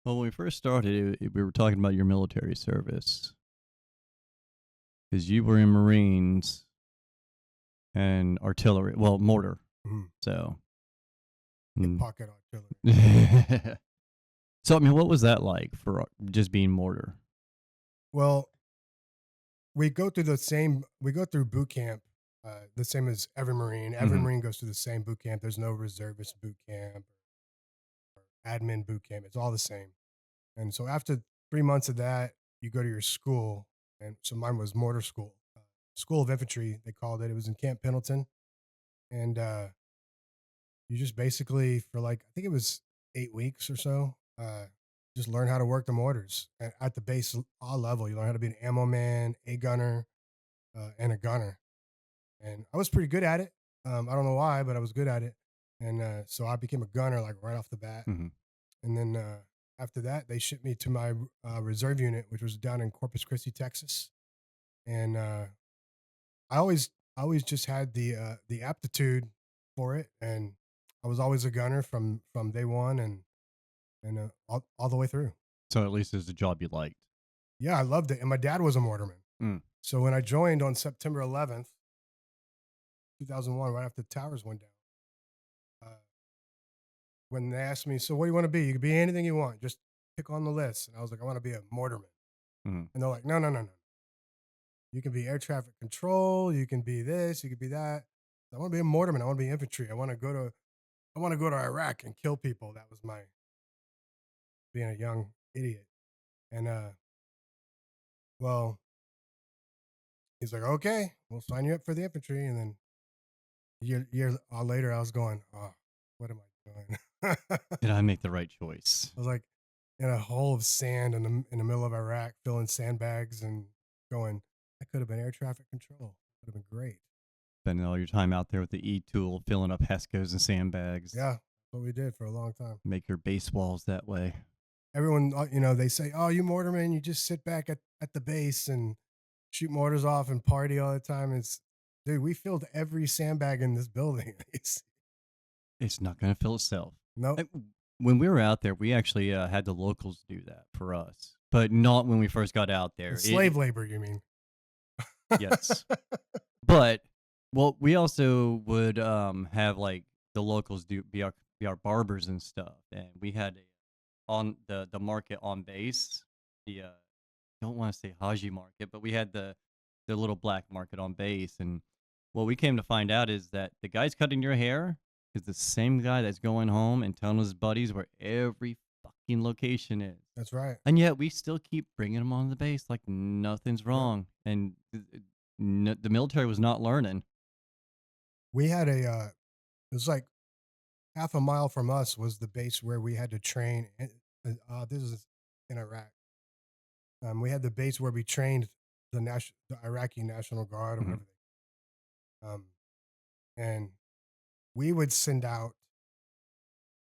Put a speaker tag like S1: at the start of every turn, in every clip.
S1: Well, when we first started, we were talking about your military service because you were in Marines and artillery, well, mortar.
S2: Mhm.
S1: So,
S2: Hip
S1: mm.
S2: pocket artillery.
S1: So I mean, what was that like for just being mortar?
S2: Well, we go through boot camp, the same as every Marine. Every
S1: Hmm.
S2: Marine goes through the same boot camp. There's no reservist boot camp or admin boot camp. It's all the same. And so after 3 months of that, you go to your school. And so mine was mortar school, School of Infantry, they called it. It was in Camp Pendleton. And you just basically, for like, I think it was 8 weeks or so, just learn how to work the mortars at the base level. You learn how to be an ammo man, a gunner, and a gunner. And I was pretty good at it. I don't know why, but I was good at it. And so I became a gunner like right off the bat.
S1: Hmm.
S2: And then after that, they shipped me to my reserve unit, which was down in Corpus Christi, Texas. And I always just had the aptitude for it, and I was always a gunner from day one, and all the way through.
S1: So at least it's a job you liked.
S2: Yeah, I loved it. And my dad was a mortarman.
S1: Mm.
S2: So when I joined on September 11th, 2001, right after the towers went down, uh, when they asked me, "So what do you want to be? You can be anything you want. Just pick on the list." And I was like, "I want to be a mortarman."
S1: Hmm.
S2: And they're like, "No, no, no, no. You can be air traffic control. You can be this. You can be that. I want to be a mortarman. I want to be infantry. I want to go to Iraq and kill people." That was my being a young idiot. And well, he's like, "Okay, we'll sign you up for the infantry." And then year later, I was going, "Oh, what am I doing?"
S1: Did I make the right choice?
S2: I was like in a hole of sand in the middle of Iraq, filling sandbags and going, "I could have been air traffic control. Would have been great."
S1: Spending all your time out there with the E-tool, filling up Hescos and sandbags.
S2: Yeah, that's what we did for a long time.
S1: Make your base walls that way.
S2: Everyone, they say, "Oh, you mortarman, you just sit back at the base and shoot mortars off and party all the time." It's dude, we filled every sandbag in this building.
S1: It's not going to fill itself.
S2: No,
S1: And when we were out there, we actually had the locals do that for us, but not when we first got out there.
S2: it's slave labor, you mean?
S1: Yes, but well, we also would have like the locals be our barbers and stuff, and we had on the market on base. The don't want to say Haji market, but we had the little black market on base, and what we came to find out is that the guy's cutting your hair is the same guy that's going home and telling his buddies where every fucking location is.
S2: That's right.
S1: And yet we still keep bringing them on the base like nothing's
S2: Yeah.
S1: wrong. And the military was not learning.
S2: We had it was like half a mile from us was the base where we had to train. This is in Iraq. We had the base where we trained the Iraqi National Guard or
S1: Mhm.
S2: whatever um, and we would send out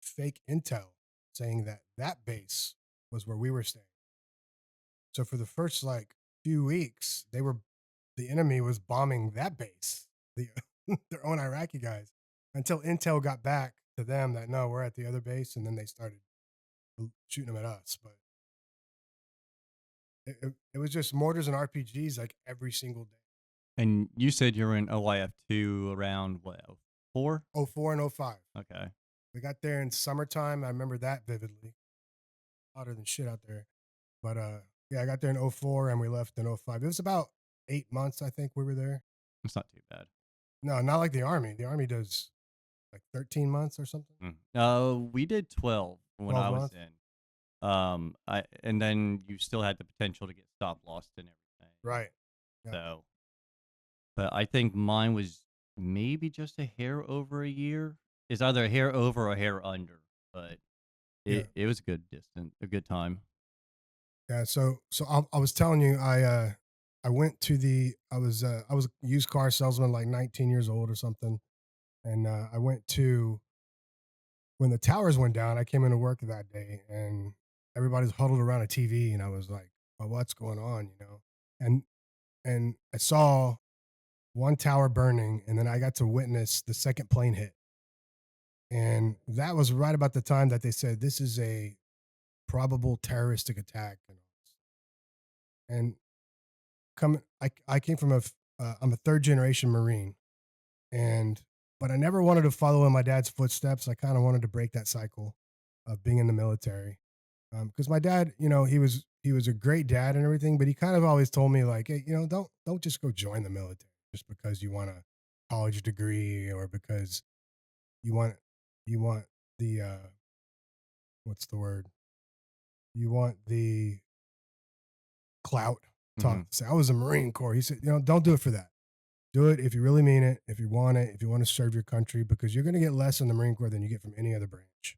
S2: fake intel saying that that base was where we were staying. So for the first like few weeks, the enemy was bombing that base, the their own Iraqi guys, until intel got back to them that no, we're at the other base, and then they started shooting them at us. But it was just mortars and RPGs like every single day.
S1: And you said you were in OIF2 around what, 04?
S2: 04 and 05.
S1: Okay.
S2: We got there in summertime. I remember that vividly. Hotter than shit out there. But yeah, I got there in 04 and we left in 05. It was about 8 months, I think, we were there.
S1: It's not too bad.
S2: No, not like the Army. The Army does like 13 months or something.
S1: We did 12 when
S2: 12
S1: I was
S2: months.
S1: in. And then you still had the potential to get stop lost and everything.
S2: Right. Yeah.
S1: So, but I think mine was maybe just a hair over a year. It's either a hair over or a hair under, but
S2: Yeah.
S1: it was a good distance, a good time.
S2: Yeah. So I was telling you, I went to I was a used car salesman, like 19 years old or something. And I went to, when the towers went down, I came into work that day and everybody's huddled around a TV. And I was like, well, what's going on? And, and I saw one tower burning, and then I got to witness the second plane hit. And that was right about the time that they said this is a probable terroristic attack, and coming, I came from I'm a third generation Marine, and but I never wanted to follow in my dad's footsteps. I kind of wanted to break that cycle of being in the military, because my dad, he was a great dad and everything, but he kind of always told me like, hey, don't just go join the military just because you want a college degree or because you want you want the what's the word? You want the clout.
S1: Hmm.
S2: Say I was a Marine Corps. He said, don't do it for that. Do it if you really mean it, if you want it, if you want to serve your country, because you're going to get less in the Marine Corps than you get from any other branch.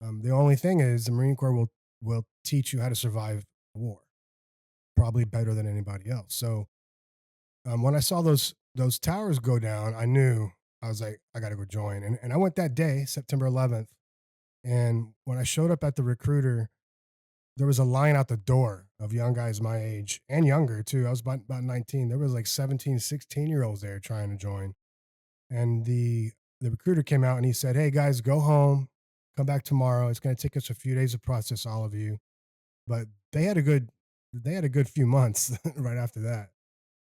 S2: The only thing is the Marine Corps will teach you how to survive war, probably better than anybody else. So when I saw those towers go down, I knew I was like, I got to go join. And I went that day, September 11th. And when I showed up at the recruiter, there was a line out the door of young guys my age and younger too. I was about 19. There was like 17, 16-year-olds there trying to join. And the recruiter came out and he said, "Hey guys, go home, come back tomorrow. It's going to take us a few days to process all of you." But they had a good few months right after that.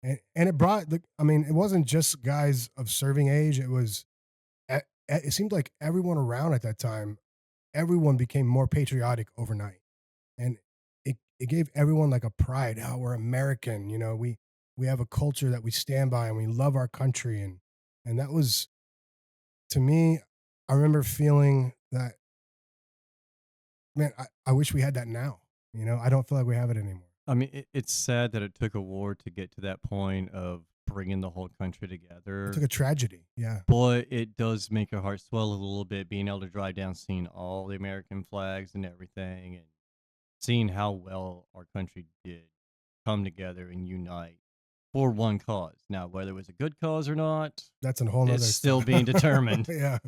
S2: And it brought I mean, it wasn't just guys of serving age. It seemed like everyone around at that time, everyone became more patriotic overnight. And it gave everyone like a pride. Oh, we're American, we have a culture that we stand by and we love our country. And that was, to me, I remember feeling that, man, I wish we had that now. I don't feel like we have it anymore.
S1: I mean, it's sad that it took a war to get to that point of bringing the whole country
S2: It
S1: together.
S2: took a tragedy. Yeah.
S1: But it does make your heart swell a little bit being able to drive down, seeing all the American flags and everything, and seeing how well our country did come together and unite for one cause. Now, whether it was a good cause or not
S2: That's a whole
S1: is
S2: nother
S1: still being determined.
S2: yeah.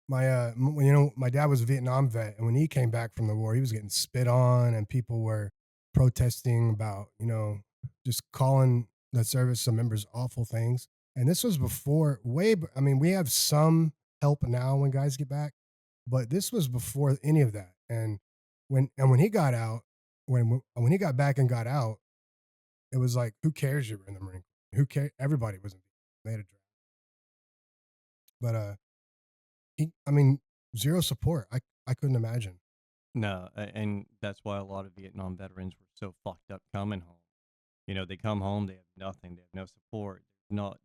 S2: My dad was a Vietnam vet, and when he came back from the war, he was getting spit on, and people were protesting about, just calling the service members awful things. And this was before, I mean, we have some help now when guys get back, but this was before any of that. And when he got out, when he got back and got out, it was like, who cares you were in the Marine Corps? Who cares? Everybody was in. They had a draft, but I mean, zero support. I couldn't imagine.
S1: No, and that's why a lot of Vietnam veterans were so fucked up coming home. They come home, they have nothing, they have no support.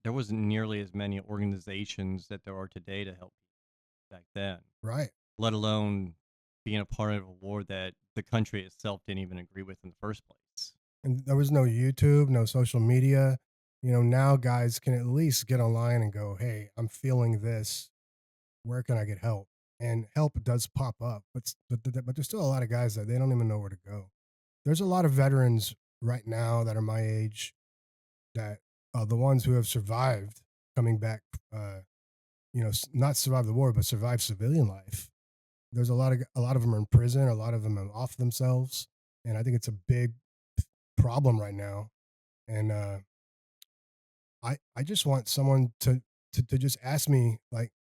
S1: There wasn't nearly as many organizations that there are today to help people back then,
S2: Right.
S1: let alone being a part of a war that the country itself didn't even agree with in the first place.
S2: And there was no YouTube, no social media. Now guys can at least get online and go, "Hey, I'm feeling this. Where can I get help?" And help does pop up, but there's still a lot of guys that they don't even know where to go. There's a lot of veterans right now that are my age that the ones who have survived coming back, not survive the war, but survive civilian life. There's a lot of them are in prison. A lot of them are off themselves, and I think it's a big problem right now. And I just want someone to just ask me like,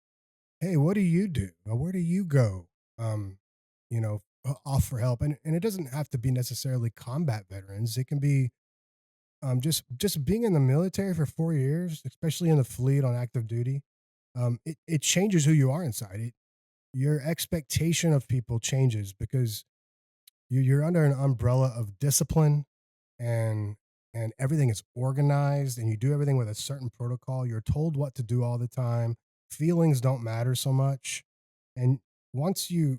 S2: "Hey, what do you do? Or where do you go?" Um, offer help, and it doesn't have to be necessarily combat veterans. It can be just being in the military for 4 years, especially in the fleet on active duty. It changes who you are inside. Your expectation of people changes because you're under an umbrella of discipline, and everything is organized, and you do everything with a certain protocol. You're told what to do all the time. Feelings don't matter so much, and once you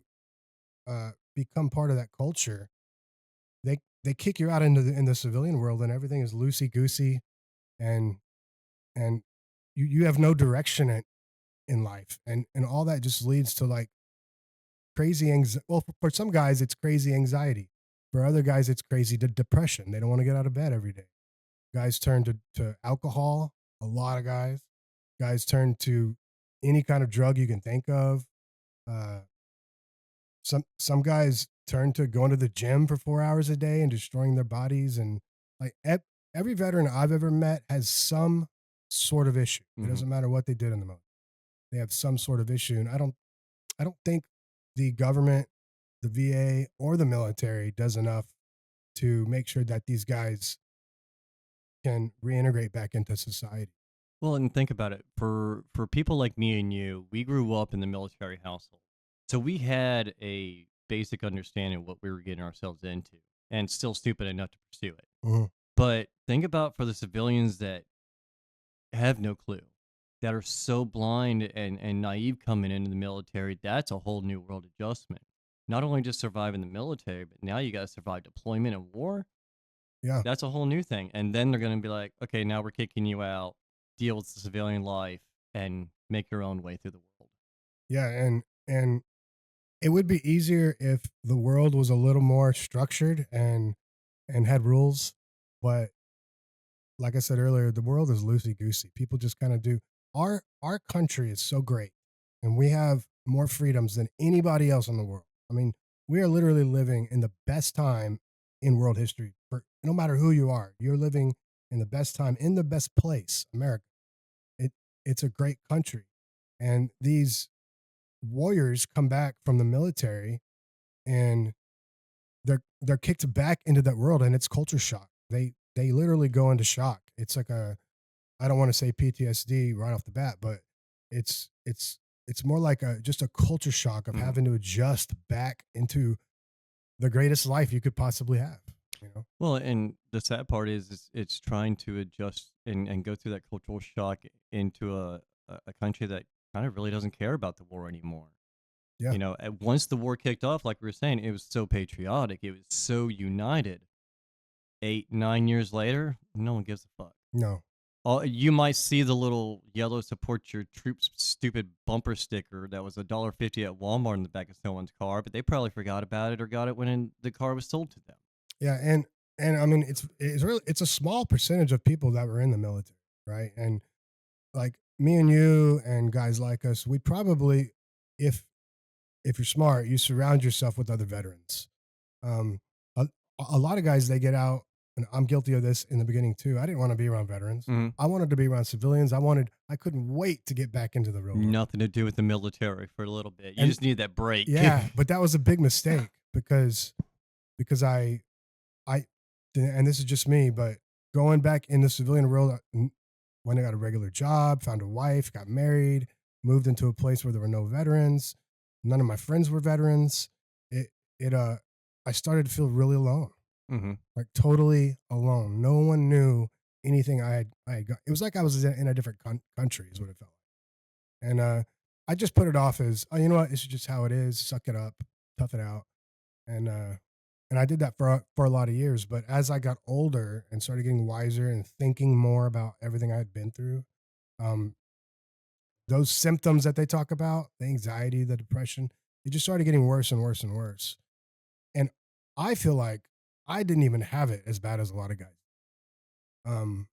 S2: become part of that culture, they kick you out in the civilian world, and everything is loosey goosey, and and you have no direction in life, and all that just leads to like crazy anxiety. Well, for some guys, it's crazy anxiety. For other guys, it's crazy depression. They don't want to get out of bed every day. Guys turn to alcohol. A lot of guys turn to any kind of drug you can think of. Uh, some guys turn to going to the gym for 4 hours a day and destroying their bodies. And like every veteran I've ever met has some sort of issue. It
S1: Hmm.
S2: doesn't matter what they did in the moment. They have some sort of issue, and I don't think the government the VA or the military does enough to make sure that these guys can reintegrate back into society.
S1: Well, and think about it. For people like me and you, we grew up in the military household. So we had a basic understanding of what we were getting ourselves into and still stupid enough to pursue it.
S2: Mhm.
S1: But think about for the civilians that have no clue, that are so blind and naive coming into the military, that's a whole new world adjustment. Not only just survive in the military, but now you got to survive deployment and war.
S2: Yeah,
S1: That's a whole new thing. And then they're going to be like, okay, now we're kicking you out, deal with the civilian life, and make your own way through the world.
S2: yeah, and it would be easier if the world was a little more structured and had rules, but like I said earlier, the world is loosey goosey. People just kind of do. Our country is so great, and we have more freedoms than anybody else in the world. I mean, we are literally living in the best time in world history. For no matter who you are, you're living in the best time in the best place, America. It it's a great country, and these warriors come back from the military, and they're kicked back into that world, and it's culture shock. They literally go into shock. It's like a, I don't want to say PTSD right off the bat, but it's more like a just a culture shock of
S1: Mhm.
S2: having to adjust back into the greatest life you could possibly have. You know?
S1: Well, and the sad part is it's trying to adjust and go through that cultural shock into a country that kind of really doesn't care about the war anymore.
S2: Yeah.
S1: Once the war kicked off, like we were saying, it was so patriotic, it was so united. 8, 9 years later, no one gives a fuck.
S2: No.
S1: You might see the little yellow "Support Your Troops" stupid bumper sticker that was $1.50 at Walmart in the back of someone's car, but they probably forgot about it or got it when the car was sold to them.
S2: Yeah. And I mean, it's really it's a small percentage of people that were in the military, right? And like me and you and guys like us, we probably, if if you're smart, you surround yourself with other veterans. Um, a, a lot of guys they get out, and I'm guilty of this in the beginning too. I didn't want to be around veterans.
S1: Mhm.
S2: I wanted to be around civilians. I couldn't wait to get back into the real world.
S1: Nothing to do with the military for a little bit. You
S2: And
S1: just need that break.
S2: yeah, but that was a big mistake because I and this is just me, but going back in the civilian world when I got a regular job, found a wife, got married, moved into a place where there were no veterans. None of my friends were veterans. It it I started to feel really alone,
S1: Mhm.
S2: like totally alone. No one knew anything I had got. It was like I was in a different country, is what it felt like. And I just put it off as, oh, you know what? This is just how it is. Suck it up, tough it out, and I did that for a lot of years. But as I got older and started getting wiser and thinking more about everything I had been through, um, those symptoms that they talk about, the anxiety, the depression, it just started getting worse and worse and worse. And I feel like I didn't even have it as bad as a lot of guys. Um,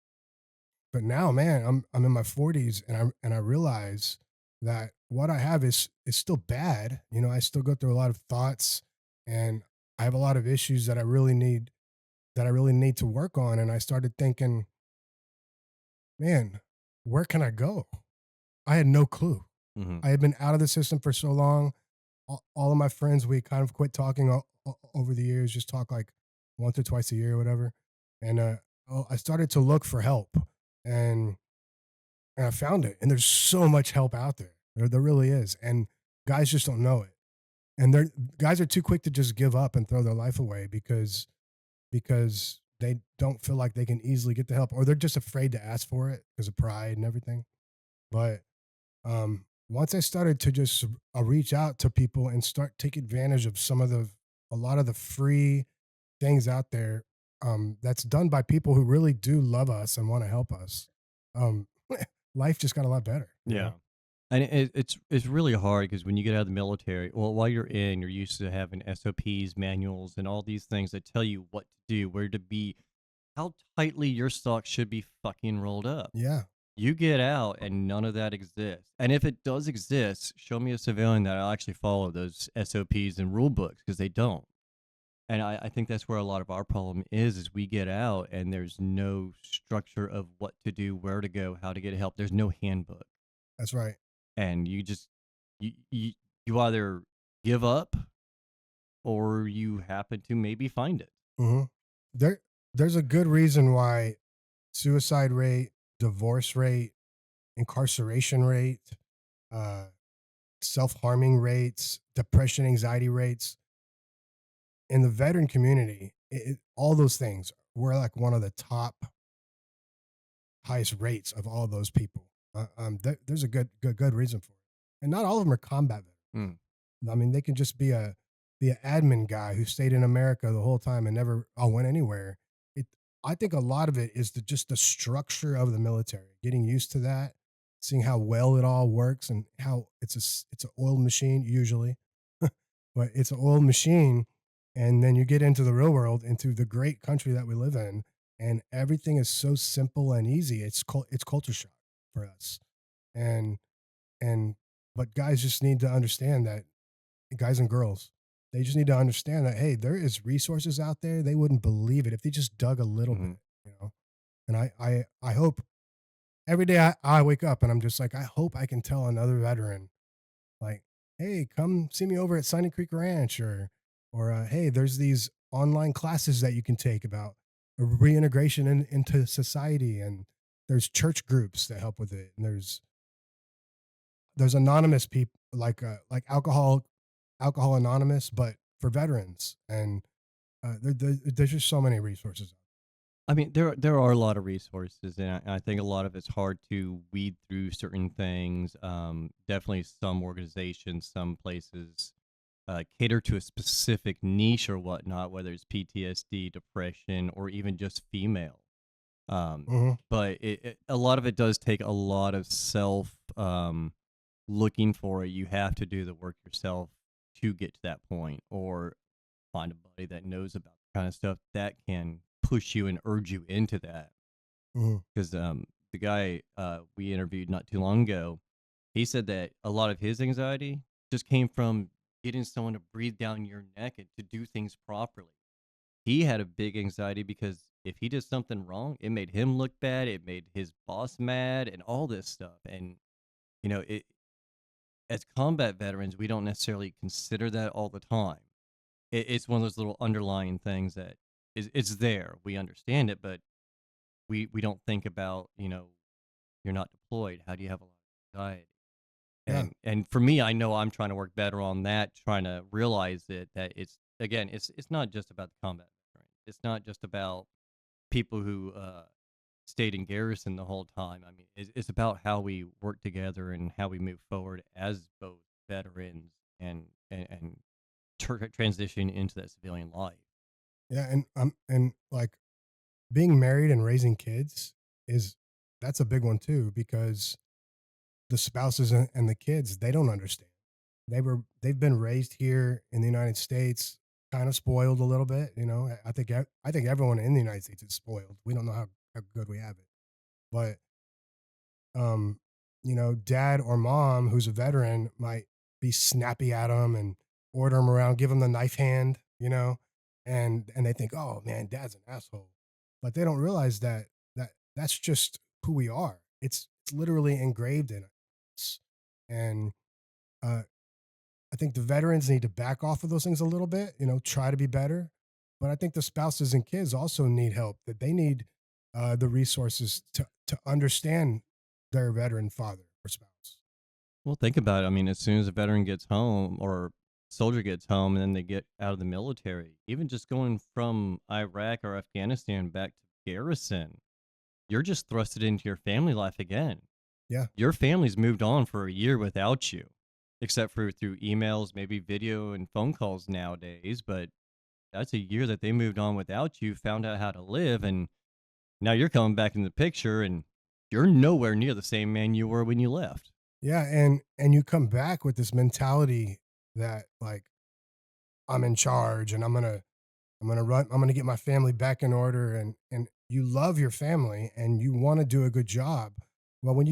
S2: but now, man, I'm in my 40s, and I realize that what I have is still bad. You know, I still go through a lot of thoughts, and I have a lot of issues that I really need to work on. And I started thinking, man, where can I go? I had no clue.
S1: Mhm.
S2: I had been out of the system for so long. All of my friends, we kind of quit talking over the years, just talk like once or twice a year or whatever. And I started to look for help, and, and I found it. And there's so much help out there. There really is. And guys just don't know it. And guys are too quick to just give up and throw their life away because they don't feel like they can easily get the help, or they're just afraid to ask for it because of pride and everything. But once I started to just reach out to people and start take advantage of a lot of the free things out there, that's done by people who really do love us and want to help us, um, life just got a lot better, you
S1: Yeah.
S2: know?
S1: And it's really hard because when you get out of the military, well, while you're in, you're used to having SOPs, manuals, and all these things that tell you what to do, where to be, how tightly your stock should be fucking rolled up.
S2: Yeah.
S1: You get out and none of that exists. And if it does exist, show me a civilian that'll actually follow those SOPs and rule books because they don't. And I think that's where a lot of our problem is we get out and there's no structure of what to do, where to go, how to get help. There's no handbook.
S2: That's right.
S1: And you just you either give up or you happen to maybe find it.
S2: Hmm. There, there's a good reason why suicide rate, divorce rate, incarceration rate, uh, self harming rates, depression, anxiety rates in the veteran community. All those things, we're like one of the top highest rates of all of those people. There's a good reason for it, and not all of them are combat veterans.
S1: Mm,
S2: I mean, they can just be an admin guy who stayed in America the whole time and never went anywhere. It I think a lot of it is just the structure of the military, getting used to that, seeing how well it all works, and how it's an oiled machine usually, but it's an oiled machine. And then you get into the real world, into the great country that we live in, and everything is so simple and easy. It's culture shock for us, and and but guys just need to understand that, guys and girls, they just need to understand that, hey, there is resources out there. They wouldn't believe it if they just dug a little
S1: mhm.
S2: bit, you know. And I hope every day I wake up and I'm just like, I hope I can tell another veteran, like, hey, come see me over at Sunny Creek Ranch, or hey, there's these online classes that you can take about reintegration into society, and there's church groups that help with it, and there's anonymous people like alcohol anonymous, but for veterans, and there's just so many resources.
S1: I mean, there are a lot of resources, and I think a lot of it's hard to weed through certain things. Definitely, some organizations, some places cater to a specific niche or whatnot, whether it's PTSD, depression, or even just female. Um,
S2: Hmm.
S1: but a lot of it does take a lot of self looking for it. You have to do the work yourself to get to that point, or find a buddy that knows about the kind of stuff that can push you and urge you into that.
S2: Hmm.
S1: Because the guy we interviewed not too long ago, he said that a lot of his anxiety just came from getting someone to breathe down your neck and to do things properly. He had a big anxiety because if he did something wrong, it made him look bad, it made his boss mad, and all this stuff. And it, as combat veterans, we don't necessarily consider that all the time. It's one of those little underlying things that it's there. We understand it, but we don't think about, you're not deployed. How do you have a lot of anxiety?
S2: Yeah,
S1: And for me, I know I'm trying to work better on that, trying to realize that it's, again, it's not just about the combat veteran. It's not just about people who stayed in garrison the whole time. I mean, it's about how we work together and how we move forward as both veterans and transition into that civilian life.
S2: yeah, and like being married and raising kids is that's a big one too, because the spouses and the kids, they don't understand. They've been raised here in the United States, kind of spoiled a little bit. I think everyone in the United States is spoiled. We don't know how good we have it, but um, dad or mom who's a veteran might be snappy at them and order them around, give them the knife hand, and they think, oh man, dad's an asshole, but they don't realize that's just who we are. It's literally engraved in us, and uh, I think the veterans need to back off of those things a little bit, try to be better. But I think the spouses and kids also need help, that they need the resources to understand their veteran father or spouse.
S1: Well, think about it. I mean, as soon as a veteran gets home or soldier gets home and then they get out of the military, even just going from Iraq or Afghanistan back to garrison, you're just thrusted into your family life again.
S2: Yeah.
S1: Your family's moved on for a year without you, except for through emails, maybe video and phone calls nowadays. But that's a year that they moved on without you, found out how to live, and now you're coming back in the picture and you're nowhere near the same man you were when you left.
S2: Yeah. And you come back with this mentality that, like, I'm in charge, and I'm gonna get my family back in order, and you love your family and you want to do a good job. Well, when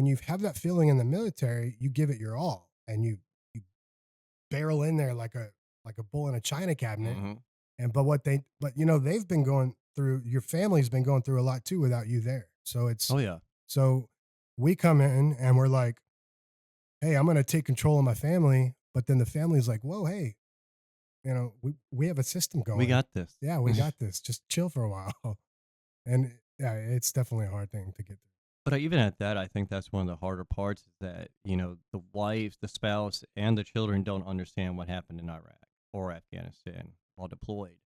S2: you have that feeling in the military, you give it your all, and you barrel in there like a bull in a china cabinet.
S1: Hmm.
S2: And but they've been going through, your family's been going through a lot too without you there.
S1: Oh, yeah.
S2: So we come in and we're like, hey, I'm gonna take control of my family, but then the family's like, whoa, hey, we have a system
S1: We
S2: going.
S1: got this.
S2: Yeah, we got this. Just chill for a while. And yeah, it's definitely a hard thing to get through.
S1: But even at that, I think that's one of the harder parts is that, the wife, the spouse, and the children don't understand what happened in Iraq or Afghanistan while deployed.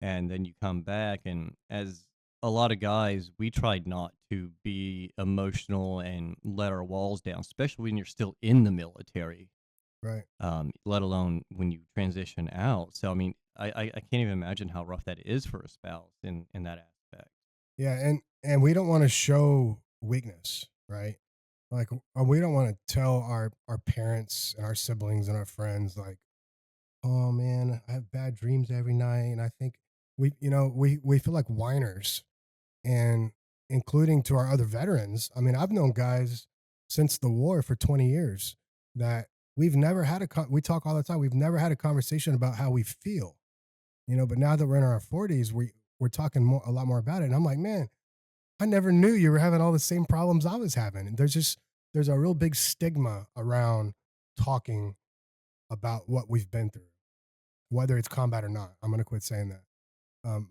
S1: And then you come back, and as a lot of guys, we tried not to be emotional and let our walls down, especially when you're still in the military,
S2: Right.
S1: let alone when you transition out. So, I mean, I can't even imagine how rough that is for a spouse in that aspect.
S2: Yeah, and we don't want to show weakness, right? Like we don't want to tell our parents and our siblings and our friends like, "Oh man, I have bad dreams every night." And I think we feel like whiners, and including to our other veterans. I mean, I've known guys since the war for 20 years that we've never had we talk all the time. We've never had a conversation about how we feel, but now that we're in our 40s, we're talking a lot more about it. And I'm like, man, I never knew you were having all the same problems I was having. And there's a real big stigma around talking about what we've been through, whether it's combat or not. I'm gonna quit saying that.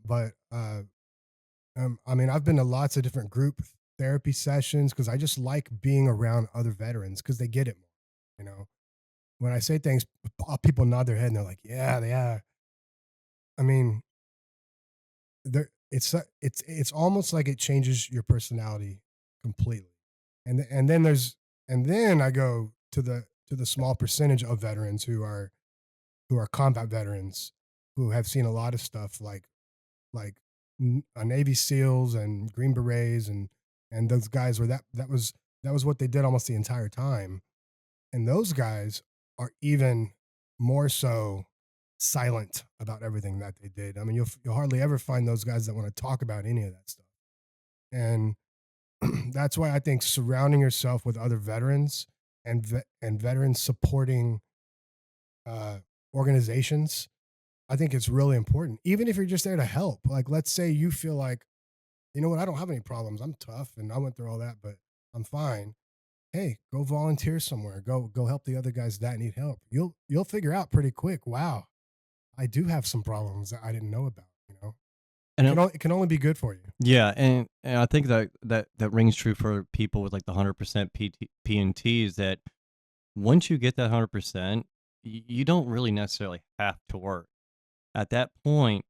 S2: But I mean, I've been to lots of different group therapy sessions because I just like being around other veterans because they get it more. You know, when I say things, people nod their head and they're like, "Yeah, yeah." I mean, it's almost like it changes your personality completely. And then I go to the small percentage of veterans who are combat veterans who have seen a lot of stuff like Navy SEALs and Green Berets and those guys were that was what they did almost the entire time. And those guys are even more so silent about everything that they did. I mean, you'll hardly ever find those guys that want to talk about any of that stuff. And that's why I think surrounding yourself with other veterans and veterans supporting organizations, I think it's really important. Even if you're just there to help. Like, let's say you feel like, you know what, I don't have any problems. I'm tough and I went through all that, but I'm fine. Hey, go volunteer somewhere. Go help the other guys that need help. You'll figure out pretty quick. Wow, I do have some problems that I didn't know about.
S1: And
S2: It can only be good for you.
S1: yeah, and I think that rings true for people with like the 100% PNT is that once you get that 100%, you don't really necessarily have to work. At that point,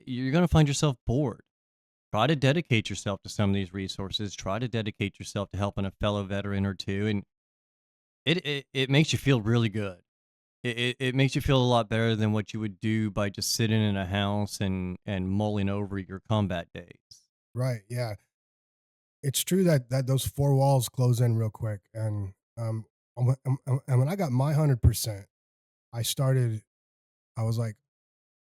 S1: you're going to find yourself bored. Try to dedicate yourself to some of these resources. Try to dedicate yourself to helping a fellow veteran or two, and it makes you feel really good. It makes you feel a lot better than what you would do by just sitting in a house and mulling over your combat days.
S2: Right. Yeah. It's true that those four walls close in real quick. And when I got my 100%, I started. I was like,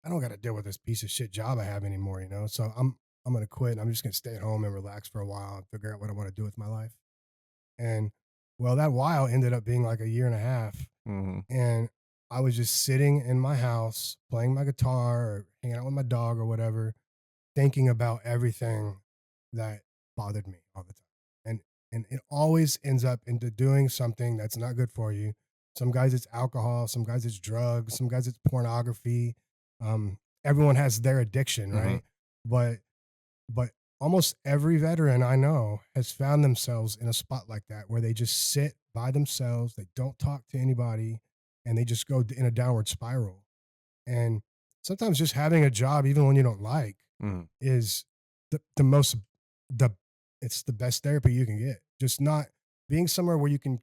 S2: I don't got to deal with this piece of shit job I have anymore. So I'm gonna quit. I'm just gonna stay at home and relax for a while and figure out what I want to do with my life. And well, that while ended up being like a year and a half.
S1: Mhm.
S2: And I was just sitting in my house playing my guitar or hanging out with my dog or whatever, thinking about everything that bothered me all the time. And it always ends up into doing something that's not good for you. Some guys it's alcohol, some guys it's drugs, some guys it's pornography. Everyone has their addiction,
S1: Mhm.
S2: right? But but almost every veteran I know has found themselves in a spot like that where they just sit by themselves, they don't talk to anybody, and they just go in a downward spiral. And sometimes just having a job, even when you don't like,
S1: Mhm.
S2: is the most the it's the best therapy you can get. Just not being somewhere where you can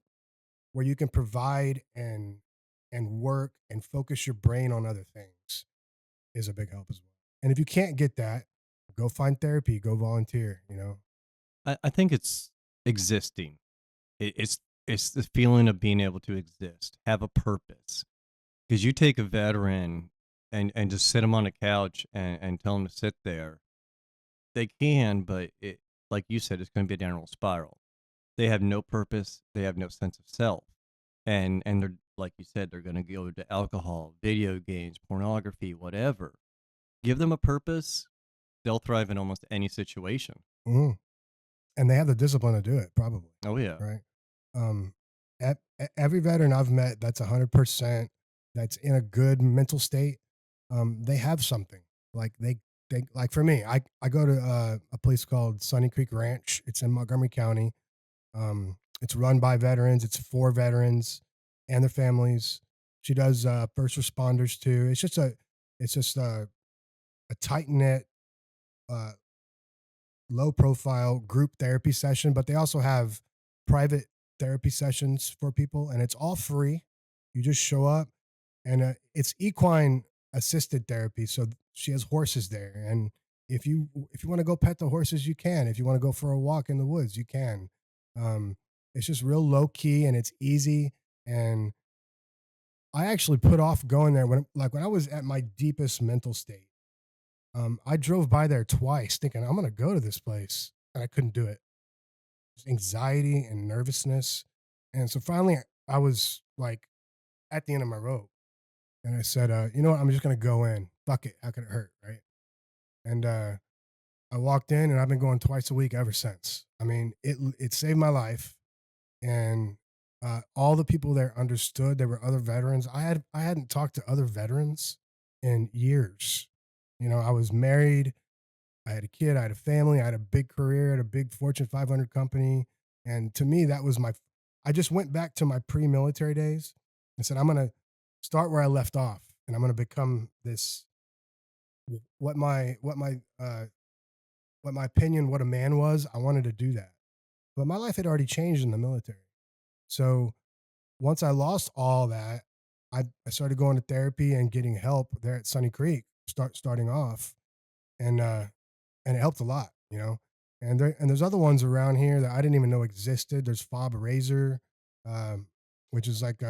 S2: provide and work and focus your brain on other things is a big help as well. And if you can't get that, go find therapy, go volunteer.
S1: I think it's existing. It's the feeling of being able to exist, have a purpose. Because you take a veteran and just sit them on a couch and tell them to sit there, they can, but like you said, it's going to be a downward spiral. They have no purpose. They have no sense of self, and they're like you said, they're going to go to alcohol, video games, pornography, whatever. Give them a purpose, they'll thrive in almost any situation.
S2: Mhm. And they have the discipline to do it, probably,
S1: Oh yeah.
S2: right? Um, every veteran I've met that's 100%. that's in a good mental state, they have something. Like they like for me, I go to a place called Sunny Creek Ranch. It's in Montgomery County. It's run by veterans. It's for veterans and their families. She does first responders too. It's just a tight knit, uh, low profile group therapy session, but they also have private therapy sessions for people, and it's all free. You just show up, and it's equine assisted therapy. So she has horses there, and if you want to go pet the horses, you can. If you want to go for a walk in the woods, you can. Um, it's just real low key and it's easy. And I actually put off going there when I was at my deepest mental state. I drove by there twice thinking I'm gonna go to this place, and I couldn't do it. Just anxiety and nervousness, and so finally I was like at the end of my rope, and I said, "You know what? I'm just gonna go in. Fuck it. How could it hurt, right?" And I walked in, and I've been going twice a week ever since. I mean, it saved my life, and all the people there understood. There were other veterans. I hadn't talked to other veterans in years. You know, I was married. I had a kid, I had a family, I had a big career at a big Fortune 500 company. And to me, that was I just went back to my pre military days and said, I'm going to start where I left off and I'm going to become this, what my opinion, what a man was. I wanted to do that. But my life had already changed in the military. So once I lost all that, I started going to therapy and getting help there at Sunny Creek, starting off. And and it helped a lot, you know. And there's other ones around here that I didn't even know existed. There's Fob Razor, um, which is like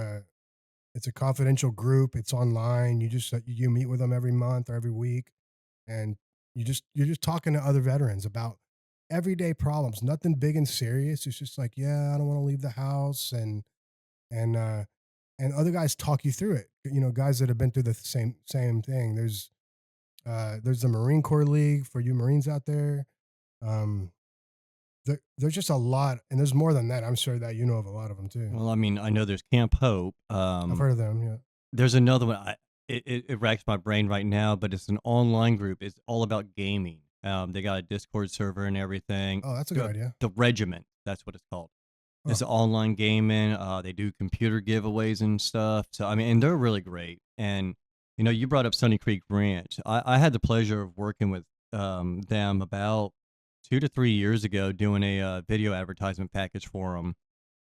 S2: it's a confidential group. It's online. You meet with them every month or every week, and you're just talking to other veterans about everyday problems. Nothing big and serious. It's just like, yeah, I don't want to leave the house, and and other guys talk you through it. You know, guys that have been through the same thing. There's the Marine Corps League for you Marines out there. Um, there's just a lot, and there's more than that. I'm sure that you know of a lot of them too.
S1: Well, I mean, I know there's Camp Hope.
S2: I've heard of them. Yeah.
S1: There's another one. It racks my brain right now, but it's an online group. It's all about gaming. They got a Discord server and everything.
S2: Oh, that's a good idea.
S1: The Regiment, that's what it's called.
S2: Huh.
S1: It's online gaming. They do computer giveaways and stuff. So I mean, and they're really great. And you know, you brought up Sunny Creek Ranch. I had the pleasure of working with them about 2 to 3 years ago, doing a video advertisement package for them.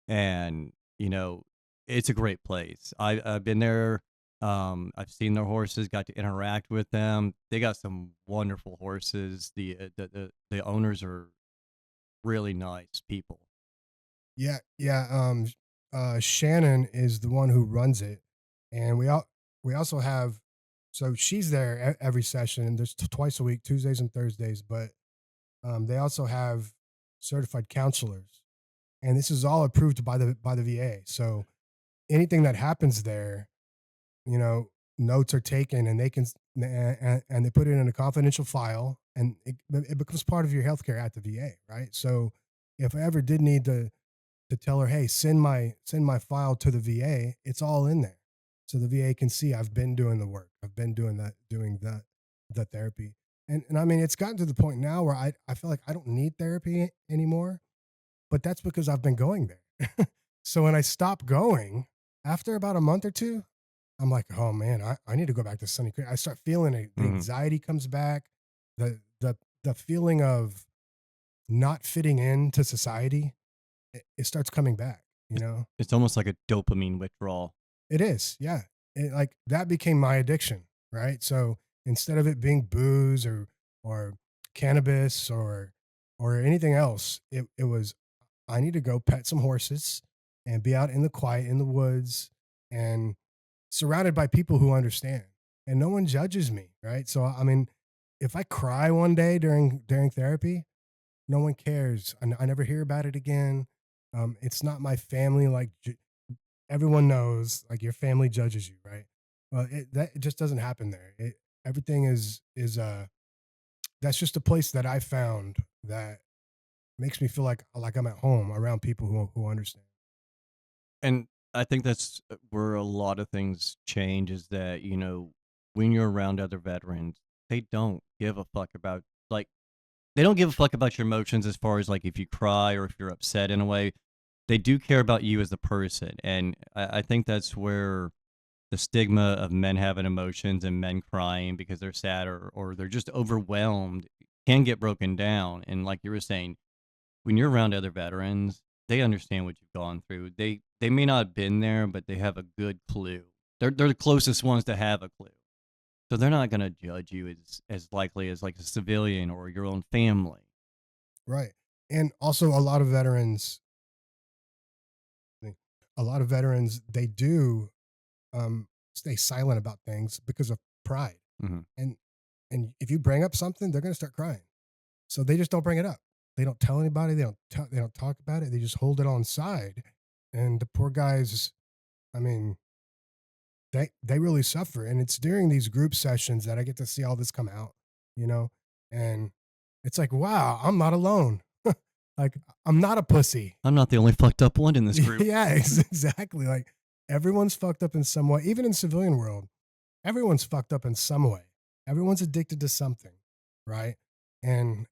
S1: And you know, it's a great place. I've been there. I've seen their horses, got to interact with them. They got some wonderful horses. The owners are really nice people.
S2: Yeah, yeah. Shannon is the one who runs it, and we also have. So she's there every session. There's twice a week, Tuesdays and Thursdays. But they also have certified counselors, and this is all approved by the VA. So anything that happens there, you know, notes are taken, and and they put it in a confidential file, and it becomes part of your healthcare at the VA, right? So if I ever did need to tell her, hey, send my file to the VA, it's all in there. So the VA can see I've been doing the work. I've been doing the therapy. And I mean, it's gotten to the point now where I feel like I don't need therapy anymore, but that's because I've been going there. So when I stop going after about a month or two, I'm like, oh man, I need to go back to Sunny Creek. I start feeling it. The
S1: Mhm.
S2: anxiety comes back, the feeling of not fitting into society, it starts coming back, you know?
S1: It's almost like a dopamine withdrawal.
S2: It is, yeah. Like that became my addiction, right? So instead of it being booze or cannabis or anything else, it was I need to go pet some horses and be out in the quiet in the woods and surrounded by people who understand. And no one judges me, right? So I mean, if I cry one day during therapy, no one cares. I never hear about it again. It's not my family. Like everyone knows, like your family judges you, right? Well, it just doesn't happen there. Everything is that's just a place that I found that makes me feel like I'm at home around people who understand.
S1: And I think that's where a lot of things change is that, when you're around other veterans, they don't give a fuck about, like, they don't give a fuck about your emotions as far as, like, if you cry or if you're upset in a way. They do care about you as a person. And I think that's where the stigma of men having emotions and men crying because they're sad or they're just overwhelmed can get broken down. And like you were saying, when you're around other veterans, they understand what you've gone through. They may not have been there, but they have a good clue. They're the closest ones to have a clue. So they're not gonna judge you as likely as like a civilian or your own family.
S2: Right. And also a lot of veterans, they do stay silent about things because of pride.
S1: Mhm.
S2: And if you bring up something, they're going to start crying. So they just don't bring it up. They don't tell anybody. They don't talk about it. They just hold it on side. And the poor guys, I mean, they really suffer. And it's during these group sessions that I get to see all this come out, you know? And it's like, wow, I'm not alone. Like I'm not a pussy.
S1: I'm not the only fucked up one in this group.
S2: Yeah, exactly. Like everyone's fucked up in some way. Even in civilian world, everyone's fucked up in some way. Everyone's addicted to something, right? And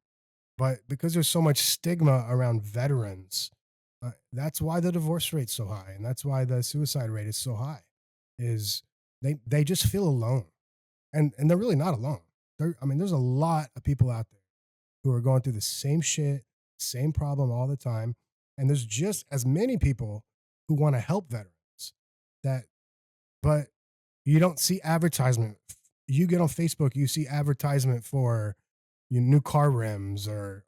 S2: but because there's so much stigma around veterans, that's why the divorce rate's so high, and that's why the suicide rate is so high. Is they just feel alone, and they're really not alone. I mean, there's a lot of people out there who are going through the same shit, same problem all the time, and there's just as many people who want to help veterans. That, but you don't see advertisement. You get on Facebook, you see advertisement for new car rims or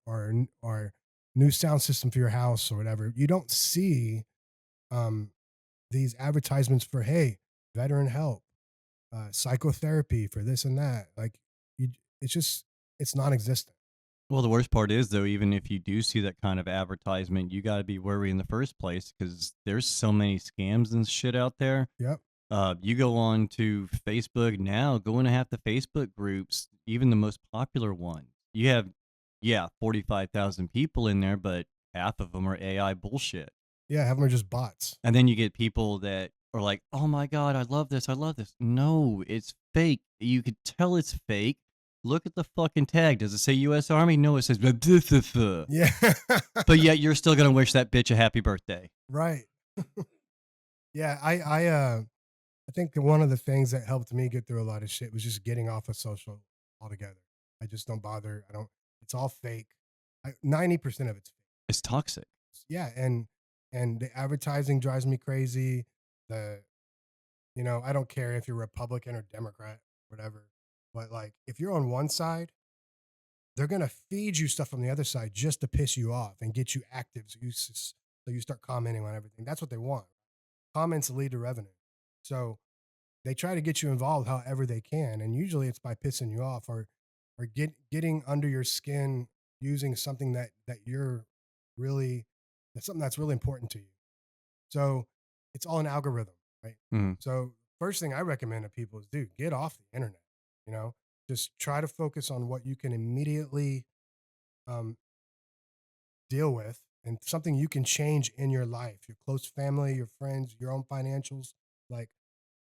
S2: new sound system for your house or whatever. You don't see um, these advertisements for, hey, veteran help, psychotherapy for this and that. Like you, it's just it's non-existent.
S1: Well, the worst part is though, even if you do see that kind of advertisement, you got to be wary in the first place because there's so many scams and shit out there.
S2: Yep.
S1: You go on to Facebook now, go into half the Facebook groups, even the most popular ones. You have, yeah, 45,000 people in there, but half of them are AI bullshit.
S2: Yeah, have them are just bots.
S1: And then you get people that are like, oh my God, I love this. I love this. No, it's fake. You could tell it's fake. Look at the fucking tag. Does it say US Army? No, it says, blah, blah, blah, blah.
S2: Yeah.
S1: But yet you're still going to wish that bitch a happy birthday.
S2: Right. Yeah, I think one of the things that helped me get through a lot of shit was just getting off of social altogether. I just don't bother. I don't. It's all fake. 90% of it's fake.
S1: It's toxic.
S2: Yeah, and the advertising drives me crazy. The I don't care if you're Republican or Democrat, whatever. But like, if you're on one side, they're gonna feed you stuff from the other side just to piss you off and get you active. So you start commenting on everything. That's what they want. Comments lead to revenue. So they try to get you involved however they can, and usually it's by pissing you off or getting under your skin using something that you're really that's something that's really important to you. So it's all an algorithm, right?
S1: Mhm.
S2: So first thing I recommend to people is, dude, get off the internet. You know, just try to focus on what you can immediately um, deal with and something you can change in your life, your close family, your friends, your own financials. Like,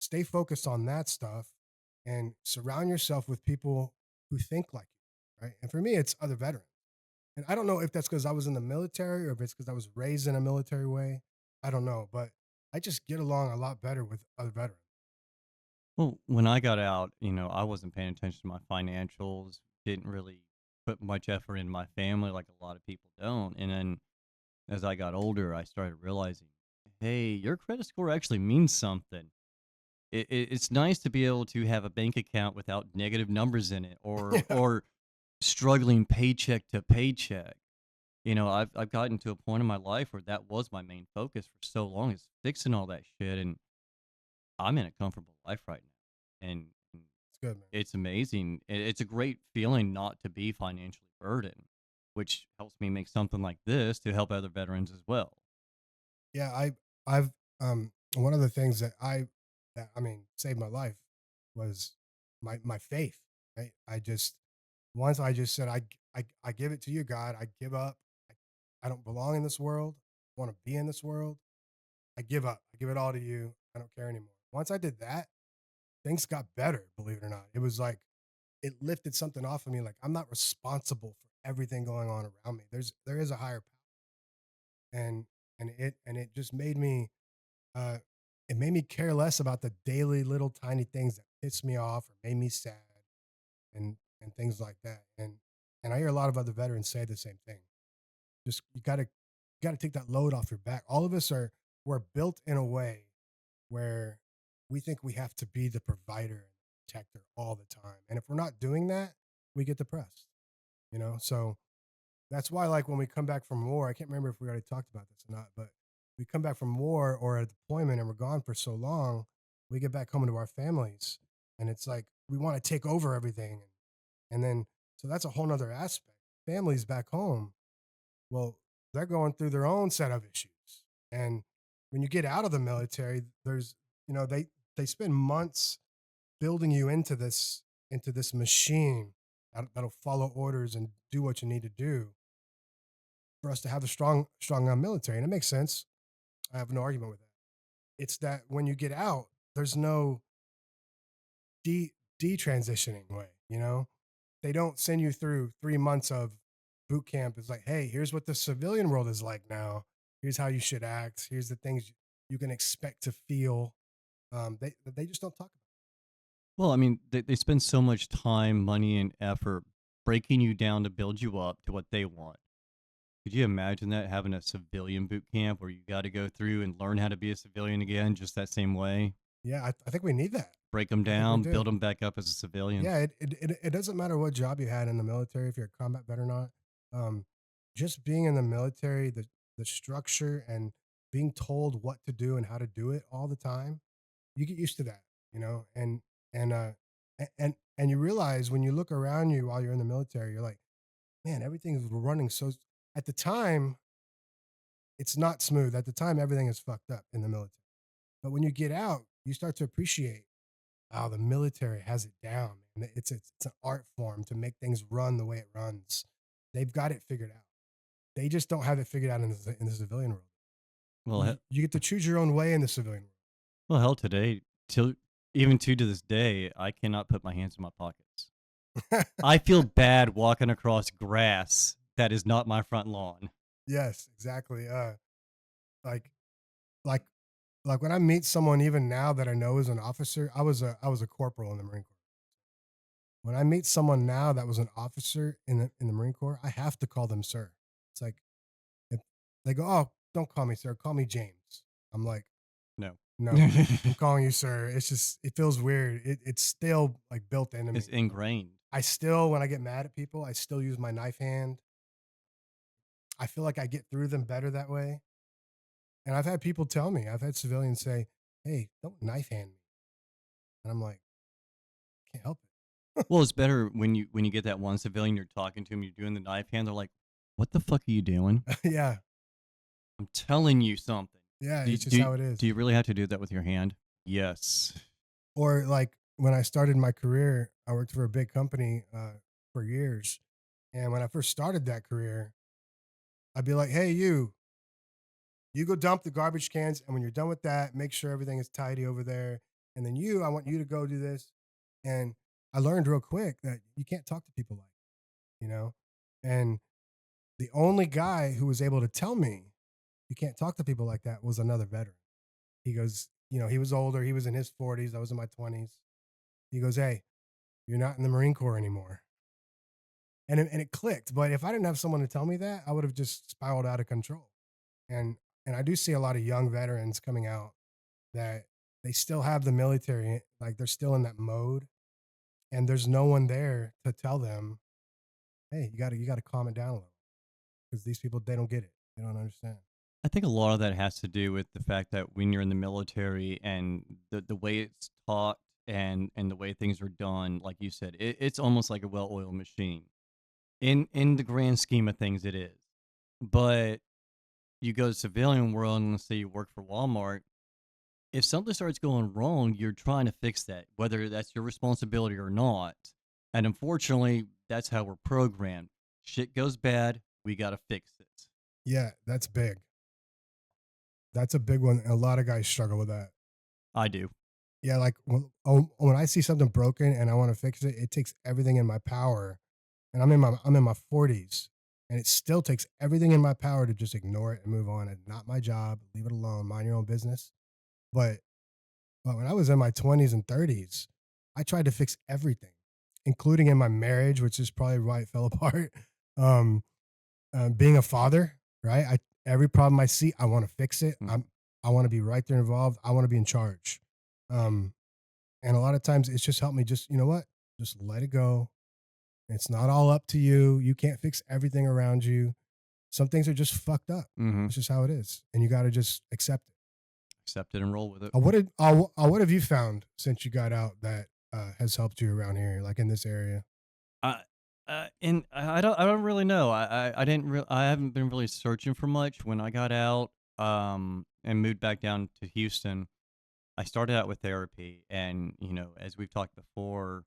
S2: stay focused on that stuff and surround yourself with people who think like you, right? And for me, it's other veterans. And I don't know if that's because I was in the military or if it's because I was raised in a military way. I don't know, but I just get along a lot better with other veterans.
S1: Well, when I got out, I wasn't paying attention to my financials, didn't really put much effort in my family like a lot of people don't. And then as I got older, I started realizing, hey, your credit score actually means something. It's nice to be able to have a bank account without negative numbers in it
S2: Yeah.
S1: or struggling paycheck to paycheck. I've gotten to a point in my life where that was my main focus for so long is fixing all that shit. And I'm in a comfortable life right now. And
S2: It's good, man.
S1: it's amazing. It's a great feeling not to be financially burdened, which helps me make something like this to help other veterans as well.
S2: Yeah, I've one of the things that I mean saved my life was my faith. Right? Once I just said I give it to you, God. I give up. I don't belong in this world. I want to be in this world. I give up. I give it all to you. I don't care anymore. Once I did that, things got better, believe it or not. It was like it lifted something off of me. Like I'm not responsible for everything going on around me. There is a higher power. And it just made me uh it made me care less about the daily little tiny things that pissed me off or made me sad and things like that. And I hear a lot of other veterans say the same thing. Just you gotta take that load off your back. All of us are we're built in a way where we think we have to be the provider and protector all the time. And if we're not doing that, we get depressed, you know? So that's why, like, when we come back from war, I can't remember if we already talked about this or not, but we come back from war or a deployment and we're gone for so long, we get back home to our families. And it's like we want to take over everything. And then, so that's a whole nother aspect. Families back home, well, they're going through their own set of issues. And when you get out of the military, there's, they spend months building you into this machine that'll follow orders and do what you need to do for us to have a strong military. And it makes sense. I have no argument with that. It's that when you get out, there's no detransitioning way, they don't send you through 3 months of boot camp. It's like, hey, here's what the civilian world is like now. Here's how you should act. Here's the things you can expect to feel. They just don't talk about
S1: Well, I mean, they spend so much time, money, and effort breaking you down to build you up to what they want. Could you imagine that, having a civilian boot camp where you got to go through and learn how to be a civilian again, just that same way?
S2: it. Yeah, I think we need that.
S1: Break them
S2: I think we
S1: down,
S2: do.
S1: build them back up as a civilian.
S2: Yeah, it doesn't matter what job you had in the military, if you're a combat vet or not. Um, just being in the military, the structure and being told what to do and how to do it all the time, you get used to that, and and you realize when you look around you while you're in the military, you're like, man, everything's running so. At the time, it's not smooth. At the time, everything is fucked up in the military. But when you get out, you start to appreciate, wow, the military has it down, man. It's an art form to make things run the way it runs. They've got it figured out. They just don't have it figured out in the civilian world.
S1: Well,
S2: You get to choose your own way in the civilian
S1: hell, today, till even to this day, I cannot put my hands in my pockets.
S2: world.
S1: I feel bad walking across grass that is not my front lawn.
S2: Yes, exactly. Like, like, like when I meet someone even now that I know is an officer, I was a corporal in the Marine Corps. When I meet someone now that was an officer in the Marine Corps, I have to call them sir. It's like if they go, "Oh, don't call me sir, call me James." I'm like,
S1: No.
S2: "No, I'm calling you sir." It's just it feels weird. It's still like built into me.
S1: It's ingrained.
S2: I still, when I get mad at people, I still use my knife hand. I feel like I get through them better that way. And I've had people tell me, I've had civilians say, "Hey, don't knife hand me," and I'm like, "Can't help it."
S1: Well, it's better when you get that one civilian, you're talking to him, you're doing the knife hand, they're like, "What the fuck are you doing?
S2: Yeah,
S1: I'm telling you something."
S2: yeah,
S1: Do you,
S2: it's just
S1: do,
S2: how it is.
S1: do you really have to do that with your hand? Yes.
S2: Or like when I started my career, I worked for a big company for years, and when I first started that career, I'd be like, "Hey, you go dump the garbage cans, and when you're done with that, make sure everything is tidy over there. And then I want you to go do this." And I learned real quick that you can't talk to people like, you know, and the only guy who was able to tell me you can't talk to people like that was another veteran. He goes, he was older. He was in his 40s. I was in my 20s. He goes, "Hey, you're not in the Marine Corps anymore." And it clicked. But if I didn't have someone to tell me that, I would have just spiraled out of control. And I do see a lot of young veterans coming out that they still have the military, like they're still in that mode, and there's no one there to tell them, "Hey, you got to calm it down a little," because these people, they don't get it. They don't understand.
S1: I think a lot of that has to do with the fact that when you're in the military and the way it's taught and the way things are done, like you said, it's almost like a well-oiled machine. In the grand scheme of things, it is. But you go to civilian world and let's say you work for Walmart, if something starts going wrong, you're trying to fix that, whether that's your responsibility or not. And unfortunately, that's how we're programmed. Shit goes bad, we got to fix it.
S2: Yeah, that's big. That's a big one. And a lot of guys struggle with that.
S1: I do.
S2: Yeah, like when I see something broken and I want to fix it, it takes everything in my power. And I'm in my 40s, and it still takes everything in my power to just ignore it and move on. It's not my job. Leave it alone. Mind your own business. But when I was in my 20s and 30s, I tried to fix everything, including in my marriage, which is probably why it fell apart. Um, being a father, right? Every problem I see, I want to fix it.
S1: Mhm.
S2: I want to be right there involved. I want to be in charge. Um, and a lot of times it's just helped me just, you know what? Just let it go. It's not all up to you. You can't fix everything around you. Some things are just fucked up.
S1: Mhm.
S2: It's just how it is. And you got to just accept it.
S1: Accept it and roll with it.
S2: What have you found since you got out that has helped you around here, like in this area?
S1: I and I don't really know. I haven't been really searching for much when I got out and moved back down to Houston. I started out with therapy, and as we've talked before,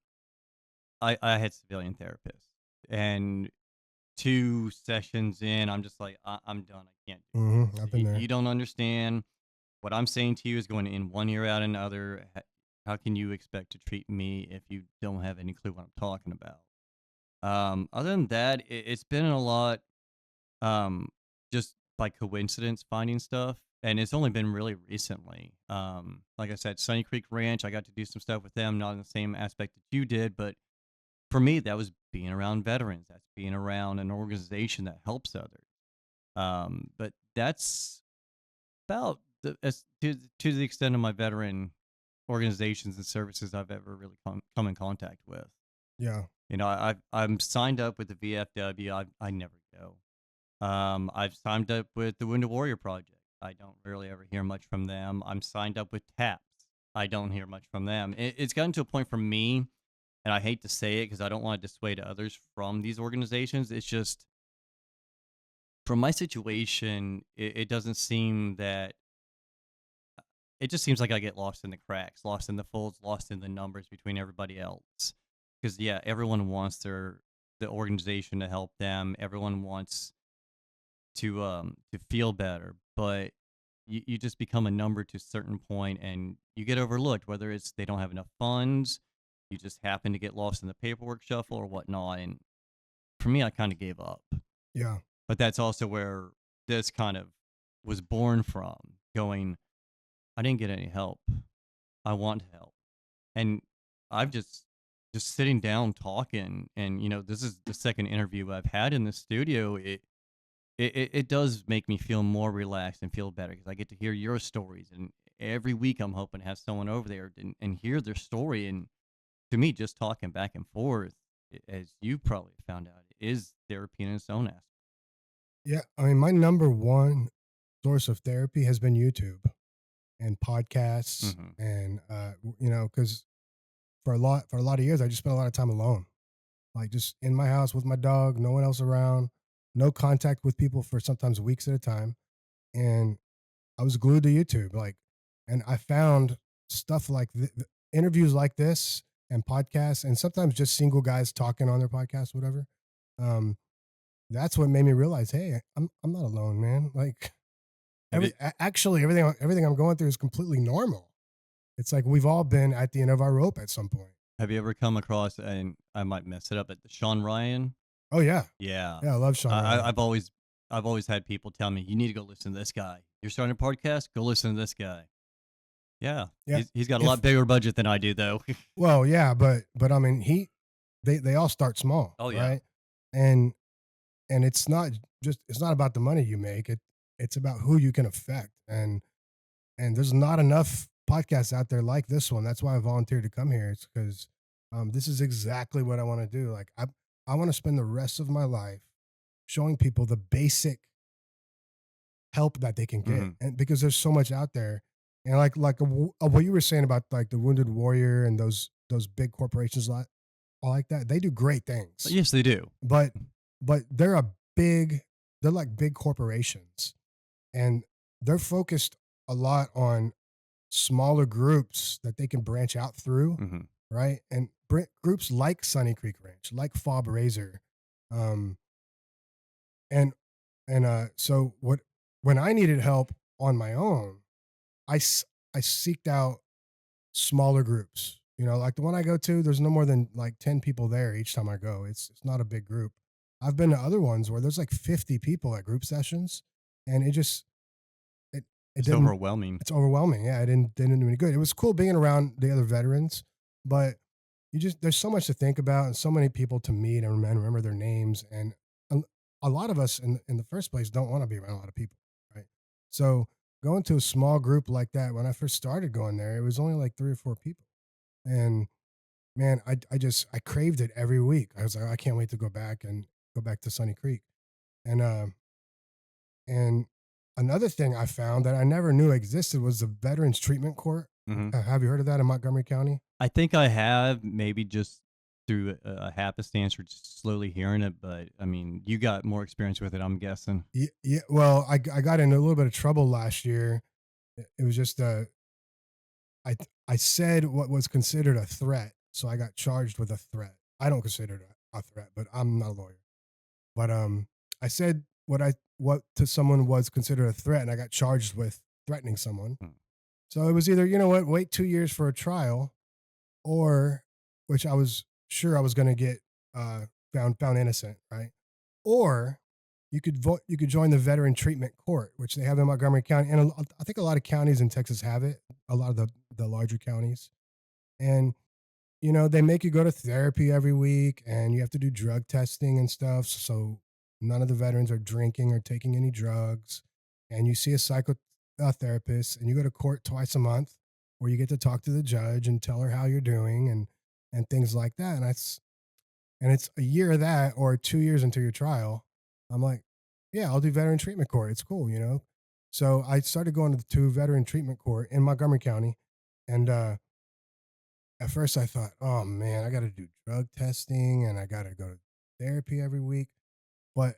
S1: I had civilian therapists, and 2 sessions in, I'm just like, I'm done. I can't do
S2: I've
S1: this.
S2: been there.
S1: You don't understand. What I'm saying to you is going in one ear, out another. How can you expect to treat me if you don't have any clue what I'm talking about? Other than that, it's been a lot, um, just by coincidence finding stuff, and it's only been really recently. Like I said, Sunny Creek Ranch, I got to do some stuff with them, not in the same aspect that you did, but for me, that was being around veterans. That's being around an organization that helps others. But that's about to the extent of my veteran organizations and services I've ever really come in contact with.
S2: Yeah.
S1: I'm signed up with the VFW. I never go. I've signed up with the Wounded Warrior Project. I don't really ever hear much from them. I'm signed up with TAPS. I don't hear much from them. It's gotten to a point for me, and I hate to say it because I don't want to dissuade others from these organizations. It's just from my situation, it doesn't seem that it just seems like I get lost in the cracks, lost in the folds, lost in the numbers between everybody else. Because yeah, everyone wants the organization to help them. Everyone wants to feel better, but you just become a number to a certain point, and you get overlooked. Whether it's they don't have enough funds, you just happen to get lost in the paperwork shuffle or whatnot. And for me, I kind of gave up.
S2: Yeah.
S1: But that's also where this kind of was born from. Going, I didn't get any help. I want help. And I've just sitting down talking, and this is the second interview I've had in the studio. It does make me feel more relaxed and feel better because I get to hear your stories, and every week I'm hoping to have someone over there and hear their story. And to me, just talking back and forth, as you probably found out, is therapy in its own aspect.
S2: Yeah. I mean, my number one source of therapy has been YouTube and podcasts,
S1: Hmm.
S2: and because for a lot of years I just spent a lot of time alone, like just in my house with my dog, no one else around, no contact with people for sometimes weeks at a time, and I was glued to YouTube, like, and I found stuff like interviews like this and podcasts, and sometimes just single guys talking on their podcast, whatever. Um, that's what made me realize, hey, I'm not alone, man. Like
S1: Have you
S2: actually everything I'm going through is completely normal. It's like we've all been at the end of our rope at some point.
S1: have you ever come across, and I might mess it up, but Sean Ryan?
S2: Oh yeah,
S1: Yeah,
S2: yeah, I love Sean
S1: I, I-
S2: Ryan.
S1: I've always I've always had people tell me you need to go listen to this guy. You're starting a podcast, go listen to this guy. Yeah,
S2: Yeah,
S1: he's got a lot
S2: if
S1: bigger budget than I do though.
S2: well, yeah, but I mean, they all start small,
S1: Oh yeah.
S2: right? And it's not about the money you make. It's about who you can affect. And there's not enough podcasts out there like this one. That's why I volunteered to come here. It's because this is exactly what I want to do. Like I want to spend the rest of my life showing people the basic help that they can get,
S1: Hmm.
S2: and because there's so much out there. And what you were saying about like the Wounded Warrior and those big corporations like that, they do great things,
S1: Yes, they do.
S2: but they're a big they're like big corporations, and they're focused a lot on smaller groups that they can branch out through,
S1: Hmm.
S2: right? And groups like Sunny Creek Ranch, like Fob Razor, um, and so what when I needed help on my own, I s- I seeked out smaller groups. You know, like the one I go to, there's no more than like 10 people there each time I go. It's not a big group. I've been to other ones where there's like 50 people at group sessions, and it it
S1: It's
S2: didn't
S1: overwhelming.
S2: it's overwhelming. Yeah, it didn't do any good. It was cool being around the other veterans, but there's so much to think about and so many people to meet and remember their names, and a, a lot of us in the first place don't want to be around a lot of people, right? So going to a small group like that, when I first started going there, it was only like 3 or 4 people, and man, I craved it every week. I was like, I can't wait to go back to Sunny Creek, and and another thing I found that I never knew existed was the Veterans Treatment Court.
S1: Hmm.
S2: Have you heard of that in Montgomery County?
S1: I think I have, maybe just through a happenstance or just slowly hearing it, but I mean, you got more experience with it, I'm guessing.
S2: Yeah, yeah. Well, I got into a little bit of trouble last year. It was just I said what was considered a threat, so I got charged with a threat. I don't consider it a threat, but I'm not a lawyer. But I said what to someone was considered a threat, and I got charged with threatening someone.
S1: Mm.
S2: So it was either, you know what, wait 2 years for a trial, or which I was sure I was going to get found innocent, right? Or you could join the Veteran Treatment Court, which they have in Montgomery County, and I think a lot of counties in Texas have it. A lot of the larger counties, and you know they make you go to therapy every week, and you have to do drug testing and stuff. So none of the veterans are drinking or taking any drugs, and you see a psychotherapist, and you go to court twice a month, where you get to talk to the judge and tell her how you're doing and things like that. And it's a year of that or 2 years into your trial. I'm like, yeah, I'll do veteran treatment court. It's cool, you know? So I started going to veteran treatment court in Montgomery County. And at first I thought, oh man, I got to do drug testing and I got to go to therapy every week. But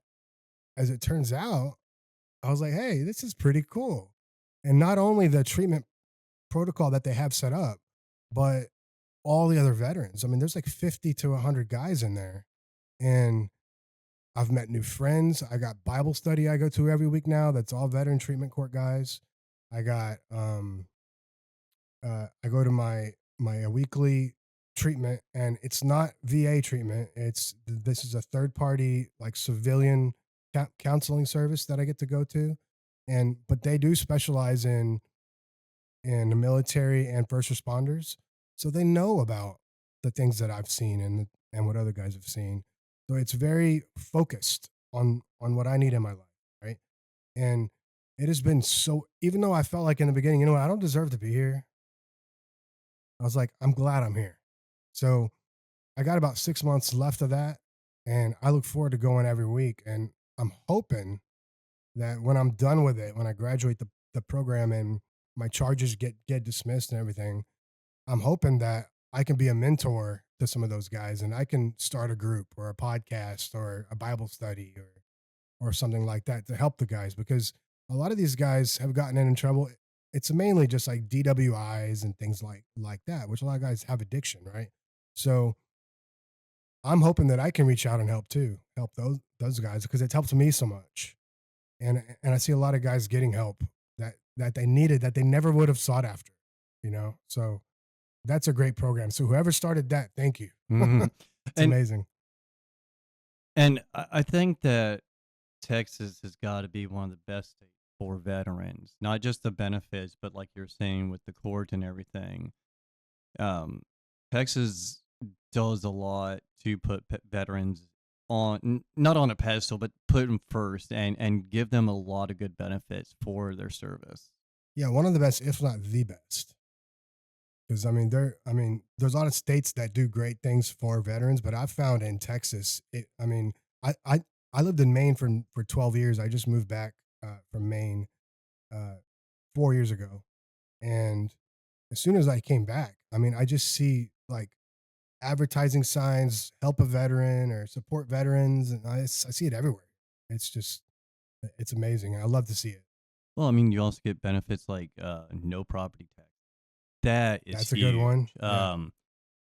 S2: as it turns out, I was like, hey, this is pretty cool. And not only the treatment protocol that they have set up, but all the other veterans. I mean, there's like 50 to 100 guys in there. And I've met new friends. I got Bible study I go to every week now. That's all veteran treatment court guys. I got I go to my weekly treatment, and it's not VA treatment. This is a third party like civilian counseling service that I get to go to, and but they do specialize in the military and first responders, so they know about the things that I've seen and what other guys have seen. So it's very focused on what I need in my life, right? And it has been so. Even though I felt like in the beginning, you know what, I don't deserve to be here. I was like, I'm glad I'm here. So I got about 6 months left of that, and I look forward to going every week. And I'm hoping that when I'm done with it, when I graduate the program and my charges get dismissed and everything, I'm hoping that I can be a mentor to some of those guys, and I can start a group or a podcast or a Bible study or something like that to help the guys, because a lot of these guys have gotten in trouble. It's mainly just like DWIs and things like that, which a lot of guys have addiction, right? So I'm hoping that I can reach out and help too, help those guys, because it's helped me so much. And I see a lot of guys getting help that they needed, that they never would have sought after, you know. So that's a great program. So whoever started that, thank you.
S1: Hmm.
S2: It's
S1: And
S2: amazing.
S1: I think that Texas has got to be one of the best states for veterans, not just the benefits, but like you're saying with the court and everything. Um, Texas does a lot to put veterans on, not on a pedestal, but put them first and give them a lot of good benefits for their service.
S2: Yeah, one of the best, if not the best. Because I mean, there's a lot of states that do great things for veterans, but I found in Texas, I mean, I, I I lived in Maine for 12 years. I just moved back from Maine uh, 4 years ago, and as soon as I came back, I mean, I just see like advertising signs, help a veteran or support veterans, and I see it everywhere. It's just it's amazing. I love to see it.
S1: Well, I mean, you also get benefits like no property tax. That is
S2: That's a good
S1: huge.
S2: one. Yeah,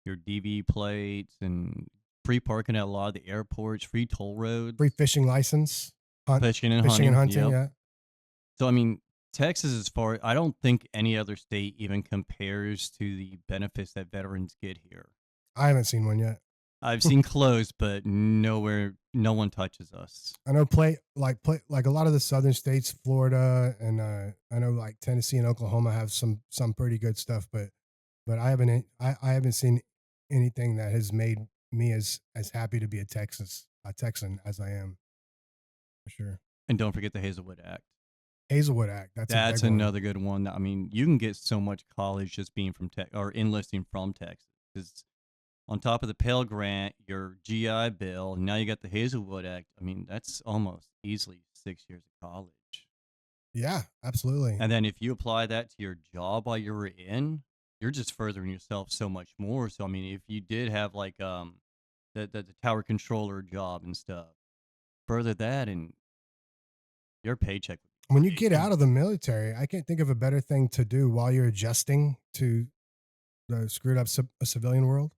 S1: Your DV plates and free parking at a lot of the airports, free toll roads,
S2: free fishing license,
S1: fishing and
S2: fishing and
S1: hunting.
S2: hunting.
S1: Yep.
S2: Yeah.
S1: So I mean, Texas, as far I don't think any other state even compares to the benefits that veterans get here.
S2: I haven't seen one yet.
S1: I've seen close, but nowhere, no one touches us.
S2: I know play like a lot of the southern states, Florida, and I know like Tennessee and Oklahoma have some pretty good stuff, but I haven't seen anything that has made me as happy to be a Texan as I am for sure.
S1: And don't forget the Hazelwood Act.
S2: Hazelwood Act, that's a
S1: That's
S2: big one.
S1: another good one. I mean, you can get so much college just being from Tech or enlisting from Texas. Because on top of the Pell Grant, your GI Bill, and now you got the Hazelwood Act. I mean, that's almost easily 6 years of college.
S2: Yeah, absolutely.
S1: And then if you apply that to your job while you're in, you're just furthering yourself so much more. So I mean, if you did have like the tower controller job and stuff, further that and your paycheck
S2: When you
S1: would
S2: get
S1: be
S2: out of the military, I can't think of a better thing to do while you're adjusting to the screwed up civilian world.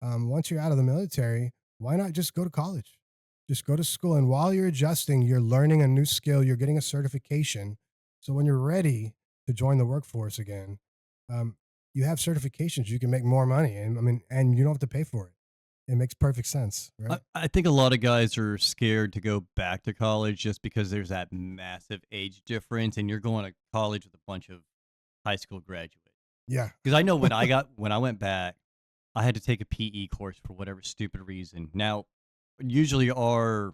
S2: Once you're out of the military, why not just go to college? Just go to school. And while you're adjusting, you're learning a new skill, you're getting a certification. So when you're ready to join the workforce again, um, you have certifications, you can make more money. And I mean, and you don't have to pay for it. It makes perfect sense, right?
S1: I think a lot of guys are scared to go back to college just because there's that massive age difference, and you're going to college with a bunch of high school graduates.
S2: Yeah.
S1: Because I know when I went back, I had to take a PE course for whatever stupid reason. Now, usually our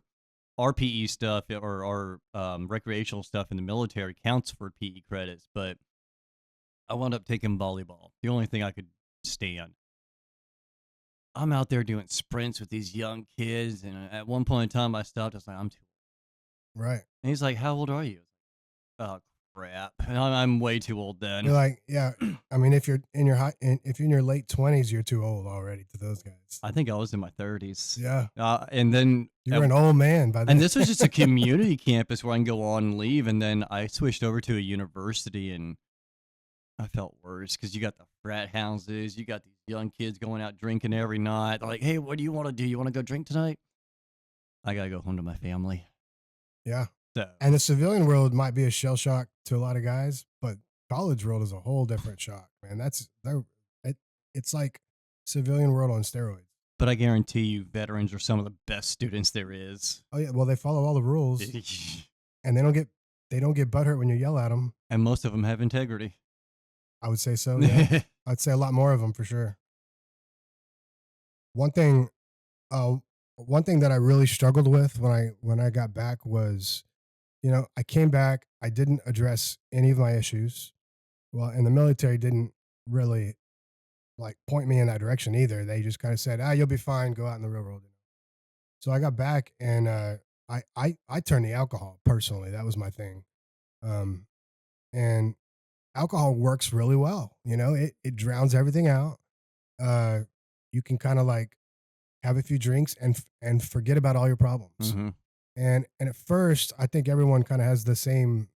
S1: PE stuff or our recreational stuff in the military counts for PE credits, but I wound up taking volleyball. The only thing I could stand. I'm out there doing sprints with these young kids, and at one point in time, I stopped. I was like, "I'm too old."
S2: Right.
S1: And he's like, "How old are you?" Oh crap! And I'm way too old
S2: You're
S1: then.
S2: like, yeah. I mean, if you're in your late 20s, you're too old already to those guys.
S1: I think I was in my 30s,
S2: Yeah.
S1: and then
S2: You were an old man by
S1: and
S2: then.
S1: this was just a community campus where I can go on and leave, and then I switched over to a university, and I felt worse because you got the frat houses, you got these young kids going out drinking every night. They're like, "Hey, what do you want to do? You want to go drink tonight?" I gotta go home to my family.
S2: Yeah.
S1: So
S2: And the civilian world might be a shell shock to a lot of guys, but college world is a whole different shock, man. It, it's like civilian world on steroids.
S1: but I guarantee you, veterans are some of the best students there is.
S2: Oh yeah, well they follow all the rules, and they don't get butthurt when you yell at them.
S1: And most of them have integrity.
S2: I would say so. Yeah, I'd say a lot more of them for sure. One thing, uh, one thing that I really struggled with when I got back was, I came back, I didn't address any of my issues. Well, and the military didn't really like point me in that direction either. They just kind of said, "Ah, you'll be fine. Go out in the real world." So I got back and I turned to alcohol personally. That was my thing. Um, and alcohol works really well. It drowns everything out. Uh, you can kind of like have a few drinks and forget about all your problems.
S1: Hmm.
S2: And at first, I think everyone kind of has the same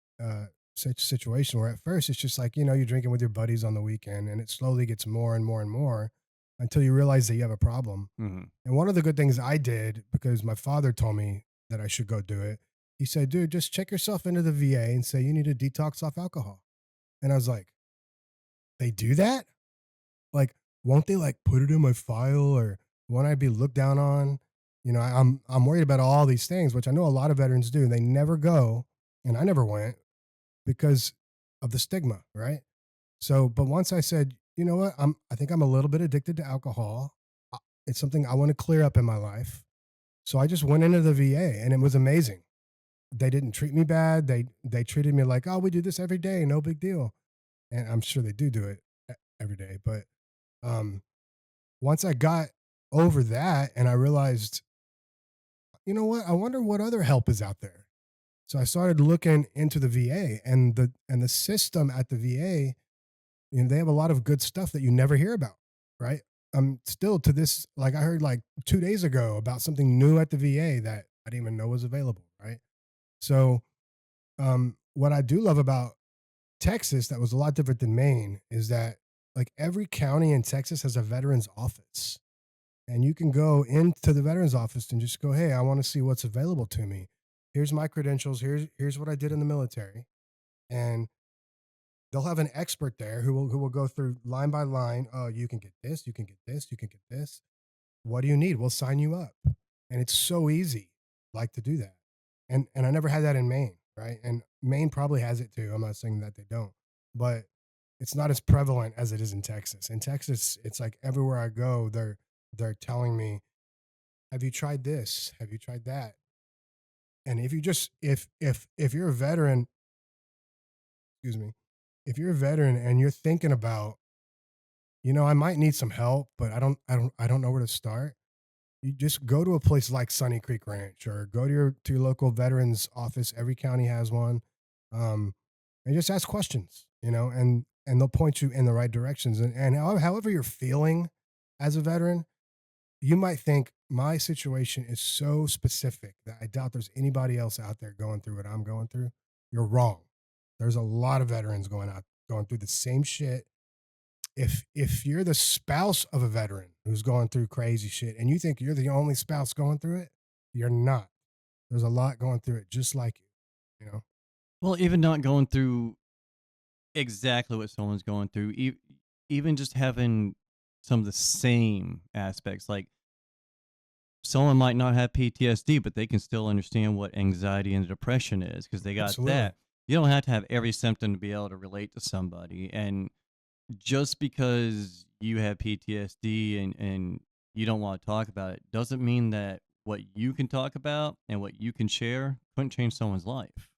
S2: situation where at first it's just like you're drinking with your buddies on the weekend, and it slowly gets more and more and more until you realize that you have a problem.
S1: Hmm.
S2: And one of the good things I did, because my father told me that I should go do it, he said, "Dude, just check yourself into the VA and say you need to detox off alcohol." And I was like, "They do that? Like, won't they like put it in my file, or won't I be looked down on?" I'm worried about all these things, which I know a lot of veterans do. They never go, and I never went because of the stigma, right? So, but once I said, you know what, I think I'm a little bit addicted to alcohol. It's something I want to clear up in my life. So I just went into the VA, and it was amazing. They didn't treat me bad. They treated me like, "Oh, we do this every day, no big deal." And I'm sure they do it every day. But um, once I got over that, and I realized, you know what, I wonder what other help is out there. So I started looking into the VA, and the system at the VA. They have a lot of good stuff that you never hear about, right? Still to this, like I heard like 2 days ago about something new at the VA that I didn't even know was available, right? So, what I do love about Texas that was a lot different than Maine is that like every county in Texas has a veterans office, and you can go into the veterans office and just go, "Hey, I want to see what's available to me. Here's my credentials. Here's what I did in the military." And they'll have an expert there who will go through line by line. Oh, you can get this, you can get this, you can get this. What do you need? We'll sign you up. And it's so easy, like, to do that. And I never had that in Maine, right? And Maine probably has it too. I'm not saying that they don't, but it's not as prevalent as it is in Texas. In Texas, it's like everywhere I go, they're telling me, "Have you tried this? Have you tried that?" And if you just if you're a veteran, excuse me, if you're a veteran and you're thinking about, I might need some help, but I don't know where to start. You just go to a place like Sunny Creek Ranch, or go to your local veterans office. Every county has one, and just ask questions, and they'll point you in the right directions. And however you're feeling as a veteran, you might think my situation is so specific that I doubt there's anybody else out there going through what I'm going through. You're wrong. There's a lot of veterans going through the same shit. If you're the spouse of a veteran who's going through crazy shit and you think you're the only spouse going through it, you're not. There's a lot going through it just like you.
S1: Well, even not going through exactly what someone's going through, even just having some of the same aspects. Like, someone might not have PTSD, but they can still understand what anxiety and depression is because they got
S2: Absolutely.
S1: that. You don't have to have every symptom to be able to relate to somebody. And just because you have PTSD and you don't want to talk about it doesn't mean that what you can talk about and what you can share couldn't change someone's life.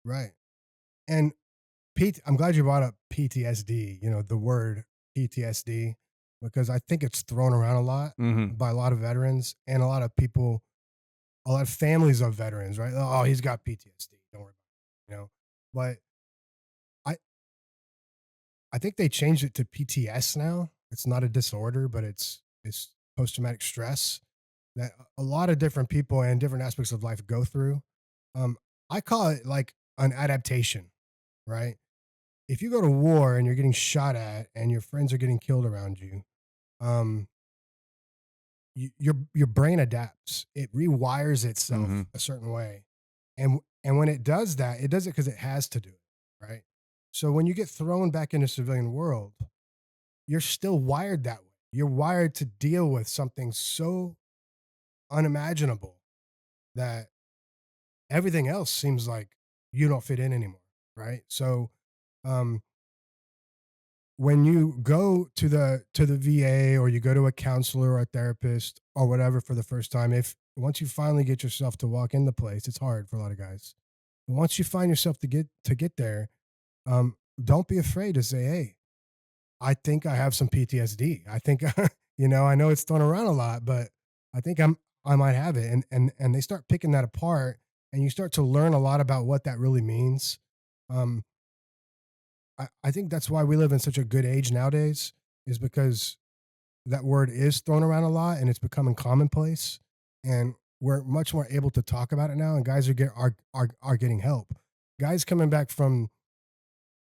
S2: Right. And I'm glad you brought up PTSD, the word PTSD, because I think it's thrown around a lot
S1: Hmm.
S2: by a lot of veterans and a lot of people, a lot of families of veterans, right? Oh, he's got PTSD. Don't worry about it, But I, I think they changed it to PTS now. It's not a disorder, but it's post traumatic stress that a lot of different people and different aspects of life go through. Um, I call it like an adaptation, right? If you go to war and you're getting shot at and your friends are getting killed around you, um, your brain adapts. It rewires
S1: Hmm.
S2: itself a certain way, and when it does that, it does it because it has to do it, right? So when you get thrown back into civilian world, you're still wired that way. You're wired to deal with something so unimaginable that everything else seems like you don't fit in anymore, right? So, um, when you go to the VA, or you go to a counselor or a therapist or whatever for the first time, if once you finally get yourself to walk in the place, it's hard for a lot of guys. But once you find yourself to get there, don't be afraid to say, "Hey, I think I have some PTSD. I think I know it's thrown around a lot, but I think I might have it." And they start picking that apart, and you start to learn a lot about what that really means. Um, I think that's why we live in such a good age nowadays, is because that word is thrown around a lot and it's becoming commonplace. And we're much more able to talk about it now. And guys are getting help. Guys coming back from,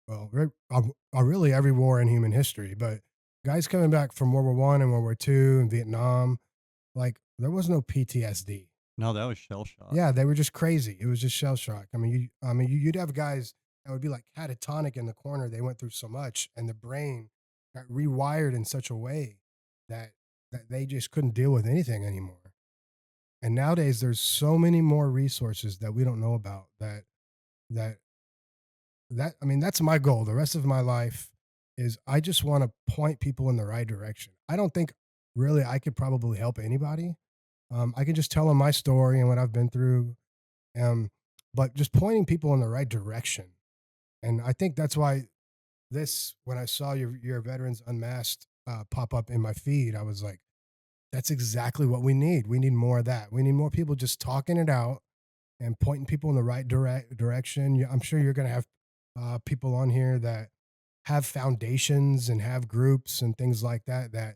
S2: well, really every war in human history, but guys coming back from World War I and World War II and Vietnam, like, there was no PTSD.
S1: No, that was shell shock.
S2: Yeah, they were just crazy. It was just shell shock. You'd have guys that would be like catatonic in the corner. They went through so much, and the brain got rewired in such a way that they just couldn't deal with anything anymore. And nowadays, there's so many more resources that we don't know about. That that's my goal. The rest of my life is, I just want to point people in the right direction. I don't think really I could probably help anybody. I can just tell them my story and what I've been through, um, but just pointing people in the right direction. And I think that's why when I saw your Veterans Unmasked pop up in my feed, I was like, that's exactly what we need. We need more of that. We need more people just talking it out and pointing people in the right direction. I'm sure you're going to have people on here that have foundations and have groups and things like that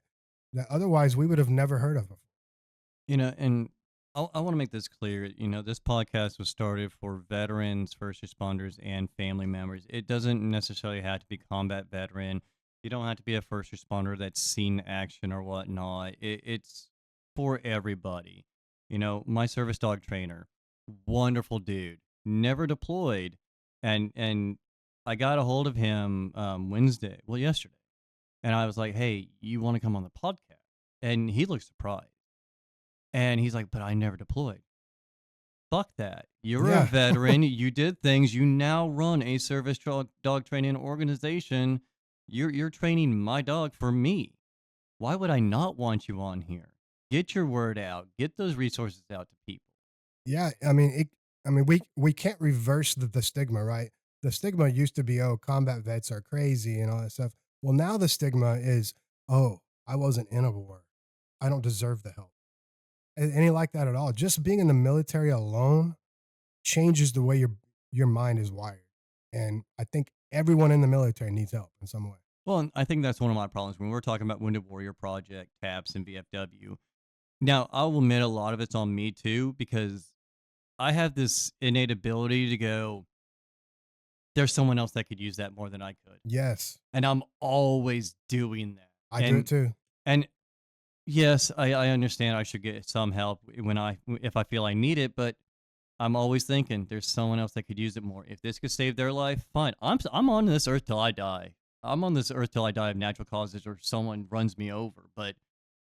S2: otherwise we would have never heard of before.
S1: And I want to make this clear. This podcast was started for veterans, first responders, and family members. It doesn't necessarily have to be combat veteran. You don't have to be a first responder that's seen action or whatnot. It's for everybody. My service dog trainer, wonderful dude, never deployed, and I got a hold of him Wednesday, well, yesterday, and I was like, "Hey, you want to come on the podcast?" And he looked surprised, and he's like, "But I never deployed." Fuck that. You're a
S2: Yeah.
S1: veteran. You did things. You now run a service dog training organization. You're training my dog for me. Why would I not want you on here? Get your word out. Get those resources out to people.
S2: Yeah, I mean, we can't reverse the stigma, right? The stigma used to be, oh, combat vets are crazy and all that stuff. Well, now the stigma is, oh, I wasn't in a war. I don't deserve the help. And it ain't like that at all. Just being in the military alone changes the way your mind is wired. And I think everyone in the military needs help in some way.
S1: Well, and I think that's one of my problems when we're talking about Wounded Warrior Project, TAPS, and VFW. Now, I'll admit a lot of it's on me too, because I have this innate ability to go, there's someone else that could use that more than I could.
S2: Yes,
S1: And I'm always doing that.
S2: I do it too.
S1: And yes, I understand I should get some help if I feel I need it, but I'm always thinking there's someone else that could use it more. If this could save their life, fine. I'm on this earth till I die. I'm on this earth till I die of natural causes or someone runs me over, but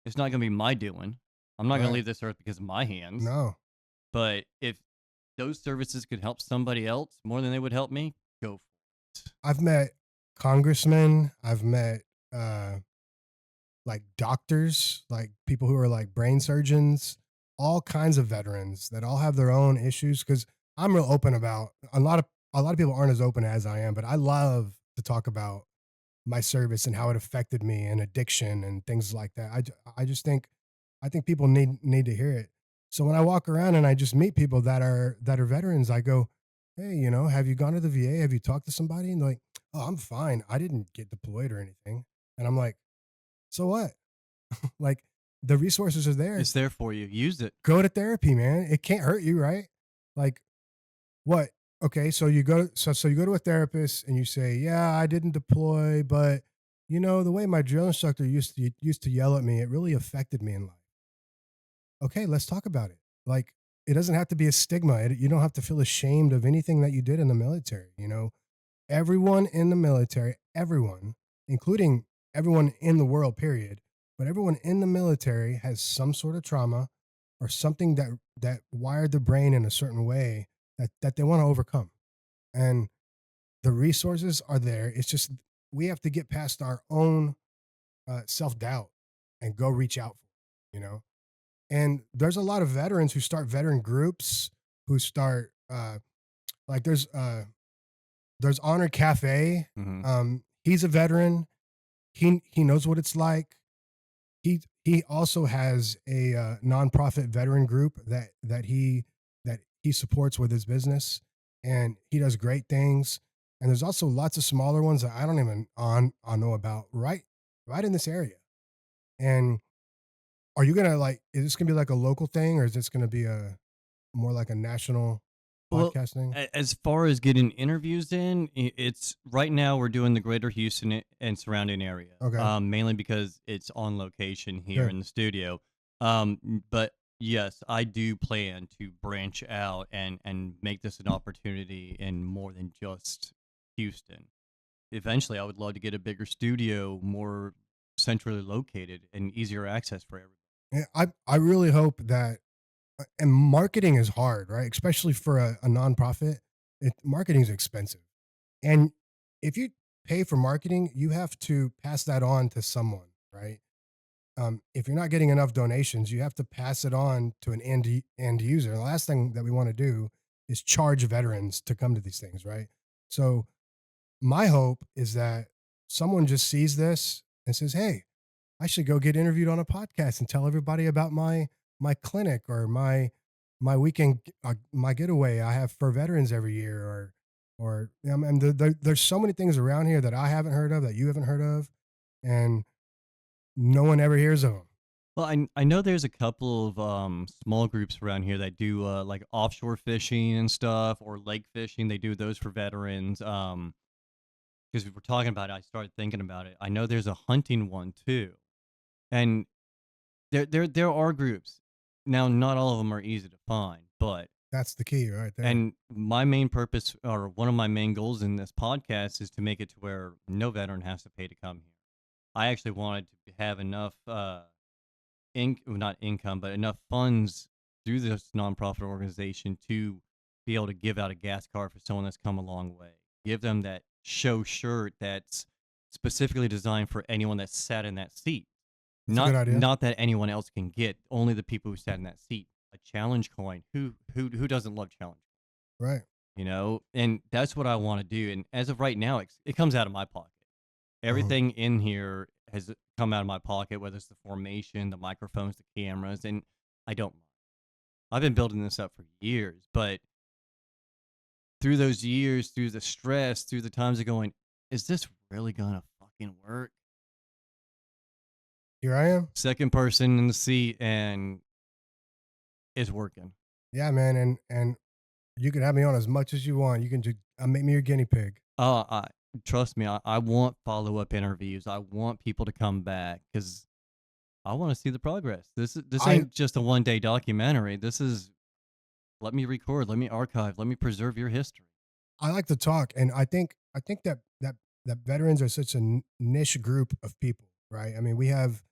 S1: it's not going to be my doing. I'm not going to
S2: Right.
S1: leave this earth because of my hands.
S2: No.
S1: But if those services could help somebody else more than they would help me, go for it.
S2: I've met congressmen, I've met uh like doctors, like people who are like brain surgeons, all kinds of veterans that all have their own issues. Because I'm real open about a lot of people aren't as open as I am, but I love to talk about my service and how it affected me and addiction and things like that. I just think I think people need to hear it. So when I walk around and I just meet people that are veterans, I go, "Hey, have you gone to the VA? Have you talked to somebody?" And they're like, "Oh, I'm fine. I didn't get deployed or anything." And I'm like, "So what? Like the resources are there.
S1: It's there for you. Use it.
S2: Go to therapy, man. It can't hurt you, right? Like what? Okay, so you go to a therapist and you say, "Yeah, I didn't deploy, but the way my drill instructor used to yell at me, it really affected me in life." Okay, let's talk about it. Like it doesn't have to be a stigma. You don't have to feel ashamed of anything that you did in the military, Everyone in the military, everyone, including everyone in the world, period, but everyone in the military has some sort of trauma or something that wired the brain in a certain way that they want to overcome. And the resources are there. It's just we have to get past our own self doubt and go reach out for it, And there's a lot of veterans who start veteran groups who start like there's Honor Cafe.
S1: Hmm.
S2: He's a veteran. He knows what it's like. He also has a nonprofit veteran group that he supports with his business, and he does great things. And there's also lots of smaller ones that I don't even I know about right in this area. And are you gonna like? Is this gonna be like a local thing, or is this gonna be a more like a national
S1: Well,
S2: podcasting?
S1: as far as getting interviews in, it's right now we're doing the greater Houston and surrounding area,
S2: Okay,
S1: mainly because it's on location here
S2: good.
S1: in the studio. But yes, I do plan to branch out and make this an opportunity in more than just Houston. Eventually, I would love to get a bigger studio, more centrally located, and easier access for everyone.
S2: Yeah, I really hope that and marketing is hard, right? Especially for a nonprofit. Marketing is expensive. And if you pay for marketing, you have to pass that on to someone, right? If you're not getting enough donations, you have to pass it on to an end user. The last thing that we want to do is charge veterans to come to these things, right? So my hope is that someone just sees this and says, "Hey, I should go get interviewed on a podcast and tell everybody about my clinic or my weekend my getaway I have for veterans every year and there's so many things around here that I haven't heard of that you haven't heard of and no one ever hears of them."
S1: Well, I know there's a couple of small groups around here that do like offshore fishing and stuff or lake fishing. They do those for veterans. Because we were talking about it, I started thinking about it. I know there's a hunting one too, and there are groups. Now, not all of them are easy to find, but
S2: That's the key right there.
S1: And my main purpose, or one of my main goals in this podcast, is to make it to where no veteran has to pay to come here. I actually wanted to have enough, not income, but enough funds through this nonprofit organization to be able to give out a gas card for someone that's come a long way. Give them that show shirt that's specifically designed for anyone that sat in that seat.
S2: That's a good idea.
S1: Not that anyone else can get, only the people who sat in that seat. A challenge coin. Who doesn't love challenge?
S2: Right.
S1: You know, and that's what I want to do. And as of right now, it comes out of my pocket.
S2: Uh-huh.
S1: Everything in here has come out of my pocket, whether it's the formation, the microphones, the cameras, and I don't mind. I've been building this up for years, but through those years, through the stress, through the times of going, is this really gonna fucking work?
S2: Here I am.
S1: Second person in the seat, and it's working.
S2: Yeah, man, and you can have me on as much as you want. You can just make me your guinea pig.
S1: Trust me, I want follow-up interviews. I want people to come back because I want to see the progress. This
S2: I
S1: ain't just a one-day documentary. This is, let me record, let me archive, let me preserve your history.
S2: I like to talk, and I think that veterans are such a niche group of people, right? I mean, we have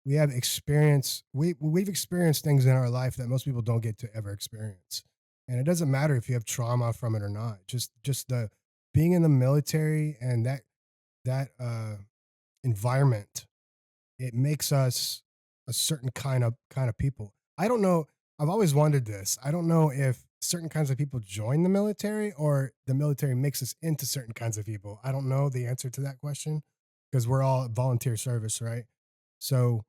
S2: experience. We've experienced things in our life that most people don't get to ever experience, and it doesn't matter if you have trauma from it or not. Just the being in the military and that environment, it makes us a certain kind of people. I don't know. I've always wondered this. I don't know if certain kinds of people join the military or the military makes us into certain kinds of people. I don't know the answer to that question because we're all volunteer service, right? So,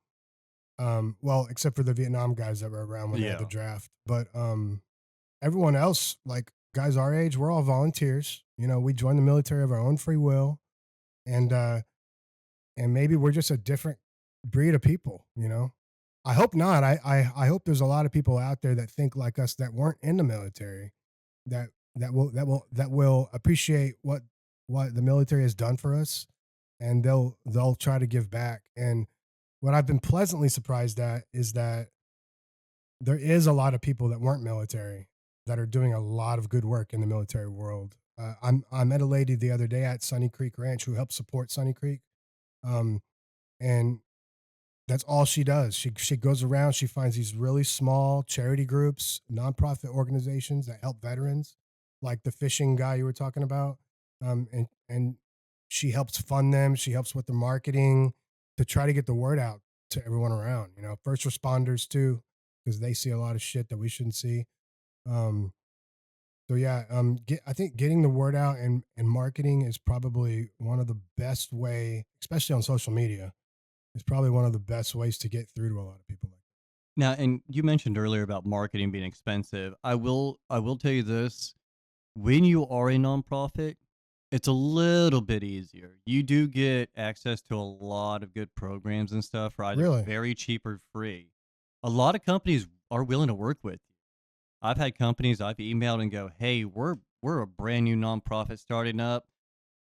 S2: well, except for the Vietnam guys that were around when they had the
S1: Yeah.
S2: draft, but everyone else, like guys our age, we're all volunteers. We joined the military of our own free will, and maybe we're just a different breed of people. I hope not. I hope there's a lot of people out there that think like us that weren't in the military that that will appreciate what the military has done for us, and they'll try to give back. And what I've been pleasantly surprised at is that there is a lot of people that weren't military that are doing a lot of good work in the military world. I met a lady the other day at Sunny Creek Ranch who helps support Sunny Creek, um, and that's all she does. She goes around. She finds these really small charity groups, nonprofit organizations that help veterans, like the fishing guy you were talking about, and she helps fund them. She helps with the marketing to try to get the word out to everyone around. First responders too, because they see a lot of shit that we shouldn't see. Um, so yeah, I think getting the word out and marketing is probably one of the best way, especially on social media, is probably one of the best ways to get through to a lot of people.
S1: Now, and you mentioned earlier about marketing being expensive. I will tell you this: when you are a nonprofit, it's a little bit easier. You do get access to a lot of good programs and stuff for either
S2: Really?
S1: very cheap or free. A lot of companies are willing to work with you. I've had companies I've emailed and go, "Hey, we're a brand new nonprofit starting up.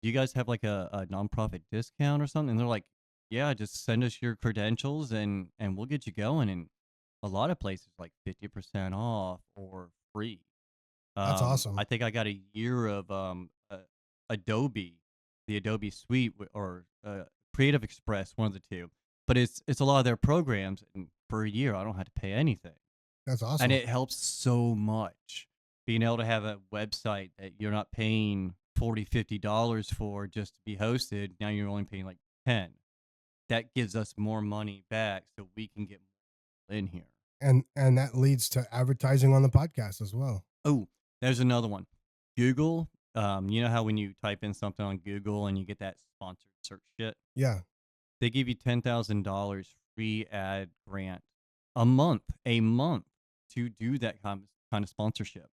S1: Do you guys have like a nonprofit discount or something?" And they're like, "Yeah, just send us your credentials and we'll get you going." And a lot of places like 50% off or free.
S2: That's
S1: I
S2: awesome.
S1: think I got a year of Adobe, the Adobe Suite, or Creative Express, one of the two. But it's a lot of their programs, and for a year I don't have to pay anything,
S2: That's
S1: and
S2: awesome.
S1: it helps so much. Being able to have a website that you're not paying $40, $50 for just to be hosted. Now you're only paying like 10. That gives us more money back so we can get more in here.
S2: And that leads to advertising on the podcast as well.
S1: Oh, there's another one. Google. You know how when you type in something on Google and you get that sponsored search shit,
S2: Yeah.
S1: they give you $10,000 free ad grant a month to do that kind of sponsorship.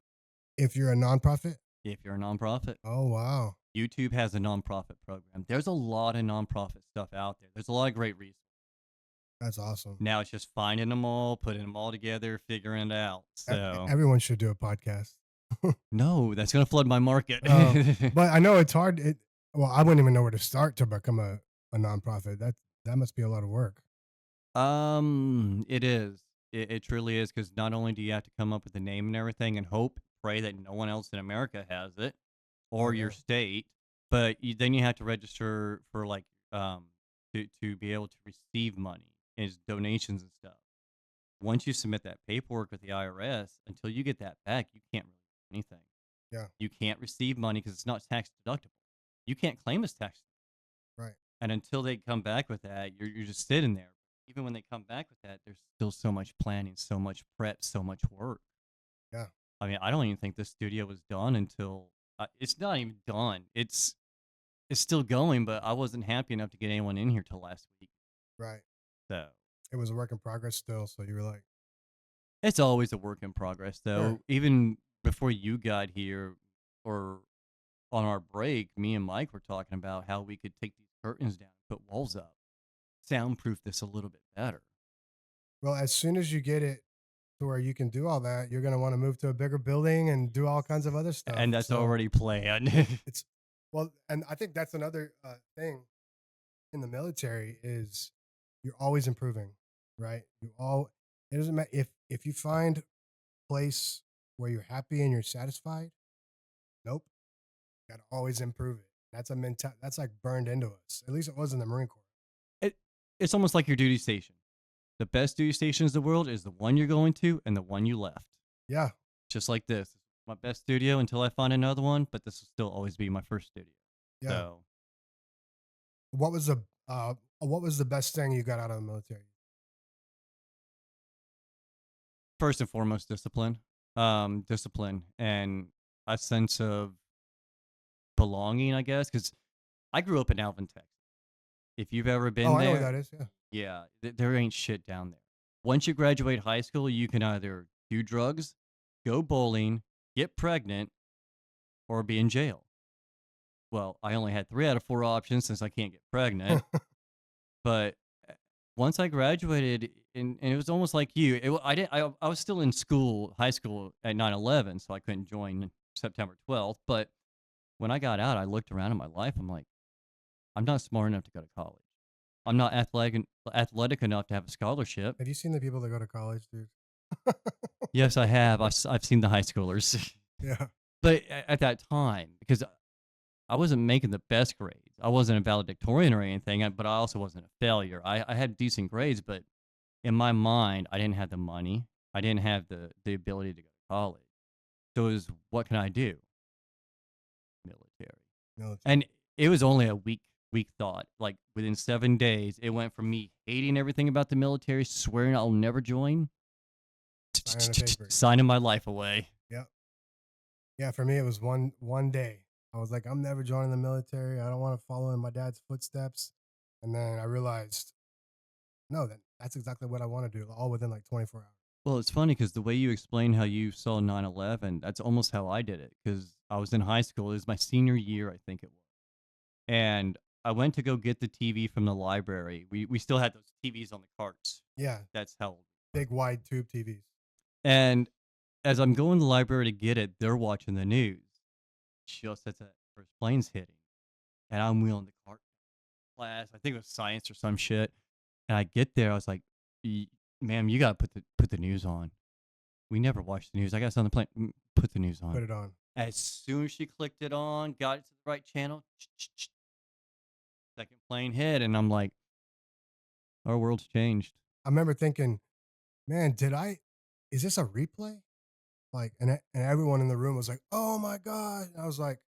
S2: If you're a nonprofit.
S1: If you're a nonprofit,
S2: Oh wow.
S1: YouTube has a nonprofit program. There's a lot of nonprofit stuff out there. There's a lot of great resources.
S2: That's awesome.
S1: Now it's just finding them all, putting them all together, figuring it out. So
S2: Everyone should do a podcast.
S1: no, that's gonna flood my market.
S2: uh, but I know it's hard. Well, I wouldn't even know where to start to become a nonprofit. That must be a lot of work.
S1: It is. It truly is, because not only do you have to come up with a name and everything and hope, pray that no one else in America has it
S2: Oh
S1: or your
S2: yeah.
S1: state, but then you have to register for like to be able to receive money as donations and stuff. Once you submit that paperwork with the IRS, until you get that back, you can't really do anything.
S2: Yeah.
S1: You can't receive money because it's not tax deductible. You can't claim as tax,
S2: Right.
S1: and until they come back with that, you're just sitting there. Even when they come back with that, there's still so much planning, so much prep, so much work.
S2: Yeah.
S1: I mean, I don't even think the studio was done until it's not even done. It's still going, but I wasn't happy enough to get anyone in here till last week.
S2: Right.
S1: So
S2: It was a work in progress still. So you were like,
S1: it's always a work in progress,
S2: sure.
S1: though. Even before you got here, or on our break, me and Mike were talking about how we could take these curtains down, put walls up, soundproof this a little bit better.
S2: Well, as soon as you get it to where you can do all that, you're gonna want to move to a bigger building and do all kinds of other stuff.
S1: And that's
S2: So
S1: already planned.
S2: it's well, and I think that's another thing in the military is you're always improving, right? You all it doesn't matter if you find a place where you're happy and you're satisfied. Nope, got to always improve it. That's a mental. That's like burned into us. At least it was in the Marine Corps.
S1: it, it's almost like your duty station. The best duty stations in the world is the one you're going to and the one you left.
S2: Yeah,
S1: Just like this. My best studio until I find another one, but this will still always be my first studio.
S2: yeah.
S1: So
S2: What was the best thing you got out of the military?
S1: first and foremost, discipline. Discipline and a sense of belonging, I guess, because I grew up in Alvin, Texas. If you've ever
S2: Oh,
S1: been
S2: I know what
S1: there,
S2: that is. Yeah.
S1: yeah, there ain't shit down there. Once you graduate high school, you can either do drugs, go bowling, get pregnant, or be in jail. Well, I only had 3 out of 4 options since I can't get pregnant. But once I graduated, and it was almost like you. I didn't. I was still in school, high school at 9/11, so I couldn't join September 12th. But when I got out, I looked around at my life. I'm like, I'm not smart enough to go to college. I'm not athletic enough to have a scholarship.
S2: Have you seen the people that go to college, dude?
S1: Yes, I have. I've seen the high schoolers,
S2: Yeah.
S1: but at that time, because I wasn't making the best grades. I wasn't a valedictorian or anything, but I also wasn't a failure. I had decent grades, but in my mind, I didn't have the money. I didn't have the ability to go to college. So it was, what can I do? Military.
S2: Military.
S1: And it was only a week thought. Like within 7 days, it went from me hating everything about the military, swearing I'll never join,
S2: Signing a paper.
S1: signing my life away.
S2: Yep. Yeah, for me it was one day. I was like, I'm never joining the military. I don't want to follow in my dad's footsteps. And then I realized, no, that's exactly what I want to do, all within like 24 hours.
S1: Well, it's funny because the way you explain how you saw 9/11, that's almost how I did it. Because I was in high school. It was my senior year, I think it was. And I went to go get the TV from the library. We still had those TVs on the carts.
S2: Yeah,
S1: That's how.
S2: big wide tube TVs.
S1: And as I'm going to the library to get it, they're watching the news. Just as that first plane's hitting, and I'm wheeling the cart class. I think it was science or some shit. And I get there, I was like, "Ma'am, you gotta put the news on. We never watch the news. I got us on the plane. Put the news on."
S2: Put it on.
S1: As soon as she clicked it on, got it to the right channel, second plane hit, and I'm like, our world's changed.
S2: I remember thinking, man, is this a replay? Like, and everyone in the room was like, oh my God. And I was like,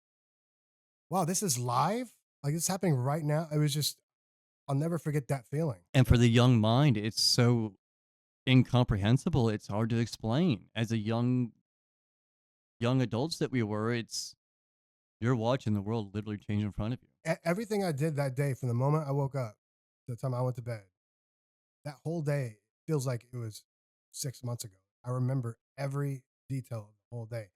S2: wow, this is live? Like, it's happening right now. It was just, I'll never forget that feeling.
S1: And for the young mind, it's so incomprehensible. It's hard to explain. As a young adults that we were, you're watching the world literally change in front of you.
S2: Everything I did that day, from the moment I woke up to the time I went to bed, that whole day feels like it was 6 months ago. I remember every detail of the whole day.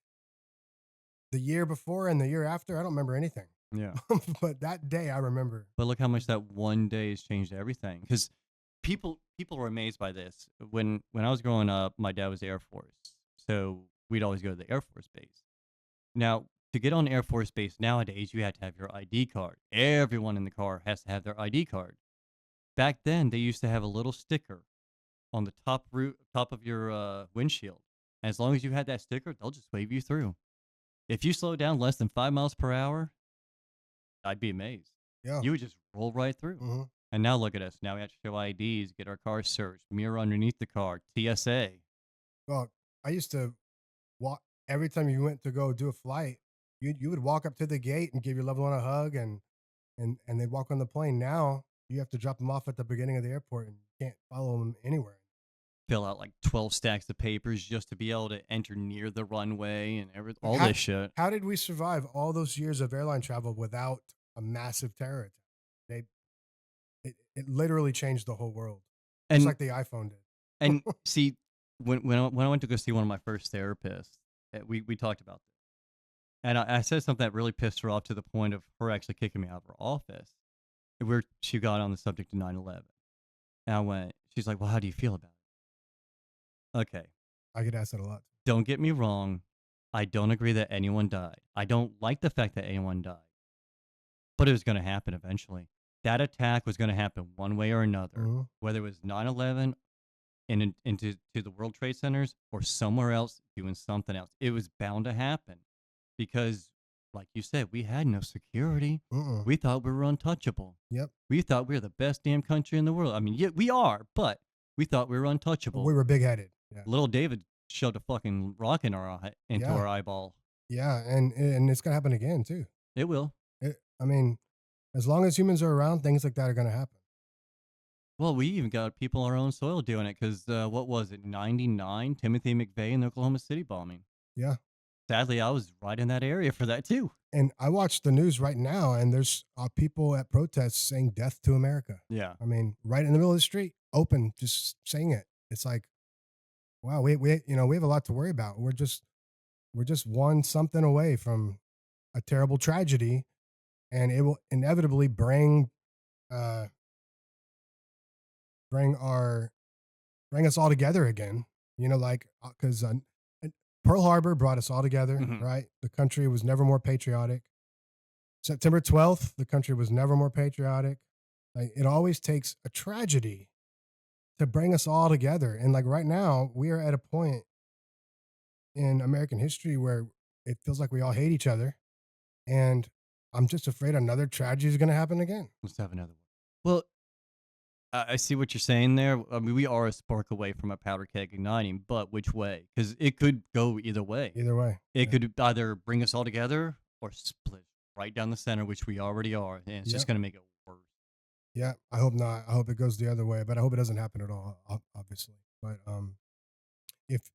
S2: The year before and the year after, I don't remember anything.
S1: Yeah.
S2: But that day I remember.
S1: But look how much that one day has changed everything. Because people were amazed by this. When I was growing up, my dad was Air Force, so we'd always go to the Air Force base. Now, to get on Air Force base nowadays, you have to have your ID card. Everyone in the car has to have their ID card. Back then, they used to have a little sticker on the top of your windshield. And as long as you had that sticker, they'll just wave you through. If you slow down less than 5 miles per hour, I'd be amazed.
S2: Yeah.
S1: You would just roll right through.
S2: Hmm.
S1: And now look at us. Now we have to show IDs, get our car searched, mirror underneath the car, TSA.
S2: Well, I used to walk every time you went to go do a flight. You would walk up to the gate and give your loved one a hug, and they'd walk on the plane. Now you have to drop them off at the beginning of the airport, and you can't follow them anywhere.
S1: Fill out like 12 stacks of papers just to be able to enter near the runway and
S2: Like
S1: all this shit.
S2: how did we survive all those years of airline travel without a massive terror attack? They it literally changed the whole world, just
S1: And
S2: like the iPhone did.
S1: and see, when I went to go see one of my first therapists, we talked about this. And I said something that really pissed her off to the point of her actually kicking me out of her office. Where she got on the subject of 9/11. And I went, she's like, well, how do you feel about it? Okay.
S2: I get asked that a lot.
S1: Don't get me wrong. I don't agree that anyone died. I don't like the fact that anyone died. But it was going to happen eventually. That attack was going to happen one way or another,
S2: Mhm.
S1: whether it was 9/11 into the World Trade Centers or somewhere else doing something else. It was bound to happen because, like you said, we had no security.
S2: Mm-mm.
S1: We thought we were untouchable.
S2: Yep.
S1: We thought we were the best damn country in the world. I mean, yeah, we are, but we thought we were untouchable.
S2: We were big headed. Yeah.
S1: Little David shoved a fucking rock in our eye, into
S2: Yeah.
S1: our eyeball.
S2: Yeah, and it's gonna happen again too.
S1: It will.
S2: I mean, as long as humans are around, things like that are gonna happen.
S1: Well, we even got people on our own soil doing it because what was it, 99? Timothy McVeigh in the Oklahoma City bombing.
S2: Yeah.
S1: Sadly, I was right in that area for that too.
S2: And I watch the news right now, and there's people at protests saying "Death to America."
S1: Yeah.
S2: I mean, right in the middle of the street, open, just saying it. It's like, wow, we have a lot to worry about. We're just one something away from a terrible tragedy, and it will inevitably uh bring our bring us all together again. Like because Pearl Harbor brought us all together,
S1: Mhm.
S2: right? The country was never more patriotic. September 12th, the country was never more patriotic. Like, it always takes a tragedy to bring us all together. And like right now, we are at a point in American history where it feels like we all hate each other. And I'm just afraid another tragedy is going to happen again.
S1: Let's have another one. Well, I see what you're saying there. I mean, we are a spark away from a powder keg igniting, but which way? Because it could go either way.
S2: Either way.
S1: It
S2: Yeah.
S1: could either bring us all together or split right down the center, which we already are, and it's just
S2: Yep.
S1: going to make it worse.
S2: Yeah. I hope not. I hope it goes the other way, but I hope it doesn't happen at all, obviously. But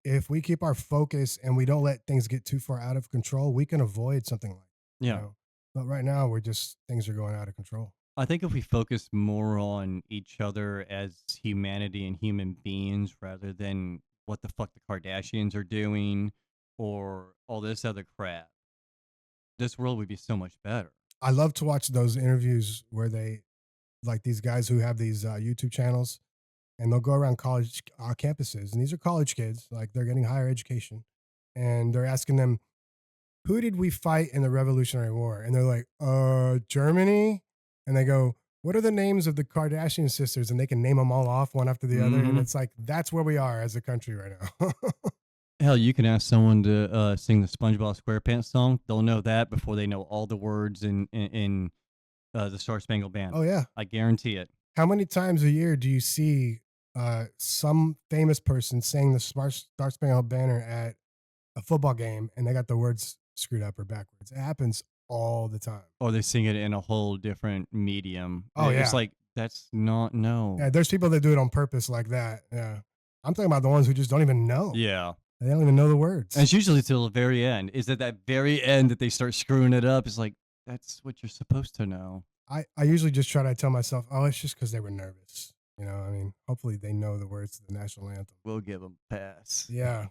S2: if we keep our focus and we don't let things get too far out of control, we can avoid something like that,
S1: Yeah.
S2: But right now, things are going out of control.
S1: I think if we focus more on each other as humanity and human beings rather than what the fuck the Kardashians are doing or all this other crap, this world would be so much better.
S2: I love to watch those interviews where they, like these guys who have these YouTube channels, and they'll go around college campuses, and these are college kids, like they're getting higher education, and they're asking them, "Who did we fight in the Revolutionary War?" And they're like, Germany." And they go, "What are the names of the Kardashian sisters?" And they can name them all off one after the other. And
S1: Mhm.
S2: it's like, that's where we are as a country right now.
S1: Hell, you can ask someone to sing the SpongeBob SquarePants song. They'll know that before they know all the words in the Star Spangled Banner.
S2: Oh, yeah.
S1: I guarantee it.
S2: How many times a year do you see some famous person saying the Star Spangled Banner at a football game and they got the words screwed up or backwards? It happens all the time.
S1: Or they sing it in a whole different medium.
S2: Oh,
S1: It's
S2: yeah.
S1: like, that's not, no.
S2: Yeah, there's people that do it on purpose like that. Yeah. I'm talking about the ones who just don't even know.
S1: Yeah.
S2: They don't even know the words.
S1: And it's usually till the very end. Is at that very end that they start screwing it up. It's like, that's what you're supposed to know.
S2: I usually just try to tell myself, oh, it's just because they were nervous. I mean, hopefully they know the words to the national anthem.
S1: We'll give them a pass.
S2: Yeah.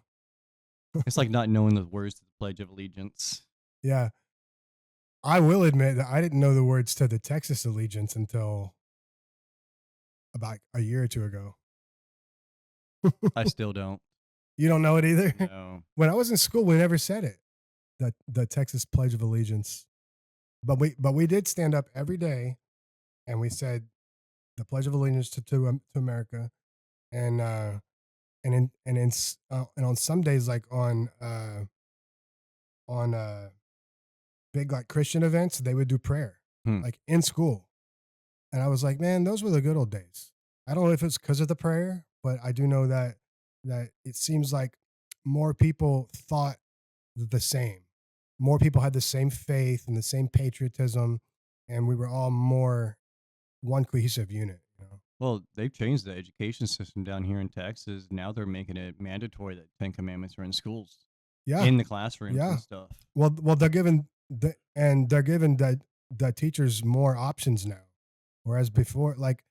S1: It's like not knowing the words to the Pledge of Allegiance.
S2: Yeah. I will admit that I didn't know the words to the Texas Allegiance until about a year or two ago.
S1: I still don't.
S2: You don't know it either?
S1: No.
S2: When I was in school, we never said it. The Texas Pledge of Allegiance. But we did stand up every day and we said the Pledge of Allegiance to America, and and on some days, like on big like Christian events, they would do prayer
S1: Hmm.
S2: like in school. And I was like, man, those were the good old days. I don't know if it's because of the prayer, but I do know that it seems like more people thought the same. More people had the same faith and the same patriotism, and we were all more one cohesive unit. You know?
S1: Well, they've changed the education system down here in Texas. Now they're making it mandatory that Ten Commandments are in schools,
S2: Yeah,
S1: in the classrooms
S2: yeah.
S1: and stuff.
S2: Well, they're giving the teachers more options now, whereas before, like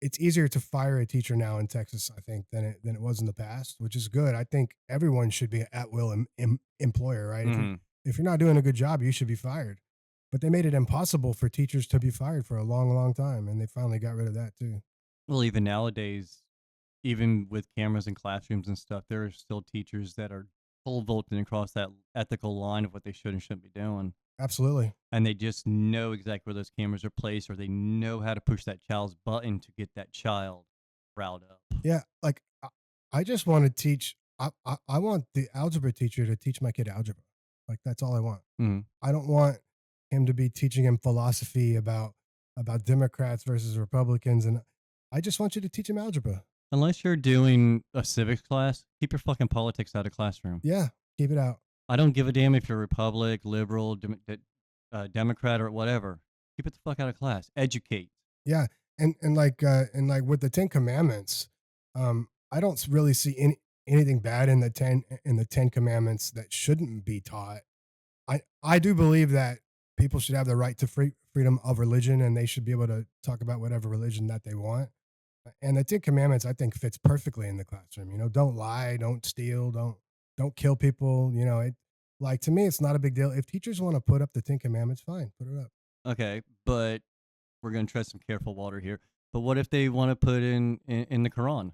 S2: it's easier to fire a teacher now in Texas, I think, than it was in the past, which is good. I think everyone should be an at will employer, right?
S1: Hmm.
S2: If you're not doing a good job, you should be fired. But they made it impossible for teachers to be fired for a long, long time, and they finally got rid of that too.
S1: Well, even nowadays, even with cameras in classrooms and stuff, there are still teachers that are full volting across that ethical line of what they should and shouldn't be doing.
S2: Absolutely,
S1: And they just know exactly where those cameras are placed, or they know how to push that child's button to get that child riled up.
S2: yeah. Like I just want to teach. I want the algebra teacher to teach my kid algebra. Like that's all I want.
S1: Mhm.
S2: I don't want him to be teaching him philosophy about Democrats versus Republicans, and I just want you to teach him algebra.
S1: Unless you're doing a civics class, keep your fucking politics out of classroom.
S2: Yeah, keep it out.
S1: I don't give a damn if you're Republic, liberal, Democrat, or whatever. Keep it the fuck out of class. Educate.
S2: Yeah, and like with the Ten Commandments, I don't really see anything bad in the Ten Commandments that shouldn't be taught. I do believe that people should have the right to freedom of religion, and they should be able to talk about whatever religion that they want. And the Ten Commandments, I think, fits perfectly in the classroom. You know, don't lie, don't steal, don't kill people. You know, it like to me, it's not a big deal. If teachers want to put up the Ten Commandments, fine, put it up.
S1: Okay, but we're gonna tread some careful water here. But what if they want to put in the Quran?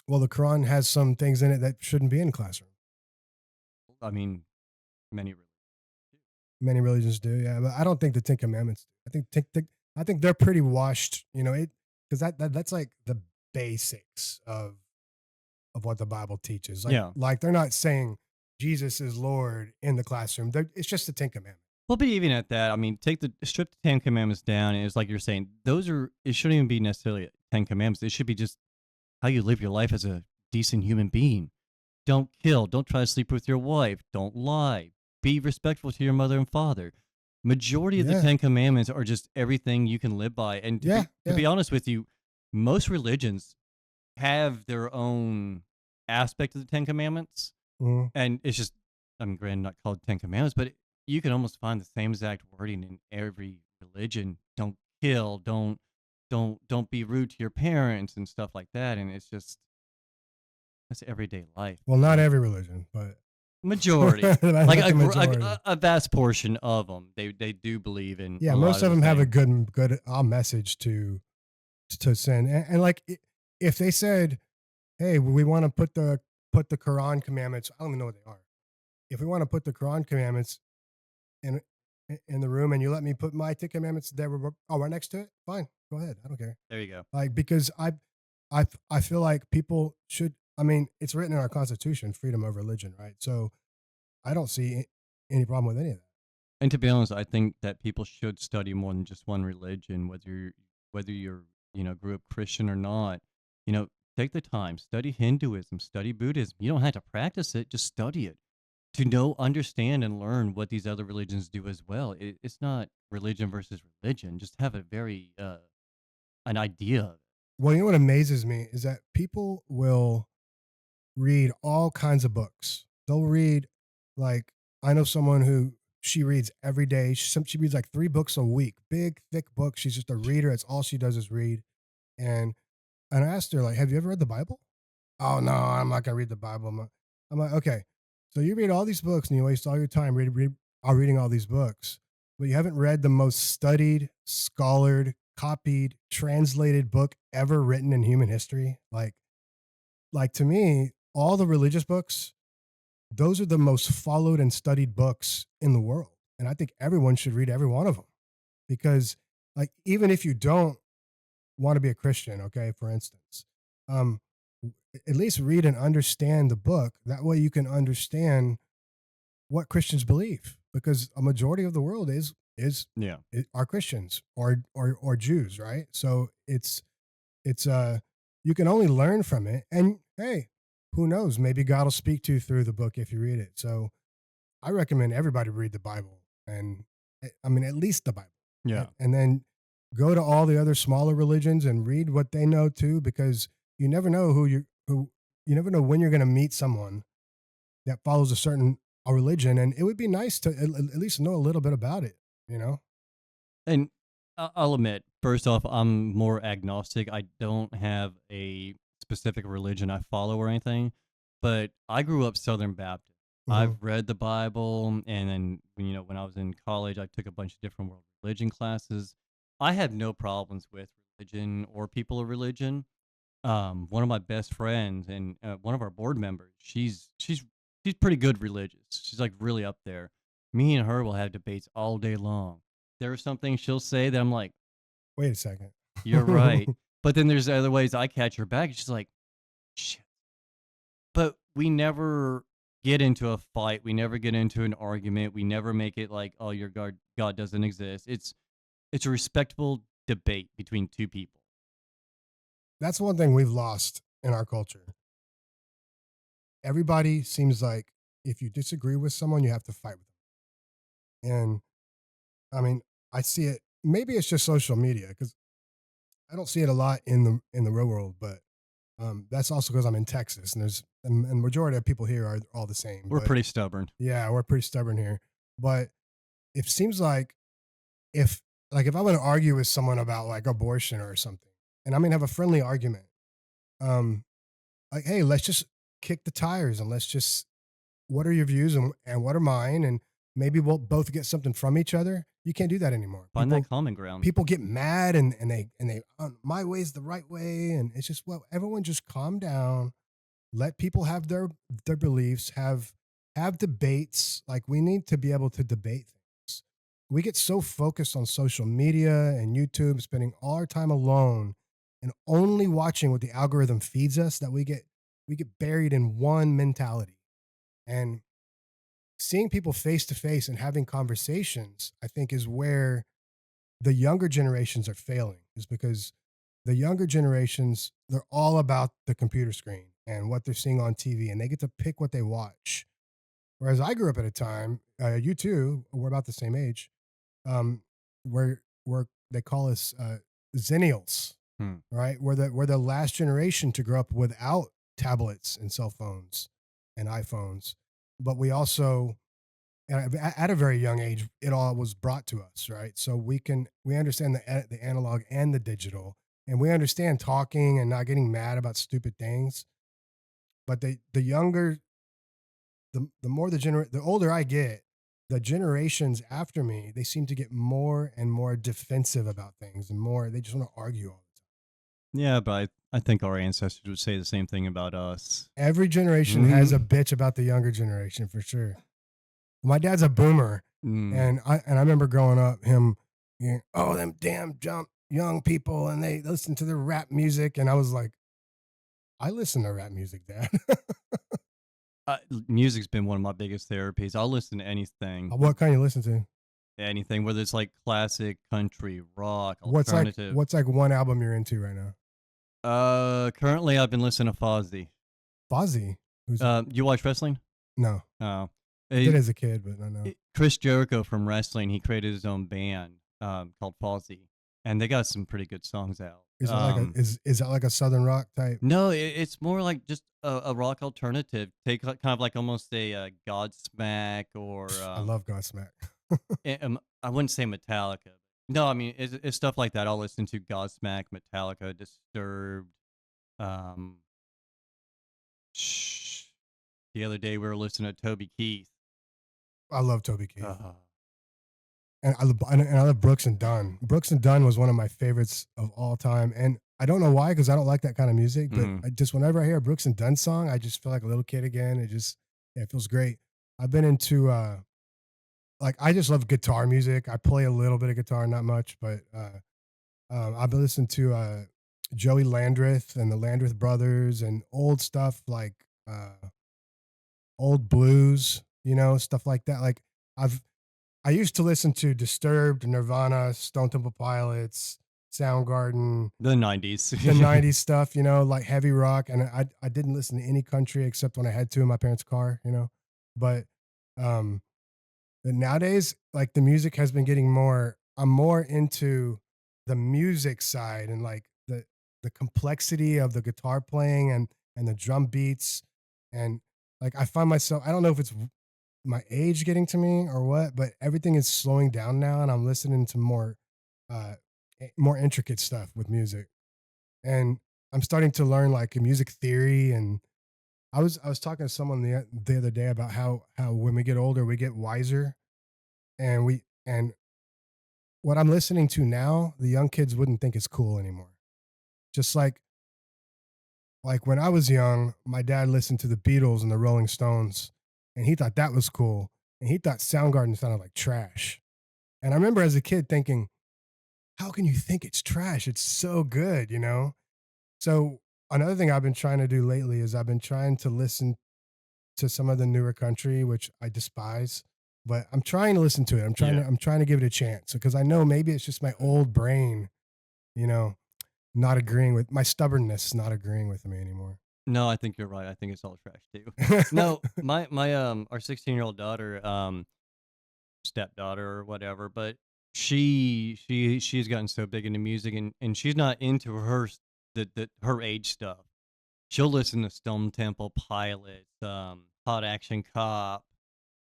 S2: Well, the Quran has some things in it that shouldn't be in classroom.
S1: I mean, many.
S2: Many religions do, yeah, but I don't think the Ten Commandments. I think they're pretty washed. You know, it because that's like the basics of what the Bible teaches.
S1: Yeah.
S2: Like they're not saying Jesus is Lord in the classroom. It's just the Ten Commandments.
S1: Well, but even at that, I mean, take the strip the Ten Commandments down, and it's like you're saying, those are. It shouldn't even be necessarily Ten Commandments. It should be just how you live your life as a decent human being. Don't kill. Don't try to sleep with your wife. Don't lie. Be respectful to your mother and father. Majority of the
S2: Yeah,
S1: Ten Commandments are just everything you can live by. And
S2: yeah,
S1: to
S2: yeah.
S1: be honest with you, most religions have their own aspect of the Ten Commandments,
S2: Mhm.
S1: and it's just, I mean, granted, not called Ten Commandments, but you can almost find the same exact wording in every religion. Don't kill. Don't be rude to your parents and stuff like that. And it's just that's everyday life.
S2: Well, not every religion, but
S1: Majority,
S2: I
S1: like
S2: like the majority.
S1: a vast portion of them, they do believe in
S2: Yeah,
S1: a lot
S2: most
S1: of
S2: of
S1: the
S2: them have a
S1: same.
S2: good message to send, and like if they said, "Hey, we want to put the Quran commandments," I don't even know what they are. If we want to put the Quran commandments in in the room, and you let me put my Ten Commandments there, right next to it, fine, go ahead, I don't care.
S1: There you go.
S2: Like because I feel like people should. I mean, it's written in our Constitution, freedom of religion, right? So I don't see any problem with any of that.
S1: And to be honest, I think that people should study more than just one religion, whether you're grew up Christian or not. You know, take the time, study Hinduism, study Buddhism. You don't have to practice it; just study it to know, understand, and learn what these other religions do as well. It's not religion versus religion. Just have a very an idea of it.
S2: Well, you know what amazes me is that people will read all kinds of books. They'll read like I know someone who she reads every day. She reads like 3 books a week, big thick books. She's just a reader. It's all she does is read. And and I asked her like, "Have you ever read the Bible?" "Oh no, I'm not gonna read the Bible." I'm like, "Okay, so you read all these books and you waste all your time reading all these books, but you haven't read the most studied, scholared, copied, translated book ever written in human history." Like to me, all the religious books, those are the most followed and studied books in the world. And I think everyone should read every one of them because, like, even if you don't want to be a Christian, okay, for instance, um, at least read and understand the book. That way you can understand what Christians believe, because a majority of the world is
S1: Yeah.
S2: are Christians or Jews, right? So it's you can only learn from it, and hey, who knows? Maybe God will speak to you through the book if you read it. So I recommend everybody read the Bible, and I mean at least the Bible,
S1: Yeah.
S2: and then go to all the other smaller religions and read what they know too, because you never know who you never know when you're going to meet someone that follows a certain a religion, and it would be nice to at least know a little bit about it, you know.
S1: And I'll admit, first off, I'm more agnostic. I don't have a specific religion I follow or anything, but I grew up Southern Baptist. I've
S2: Hmm.
S1: read the Bible, and then when I was in college, I took a bunch of different world religion classes. I had no problems with religion or people of religion. One of my best friends and one of our board members, she's pretty good religious. She's like really up there. Me and her will have debates all day long. There are some things she'll say that I'm like,
S2: Wait a second.
S1: you're right. But then there's other ways I catch her back. She's like, shit. But we never get into a fight. We never get into an argument. We never make it like, oh, your God doesn't exist. It's a respectable debate between two people.
S2: That's one thing we've lost in our culture. Everybody seems like if you disagree with someone, you have to fight with them. And I mean, I see it. Maybe it's just social media because I don't see it a lot in the real world. But that's also because I'm in Texas, and and majority of people here are all the same.
S1: We're
S2: But
S1: pretty stubborn.
S2: yeah, we're pretty stubborn here. But it seems like if if I want to argue with someone about like abortion or something, and I'm gonna have a friendly argument, um, like, hey, let's just kick the tires and let's just what are your views and what are mine, and maybe we'll both get something from each other. You can't do that anymore.
S1: Find that common ground.
S2: People get mad and they my way's the right way, and it's just well everyone just calm down, let people have their beliefs, have debates. Like we need to be able to debate things. We get so focused on social media and YouTube, spending all our time alone and only watching what the algorithm feeds us, that we get buried in one mentality. And seeing people face to face and having conversations, I think, is where the younger generations are failing, is because the younger generations, they're all about the computer screen and what they're seeing on TV, and they get to pick what they watch. Whereas I grew up at a time, you too, we're about the same age, um, where they call us zennials,
S1: Hmm.
S2: right? We're the last generation to grow up without tablets and cell phones and iPhones, but we also and at a very young age, it all was brought to us, right? So we understand the analog and the digital, and we understand talking and not getting mad about stupid things. But the younger, the more the older I get, the generations after me, they seem to get more and more defensive about things, and more they just want to argue all the time.
S1: Yeah, but I think our ancestors would say the same thing about us.
S2: Every generation has a
S1: Mhm.
S2: bitch about the younger generation for sure. My dad's a boomer,
S1: Mm.
S2: and I remember growing up, him, oh them damn jump young people, and they listen to the rap music, and I was like, I listen to rap music, Dad.
S1: Music's been one of my biggest therapies. I'll listen to
S2: What kind you listen to?
S1: anything, whether it's like classic, country, rock, alternative.
S2: What's like one album you're into right now?
S1: Currently I've been listening to Fozzy.
S2: Fozzy, who's that?
S1: You watch wrestling?
S2: No,
S1: Oh,
S2: I did as a kid, but I know.
S1: Chris Jericho from wrestling. He created his own band called Fozzy, and they got some pretty good songs out.
S2: Is that like a is that like a southern rock type?
S1: No, it's more like just a rock alternative. Take kind of like almost a Godsmack or
S2: I love Godsmack.
S1: I wouldn't say Metallica. No, I mean it's stuff like that. I'll listen to Godsmack, Metallica, Disturbed. Um, shh. The other day we were listening to Toby Keith.
S2: I love Toby Keith.
S1: Uh,
S2: And I love Brooks and Dunn. Brooks and Dunn was one of my favorites of all time, and I don't know why, because I don't like that kind of music. But
S1: mhm.
S2: I just whenever I hear a Brooks and Dunn song, I just feel like a little kid again. Yeah, it feels great. I've been into like I just love guitar music. I play a little bit of guitar, not much, but I've been listening to Joey Landreth and the Landreth brothers and old stuff like old blues, stuff like that. Like I've I used to listen to Disturbed, Nirvana, Stone Temple Pilots, Soundgarden,
S1: The 90s.
S2: the 90s stuff, like heavy rock. And I didn't listen to any country except when I had to in my parents' car. But um, but nowadays, like the music has been getting I'm more into the music side and like the complexity of the guitar playing and the drum beats. And like I find myself, I don't know if it's my age getting to me or what, but everything is slowing down now and I'm listening to uh more intricate stuff with music. And I'm starting to learn like music theory. And I was talking to someone the other day about how when we get older we get wiser. And what I'm listening to now, the young kids wouldn't think is cool anymore. Just like when I was young, my dad listened to the Beatles and the Rolling Stones, and he thought that was cool. And he thought Soundgarden sounded like trash. And I remember as a kid thinking, how can you think it's trash? It's so good. So another thing I've been trying to do lately is I've been trying to listen to some of the newer country, which I despise, but I'm trying to listen to it.
S1: Yeah.
S2: I'm trying to give it a chance because I know maybe it's just my old brain, you know, not agreeing with my stubbornness, not agreeing with me anymore.
S1: No, I think you're right. I think it's all trash too. No, my our 16-year-old daughter, stepdaughter or whatever, but she's gotten so big into music, and she's not into her age stuff. She'll listen to Stone Temple Pilots, Hot Action Cop,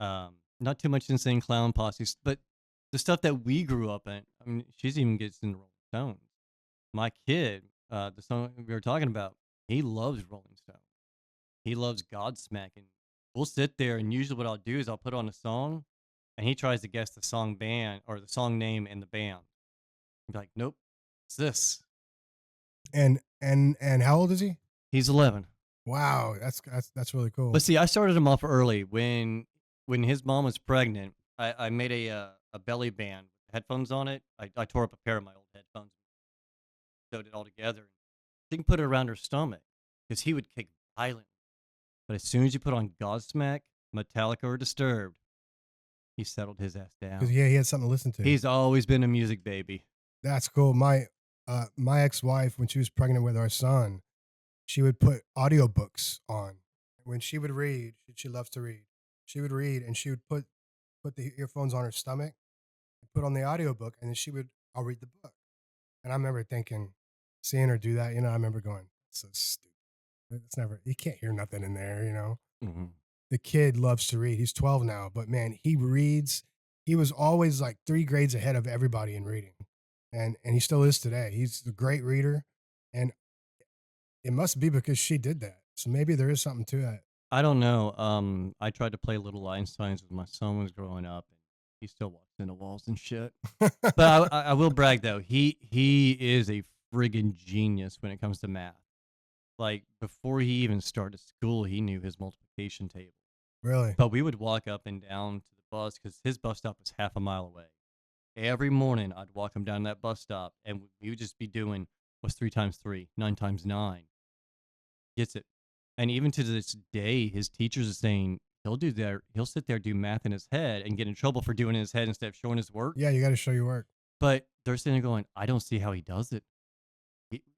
S1: not too much Insane Clown Posse, but the stuff that we grew up in. I mean, she's even gets into Rolling Stones. My kid, the song we were talking about, he loves Rolling Stone. He loves Godsmack, and we'll sit there, and usually what I'll do is I'll put on a song, and he tries to guess the song band or the song name and the band. I'd be like, nope, it's this.
S2: And how old is he?
S1: He's 11.
S2: Wow, that's really cool.
S1: But see, I started him off early when his mom was pregnant. I made a belly band with headphones on it. I tore up a pair of my old headphones, sewed it all together, and she can put it around her stomach because he would kick violently. But as soon as you put on Godsmack, Metallica, or Disturbed, he settled his ass
S2: Because
S1: down.
S2: yeah, he had something to listen to.
S1: He's always been a music baby.
S2: That's cool. My ex-wife, when she was pregnant with our son, she would put audiobooks on. When she would read, she loves to read. She would read and she would put the earphones on her stomach, put on the audiobook, and then I'll read the book. And I remember thinking, seeing her do that, I remember going, so stupid. It's never, you can't hear nothing in there.
S1: Hmm.
S2: The kid loves to read. He's 12 now, but man, he reads. He was always like 3 grades ahead of everybody in reading. And he still is today. He's a great reader. And it must be because she did that. So maybe there is something to that.
S1: I don't know. I tried to play Little Einsteins when my son was growing up, and he still walks into walls and shit. But I will brag though. He is a friggin' genius when it comes to math. Like before he even started school, he knew his multiplication table.
S2: Really?
S1: But we would walk up and down to the bus because his bus stop was half a mile away. Every morning, I'd walk him down that bus stop, and we would just be doing what's 3 times 3, 9 times 9. Gets it. And even to this day, his teachers are saying he'll do that. He'll sit there do math in his head and get in trouble for doing it in his head instead of showing his work.
S2: Yeah, you got to show your work.
S1: But they're sitting there going, I don't see how he does it.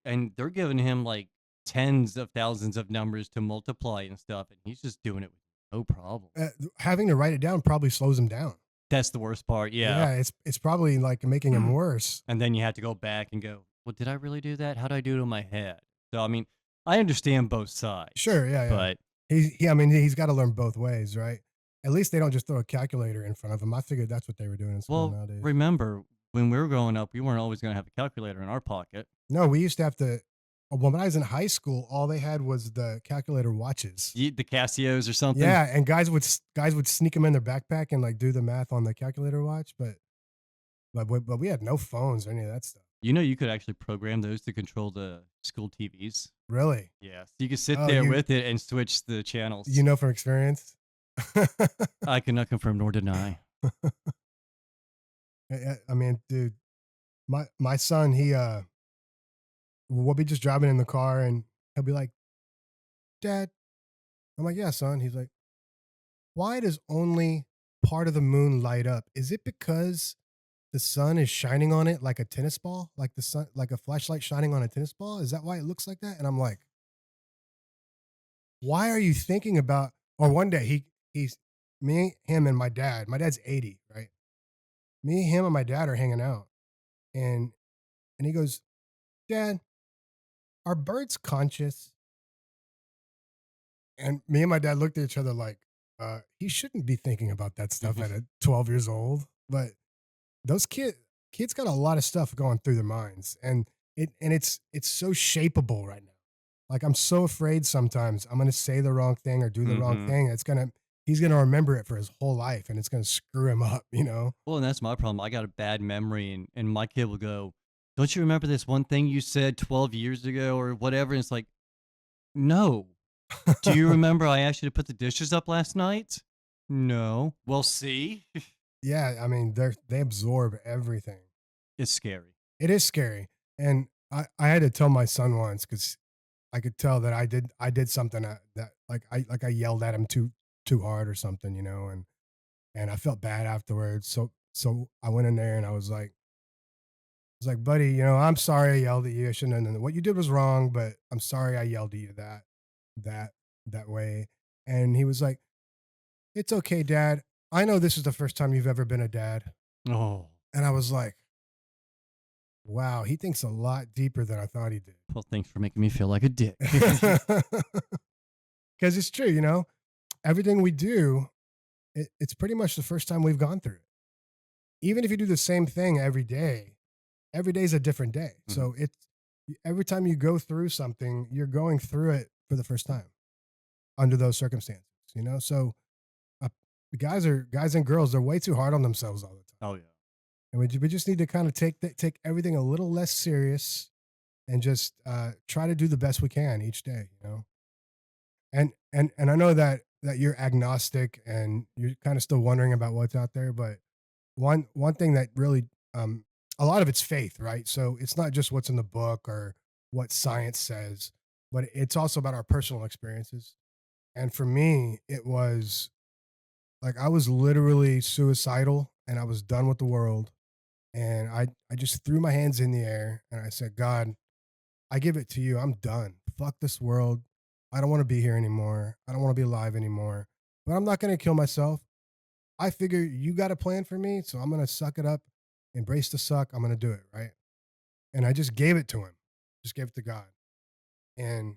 S1: And they're giving him like tens of thousands of numbers to multiply and stuff, and he's just doing it with no problem.
S2: Having to write it down probably slows him down.
S1: That's the worst part.
S2: Yeah,
S1: Yeah.
S2: it's probably like making him worse.
S1: And then you have to go back and go, well, did I really do that? How did I do it in my head? So, I mean, I understand both sides.
S2: Sure, yeah.
S1: But
S2: I mean, he's got to learn both ways, right? At least they don't just throw a calculator in front of him. I figured that's what they were doing in school
S1: well,
S2: nowadays.
S1: remember, when we were growing up, we weren't always going to have a calculator in our pocket.
S2: No, we used to have to. When I was in high school, all they had was the calculator watches.
S1: The Casios or something.
S2: Yeah, and guys would sneak them in their backpack and like do the math on the calculator watch, but we had no phones or any of that stuff.
S1: You know, you could actually program those to control the school TVs.
S2: Really?
S1: Yeah. So you could sit there with it and switch the channels.
S2: You know from experience?
S1: I cannot confirm nor deny.
S2: I mean, dude, my son, we'll be just driving in the car, and he'll be like, "Dad," I'm like, "Yeah, son." He's like, "Why does only part of the moon light up? Is it because the sun is shining on it like a tennis ball, like the sun, like a flashlight shining on a tennis ball? Is that why it looks like that?" And I'm like, "Why are you thinking about?" Or one day he's me, him, and my dad. My dad's 80, right? Me, him, and my dad are hanging out, and he goes, "Dad, are birds conscious?" And me and my dad looked at each other like, he shouldn't be thinking about that stuff at 12 years old. But those kids got a lot of stuff going through their minds, and it's so shapeable right now. Like, I'm so afraid sometimes I'm gonna say the wrong thing or do the wrong
S1: Hmm.
S2: thing. He's gonna remember it for his whole life, and it's gonna screw him up, you know?
S1: Well, and that's my problem. I got a bad memory, and my kid will go, "Don't you remember this one thing you said 12 years ago or whatever?" And it's like, no. Do you remember I asked you to put the dishes up last night? No. Well, see,
S2: Yeah, I mean, they absorb everything.
S1: it's scary.
S2: It is scary, and I had to tell my son once because I could tell that I did something that like I yelled at him too hard or something, you know, and I felt bad afterwards. So I went in there and I was like, buddy, you know, I'm sorry I yelled at you. I shouldn't have done that. What you did was wrong, but I'm sorry I yelled at you that that way. And he was like, "It's okay, Dad. I know this is the first time you've ever been a dad."
S1: Oh,
S2: And I was like, wow, he thinks a lot deeper than I thought he did.
S1: well, thanks for making me feel like a dick.
S2: Because it's true, you know, everything we do, it's pretty much the first time we've gone through it. Even if you do the same thing every day is a different day.
S1: Mhm.
S2: So it's every time you go through something, you're going through it for the first time under those circumstances, you know? So uh, guys and girls, they're way too hard on themselves all the time.
S1: Oh, yeah.
S2: And we just need to kind of take everything a little less serious and just try to do the best we can each day, you know? And I know that you're agnostic and you're kind of still wondering about what's out there, but one thing that really a lot of it's faith, right? So it's not just what's in the book or what science says, but it's also about our personal experiences. And for me, it was like I was literally suicidal and I was done with the world. And I just threw my hands in the air and I said, God, I give it to you. I'm done. Fuck this world. I don't want to be here anymore. I don't want to be alive anymore. But I'm not going to kill myself. I figure you got a plan for me, so I'm going to suck it up, embrace the suck. I'm going to do it, right? And I just gave it to him. Just gave it to God. And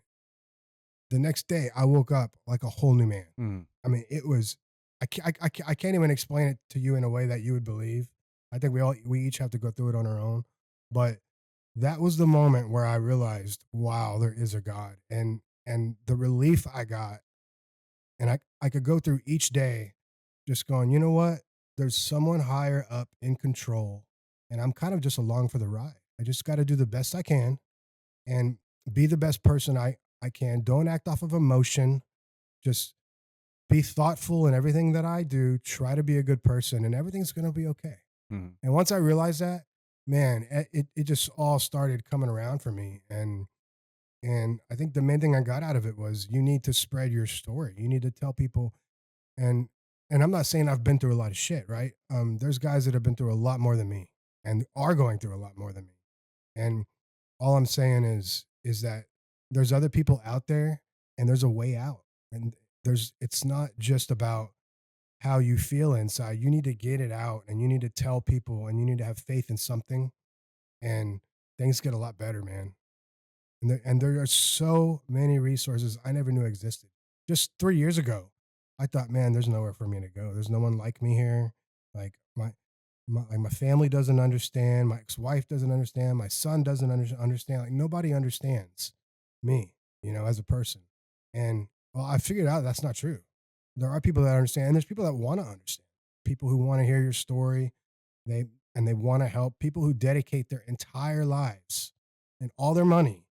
S2: the next day I woke up like a whole new man.
S1: Mhm.
S2: I mean, it was I can't even explain it to you in a way that you would believe. I think we each have to go through it on our own. But that was the moment where I realized, wow, there is a God. And the relief I got, and I could go through each day just going, you know what? There's someone higher up in control, and I'm kind of just along for the ride. I just got to do the best I can and be the best person I can. Don't act off of emotion. Just be thoughtful in everything that I do. Try to be a good person, and everything's going to be okay.
S1: Mhm.
S2: And once I realized that, man, it just all started coming around for me. And I think the main thing I got out of it was you need to spread your story. You need to tell people. And and I'm not saying I've been through a lot of shit, right? There's guys that have been through a lot more than me and are going through a lot more than me. And all I'm saying is that there's other people out there and there's a way out. And there's it's not just about how you feel inside. You need to get it out and you need to tell people and you need to have faith in something and things get a lot better, man. And there are so many resources I never knew existed. Just 3 years ago, I thought, man, there's nowhere for me to go. There's no one like me here. Like my family doesn't understand. My ex-wife doesn't understand. My son doesn't understand. Like nobody understands me, you know, as a person. And well, I figured out that's not true. There are people that understand. And there's people that want to understand. People who want to hear your story. They they want to help. People who dedicate their entire lives and all their money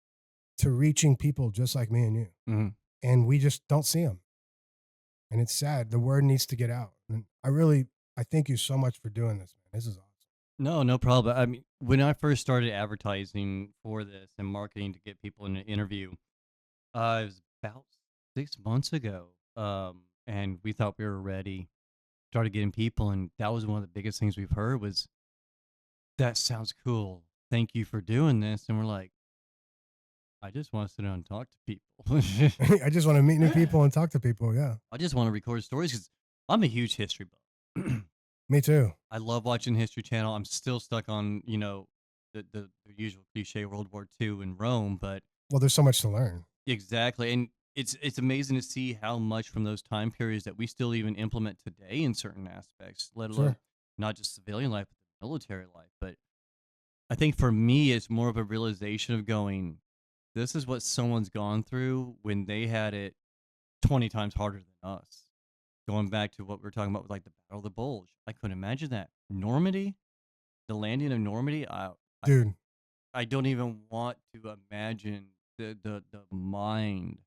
S2: to reaching people just like me and you.
S1: Mhm.
S2: And we just don't see them. And it's sad. The word needs to get out. And I thank you so much for doing this, man. This is awesome.
S1: No, no problem. I mean, when I first started advertising for this and marketing to get people in an interview, it was about 6 months ago. And we thought we were ready. Started getting people, and that was one of the biggest things we've heard was, "That sounds cool. Thank you for doing this." And we're like, "I just want to sit down and talk to people.
S2: I just want to meet new people and talk to people. Yeah,
S1: I just want to record stories because I'm a huge history buff.
S2: me too.
S1: I love watching History Channel. I'm still stuck on, the usual cliche World War II in Rome, but
S2: Well, there's so much to learn.
S1: exactly. And it's amazing to see how much from those time periods that we still even implement today in certain aspects, let alone
S2: Sure.
S1: not just civilian life, but the military life. But I think for me, it's more of a realization of going, this is what someone's gone through when they had it 20 times harder than us. Going back to what we were talking about with like the Battle of the Bulge, I couldn't imagine that. Normandy, the landing of Normandy, I,
S2: Dude,
S1: I don't even want to imagine the mind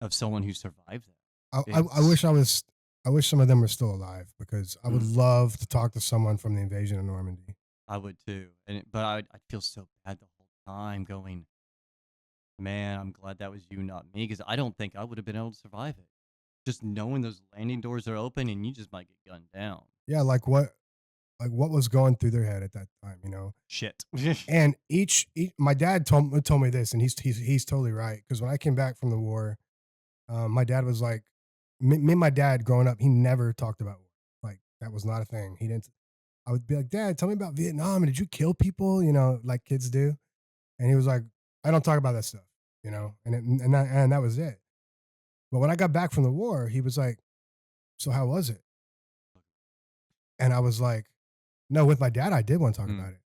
S1: of someone who survived
S2: I,
S1: that.
S2: I, I wish I was. I wish some of them were still alive because I would
S1: Mm,
S2: love to talk to someone from the invasion of Normandy.
S1: I would too, but I'd feel so bad the whole time. Going, man, I'm glad that was you, not me, because I don't think I would have been able to survive it. Just knowing those landing doors are open and you just might get gunned down.
S2: Yeah, like what was going through their head at that time, you know?
S1: Shit.
S2: And my dad told me this, and he's totally right. Because when I came back from the war, my dad was like, me and my dad growing up, he never talked about war. Like that was not a thing. He didn't. I would be like, Dad, tell me about Vietnam. And did you kill people? You know, like kids do. And he was like, I don't talk about that stuff. You know, and that was it. But when I got back from the war, he was like, so how was it? And I was like, no, with my dad, I did want to talk
S1: Mm.
S2: about it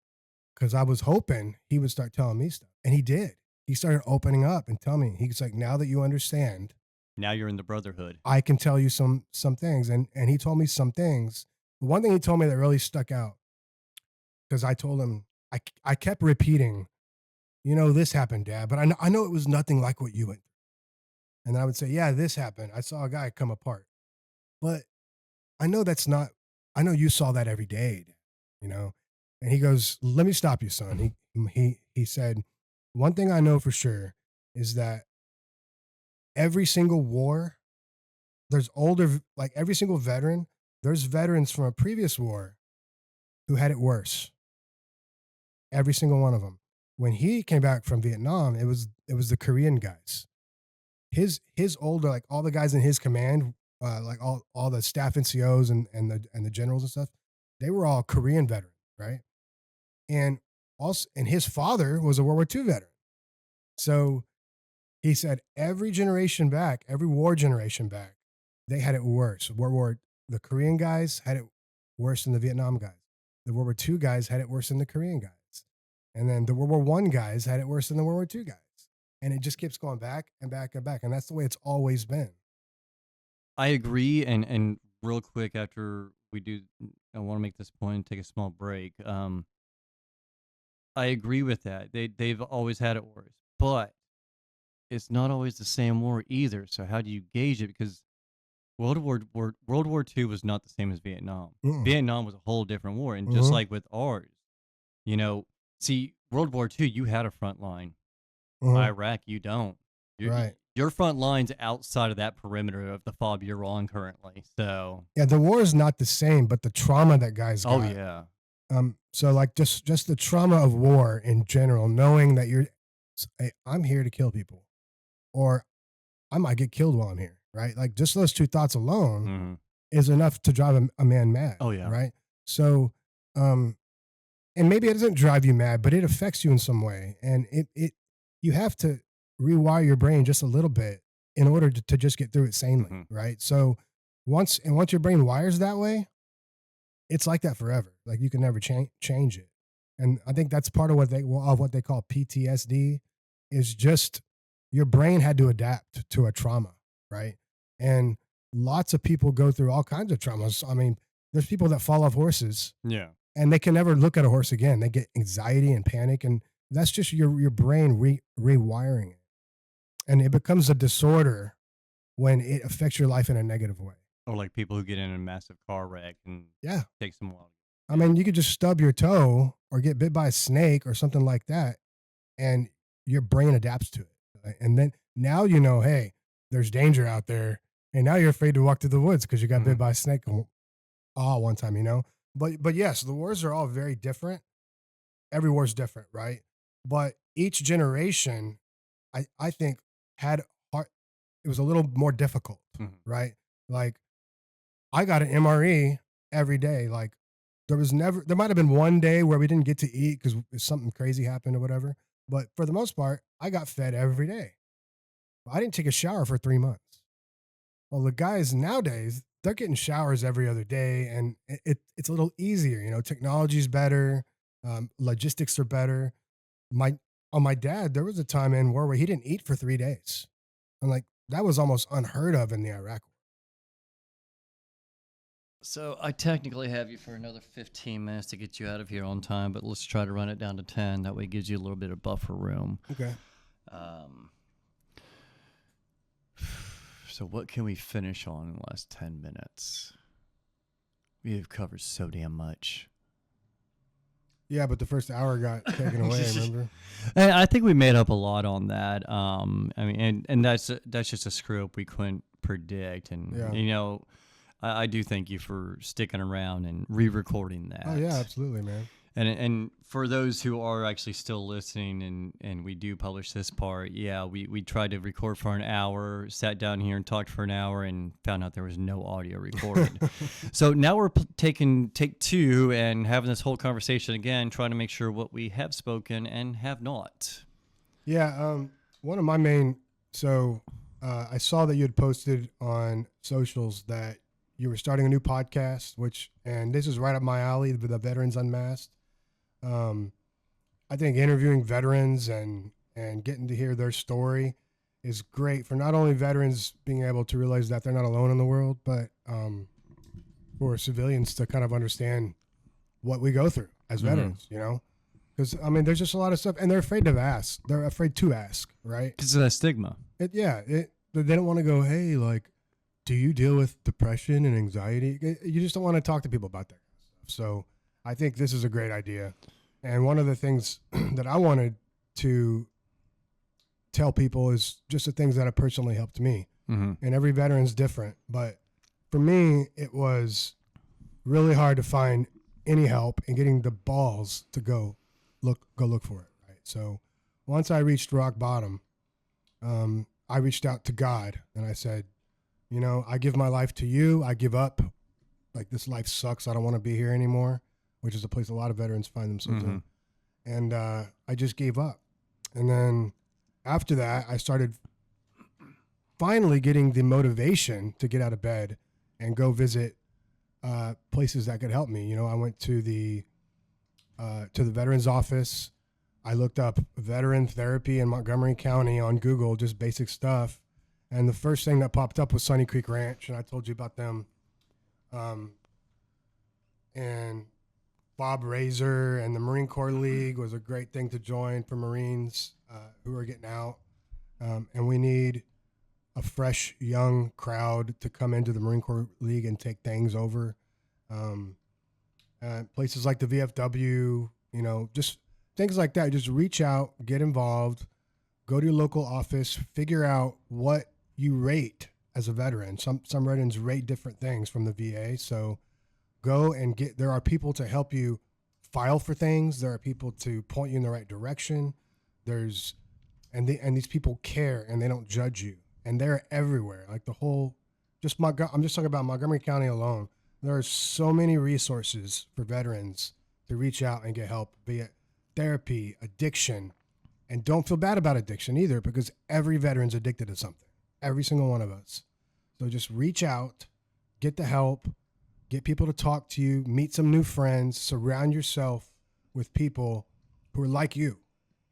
S2: because I was hoping he would start telling me stuff. And he did. He started opening up and telling me. He's like, now that you understand,
S1: Now you're in the brotherhood.
S2: I can tell you some things. And he told me some things. But one thing he told me that really stuck out because I told him I kept repeating, you know, this happened, Dad, but I know it was nothing like what you went through. And then I would say, yeah, this happened. I saw a guy come apart, but I know that's not. I know you saw that every day, Dad, you know. And he goes, let me stop you, son. He said, one thing I know for sure is that every single war, there's older, like every single veteran, there's veterans from a previous war who had it worse. Every single one of them. When he came back from Vietnam, it was the Korean guys. His older, like all the guys in his command, like all the staff NCOs and the generals and stuff, they were all Korean veterans, right? And also, and his father was a World War II veteran. So he said every generation back, every war generation back, they had it worse. The Korean guys had it worse than the Vietnam guys. The World War II guys had it worse than the Korean guys. And then the World War I guys had it worse than the World War II guys. And it just keeps going back and back and back. And that's the way it's always been.
S1: I agree, and real quick after we do, I want to make this point and take a small break. I agree with that. They've always had it worse, but it's not always the same war either. So how do you gauge it? Because World War II was not the same as Vietnam.
S2: Mm-mm.
S1: Vietnam was a whole different war, and just
S2: Mm-hmm.
S1: like with ours, you know, see World War II, you had a front line.
S2: Mm-hmm.
S1: Iraq, you don't.
S2: Right.
S1: Your front line's outside of that perimeter of the fob you're on currently. So,
S2: Yeah, the war is not the same, but the trauma that guys
S1: oh
S2: got.
S1: yeah.
S2: So like just the trauma of war in general, knowing that hey, I'm here to kill people, or I might get killed while I'm here, right? Like just those two thoughts alone
S1: Hmm.
S2: is enough to drive a man mad,
S1: Oh yeah.
S2: right? So, um, and maybe it doesn't drive you mad, but it affects you in some way, and it you have to rewire your brain just a little bit in order to just get through it sanely,
S1: Hmm.
S2: right? So once your brain wires that way, it's like that forever. Like you can never change it. And I think that's part of what they call PTSD is just your brain had to adapt to a trauma, right? And lots of people go through all kinds of traumas. I mean, there's people that fall off horses
S1: Yeah.
S2: and they can never look at a horse again. They get anxiety and panic, and that's just your brain rewiring it, and it becomes a disorder when it affects your life in a negative way.
S1: Or like people who get in a massive car wreck and
S2: Yeah,
S1: takes them a while.
S2: I mean, you could just stub your toe or get bit by a snake or something like that, and your brain adapts to it. And then now you know, hey, there's danger out there, and now you're afraid to walk through the woods because you got bit
S1: Mhm.
S2: by a snake one time, you know. But yes, the wars are all very different. Every war's different, right? But each generation, I think, had hard. It was a little more difficult,
S1: Mhm.
S2: right? Like I got an MRE every day. Like there might have been one day where we didn't get to eat because something crazy happened or whatever. But for the most part, I got fed every day. I didn't take a shower for 3 months. Well, the guys nowadays, they're getting showers every other day, and it's a little easier. You know, technology's better, logistics are better. My my dad, there was a time in war where he didn't eat for 3 days. I'm like, that was almost unheard of in the Iraq War.
S1: So I technically have you for another 15 minutes to get you out of here on time, but let's try to run it down to 10. That way it gives you a little bit of buffer room.
S2: Okay.
S1: Um, so what can we finish on in the last 10 minutes? We have covered so damn much.
S2: Yeah, but the first hour got taken away. Remember?
S1: And I think we made up a lot on that. I mean, and that's just a screw up we couldn't predict. And
S2: Yeah.
S1: you know, I do thank you for sticking around and re-recording that.
S2: Oh yeah, absolutely, man.
S1: And for those who are actually still listening, and we do publish this part, yeah, we tried to record for an hour, sat down here and talked for an hour, and found out there was no audio recorded. So now we're taking take two and having this whole conversation again, trying to make sure what we have spoken and have not.
S2: Yeah, one of my main. So I saw that you had posted on socials that you were starting a new podcast, and this is right up my alley, the Veterans Unmasked. I think interviewing veterans and getting to hear their story is great for not only veterans being able to realize that they're not alone in the world, but for civilians to kind of understand what we go through as veterans, you know? Because, I mean, there's just a lot of stuff, and they're afraid to ask. They're afraid to ask, right?
S1: Because of that stigma.
S2: They don't want to go, hey, like, do you deal with depression and anxiety? You just don't want to talk to people about that kind of stuff. So I think this is a great idea. And one of the things that I wanted to tell people is just the things that have personally helped me.
S1: Mm-hmm.
S2: And every veteran's different. But for me, it was really hard to find any help and getting the balls to go look for it. Right. So once I reached rock bottom, I reached out to God and I said, you know, I give my life to you. I give up. Like, this life sucks. I don't want to be here anymore, which is a place a lot of veterans find themselves in. And I just gave up. And then after that, I started finally getting the motivation to get out of bed and go visit places that could help me. You know, I went to the veterans office. I looked up veteran therapy in Montgomery County on Google, just basic stuff. And the first thing that popped up was Sunny Creek Ranch, and I told you about them. And Bob Razor and the Marine Corps League was a great thing to join for Marines who are getting out. And we need a fresh, young crowd to come into the Marine Corps League and take things over. Places like the VFW, you know, just things like that. Just reach out, get involved, go to your local office, figure out what you rate as a veteran. Some veterans rate different things from the VA. So go and there are people to help you file for things. There are people to point you in the right direction. And these people care and they don't judge you. And they're everywhere. Like I'm just talking about Montgomery County alone. There are so many resources for veterans to reach out and get help, be it therapy, addiction. And don't feel bad about addiction either, because every veteran's addicted to something. Every single one of us. So just reach out, get the help, get people to talk to you, meet some new friends, surround yourself with people who are like you,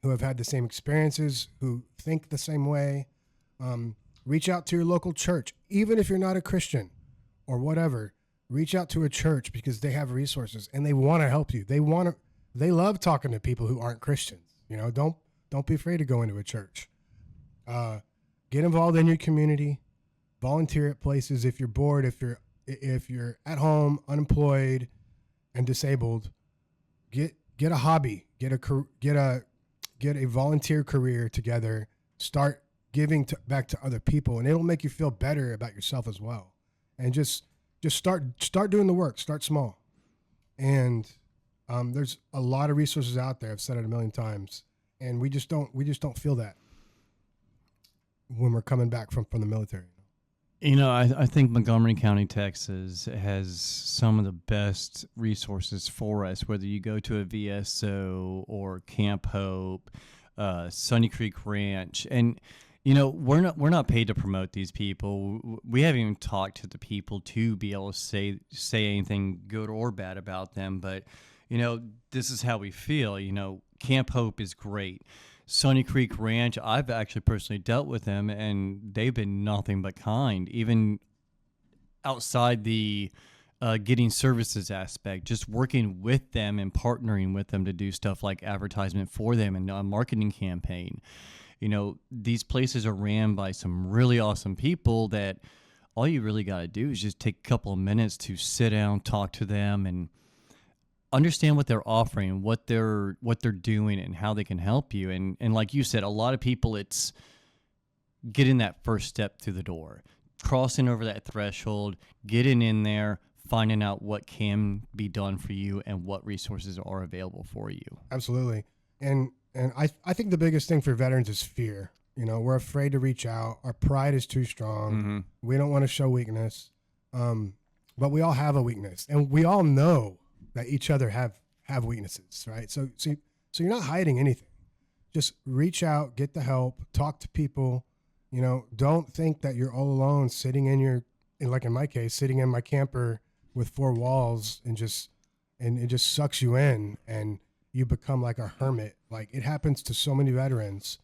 S2: who have had the same experiences, who think the same way. Reach out to your local church, even if you're not a Christian or whatever. Reach out to a church because they have resources and they want to help you. They love talking to people who aren't Christians. You know, don't be afraid to go into a church. Get involved in your community. Volunteer at places if you're bored, if you're at home, unemployed, and disabled, get a hobby, get a volunteer career together, start giving back to other people, and it'll make you feel better about yourself as well. And just start doing the work. Start small. And there's a lot of resources out there. I've said it a million times, and we just don't feel that when we're coming back from the military.
S1: You know, I think Montgomery County, Texas has some of the best resources for us, whether you go to a VSO or Camp Hope, Sunny Creek Ranch. And, you know, we're not paid to promote these people. We haven't even talked to the people to be able to say anything good or bad about them. But, you know, this is how we feel. You know, Camp Hope is great. Sunny Creek Ranch, I've actually personally dealt with them, and they've been nothing but kind, even outside the getting services aspect, just working with them and partnering with them to do stuff like advertisement for them and a marketing campaign. You know, these places are ran by some really awesome people that all you really got to do is just take a couple of minutes to sit down, talk to them, and understand what they're offering, what they're doing, and how they can help you. And like you said, a lot of people, it's getting that first step through the door, crossing over that threshold, getting in there, finding out what can be done for you and what resources are available for you.
S2: Absolutely. And I think the biggest thing for veterans is fear. You know, we're afraid to reach out. Our pride is too strong.
S1: Mm-hmm.
S2: We don't want to show weakness. But we all have a weakness, and we all know that each other have weaknesses, right? So you're not hiding anything. Just reach out, get the help, talk to people. You know, don't think that you're all alone sitting like in my case, sitting in my camper with 4 walls and it just sucks you in and you become like a hermit. Like, it happens to so many veterans.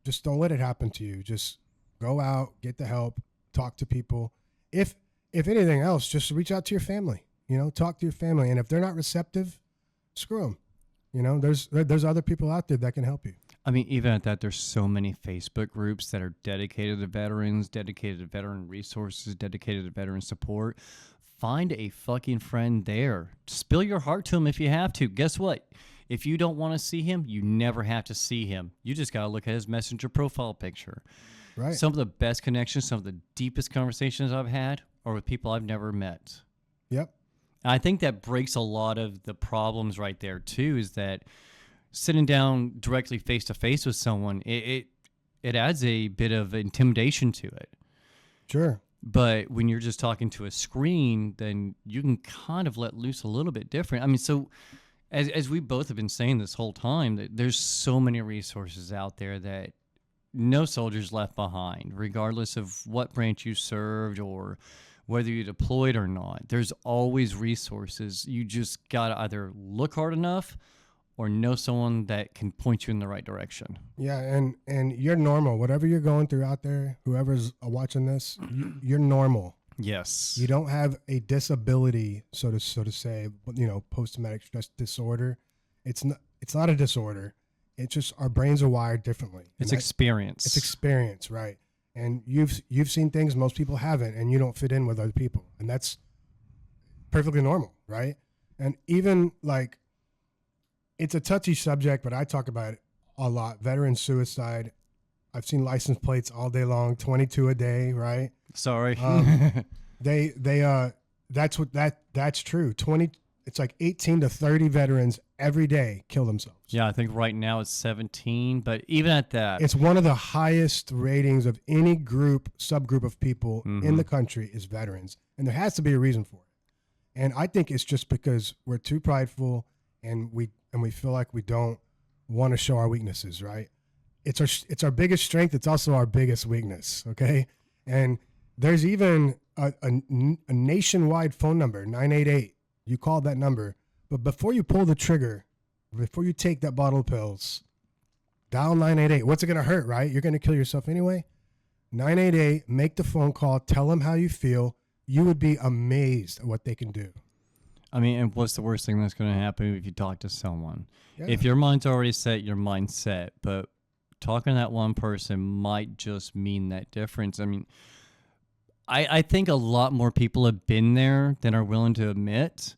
S2: Just don't let it happen to you. Just go out, get the help, talk to people. If anything else, just reach out to your family. You know, talk to your family, and if they're not receptive, screw them. You know, there's other people out there that can help you.
S1: I mean, even at that, there's so many Facebook groups that are dedicated to veterans, dedicated to veteran resources, dedicated to veteran support. Find a fucking friend there. Spill your heart to him if you have to. Guess what? If you don't want to see him, you never have to see him. You just got to look at his Messenger profile picture.
S2: Right.
S1: Some of the best connections, some of the deepest conversations I've had are with people I've never met.
S2: Yep.
S1: I think that breaks a lot of the problems right there too, is that sitting down directly face to face with someone, it adds a bit of intimidation to it.
S2: Sure.
S1: But when you're just talking to a screen, then you can kind of let loose a little bit different. I mean, so as we both have been saying this whole time, that there's so many resources out there that no soldier's left behind, regardless of what branch you served or whether you deployed or not. There's always resources. You just got to either look hard enough or know someone that can point you in the right direction. Yeah,
S2: and you're normal. Whatever you're going through out there, whoever's watching this, you're normal.
S1: Yes.
S2: You don't have a disability, so to say, you know, post-traumatic stress disorder. It's not a disorder. It's just our brains are wired differently.
S1: It's experience.
S2: It's experience, right? And you've seen things most people haven't, and you don't fit in with other people, and that's perfectly normal, right? And even like, it's a touchy subject, but I talk about it a lot. Veteran suicide. I've seen license plates all day long, 22 a day, right?
S1: Sorry.
S2: That's true. It's like 18 to 30 veterans every day kill themselves.
S1: Yeah, I think right now it's 17, but even at that,
S2: it's one of the highest ratings of any subgroup of people in the country is veterans. And there has to be a reason for it. And I think it's just because we're too prideful and we feel like we don't want to show our weaknesses, right? It's our biggest strength. It's also our biggest weakness. Okay. And there's even a nationwide phone number, 988. You call that number, but before you pull the trigger, before you take that bottle of pills, dial 988. What's it going to hurt, right? You're going to kill yourself anyway. 988, make the phone call, tell them how you feel. You would be amazed at what they can do.
S1: I mean, and what's the worst thing that's going to happen if you talk to someone?
S2: Yeah.
S1: If your mind's already set, your mind's set, but talking to that one person might just mean that difference. I mean, I think a lot more people have been there than are willing to admit.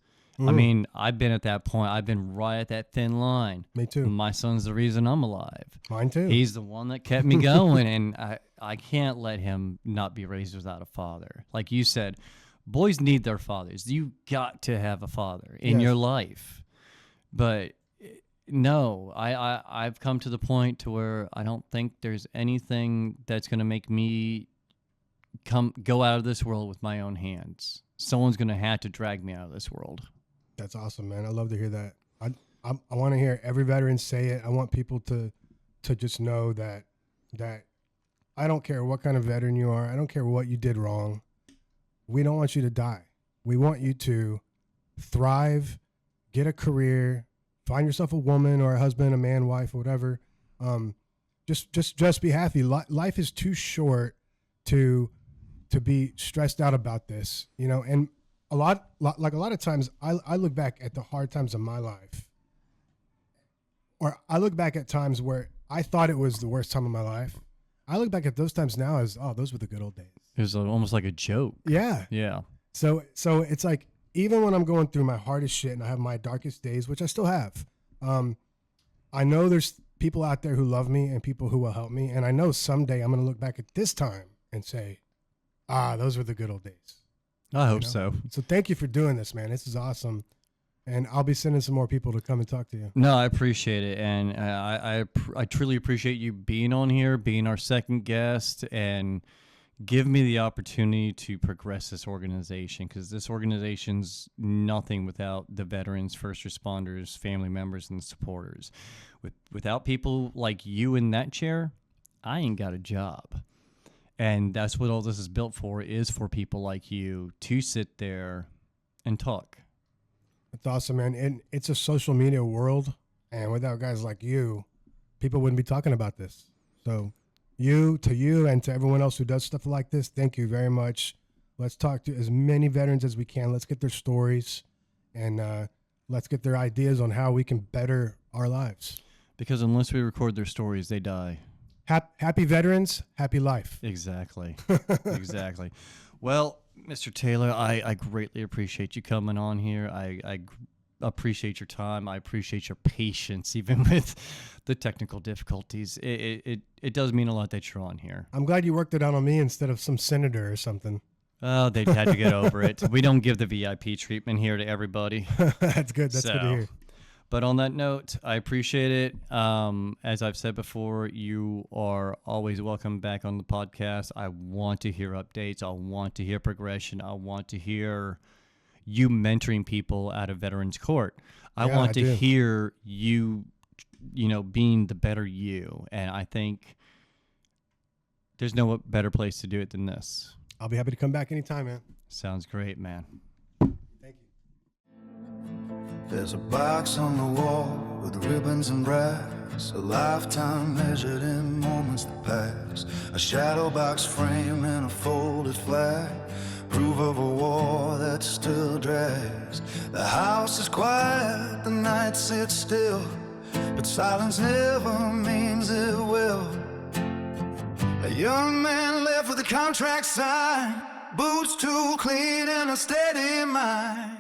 S1: I mean, I've been at that point. I've been right at that thin line.
S2: Me too.
S1: My son's the reason I'm alive.
S2: Mine too.
S1: He's the one that kept me going, and I can't let him not be raised without a father. Like you said, boys need their fathers. You got to have a father in your life. But no, I've come to the point to where I don't think there's anything that's going to make me go out of this world with my own hands. Someone's going to have to drag me out of this world.
S2: That's awesome, man. I love to hear that. I want to hear every veteran say it. I want people to just know that I don't care what kind of veteran you are. I don't care what you did wrong. We don't want you to die. We want you to thrive, get a career, find yourself a woman or a husband, a man, wife, whatever. Just be happy. Life is too short to be stressed out about this, you know. And a lot of times, I look back at the hard times of my life, or I look back at times where I thought it was the worst time of my life. I look back at those times now as, oh, those were the good old days.
S1: It was almost like a joke.
S2: Yeah.
S1: Yeah.
S2: So it's like, even when I'm going through my hardest shit and I have my darkest days, which I still have, I know there's people out there who love me and people who will help me. And I know someday I'm going to look back at this time and say, those were the good old days.
S1: I hope so.
S2: So thank you for doing this, man. This is awesome. And I'll be sending some more people to come and talk to you.
S1: No, I appreciate it. And I truly appreciate you being on here, being our second guest, and give me the opportunity to progress this organization, because this organization's nothing without the veterans, first responders, family members, and supporters. Without people like you in that chair, I ain't got a job. And that's what all this is built for, is for people like you to sit there and talk.
S2: That's awesome, man. And it's a social media world, and without guys like you, people wouldn't be talking about this. So you and to everyone else who does stuff like this, thank you very much. Let's talk to as many veterans as we can. Let's get their stories, and let's get their ideas on how we can better our lives.
S1: Because unless we record their stories, they die.
S2: Happy veterans, happy life.
S1: Exactly. Exactly. Well, Mr. Taylor, I greatly appreciate you coming on here. I appreciate your time. I appreciate your patience, even with the technical difficulties. It does mean a lot that you're on here.
S2: I'm glad you worked it out on me instead of some senator or something.
S1: Oh, they had to get over it. We don't give the VIP treatment here to everybody.
S2: That's good. That's good to hear.
S1: But on that note, I appreciate it. As I've said before, you are always welcome back on the podcast. I want to hear updates. I want to hear progression. I want to hear you mentoring people out of Veterans Court. I want to hear you, being the better you. And I think there's no better place to do it than this.
S2: I'll be happy to come back anytime, man.
S1: Sounds great, man.
S2: Thank you.
S3: There's a box on the wall with ribbons and brass, a lifetime measured in moments that pass, a shadow box frame and a folded flag, proof of a war that still drags. The house is quiet, the night sits still, but silence never means it will. A young man left with a contract signed, boots too clean and a steady mind.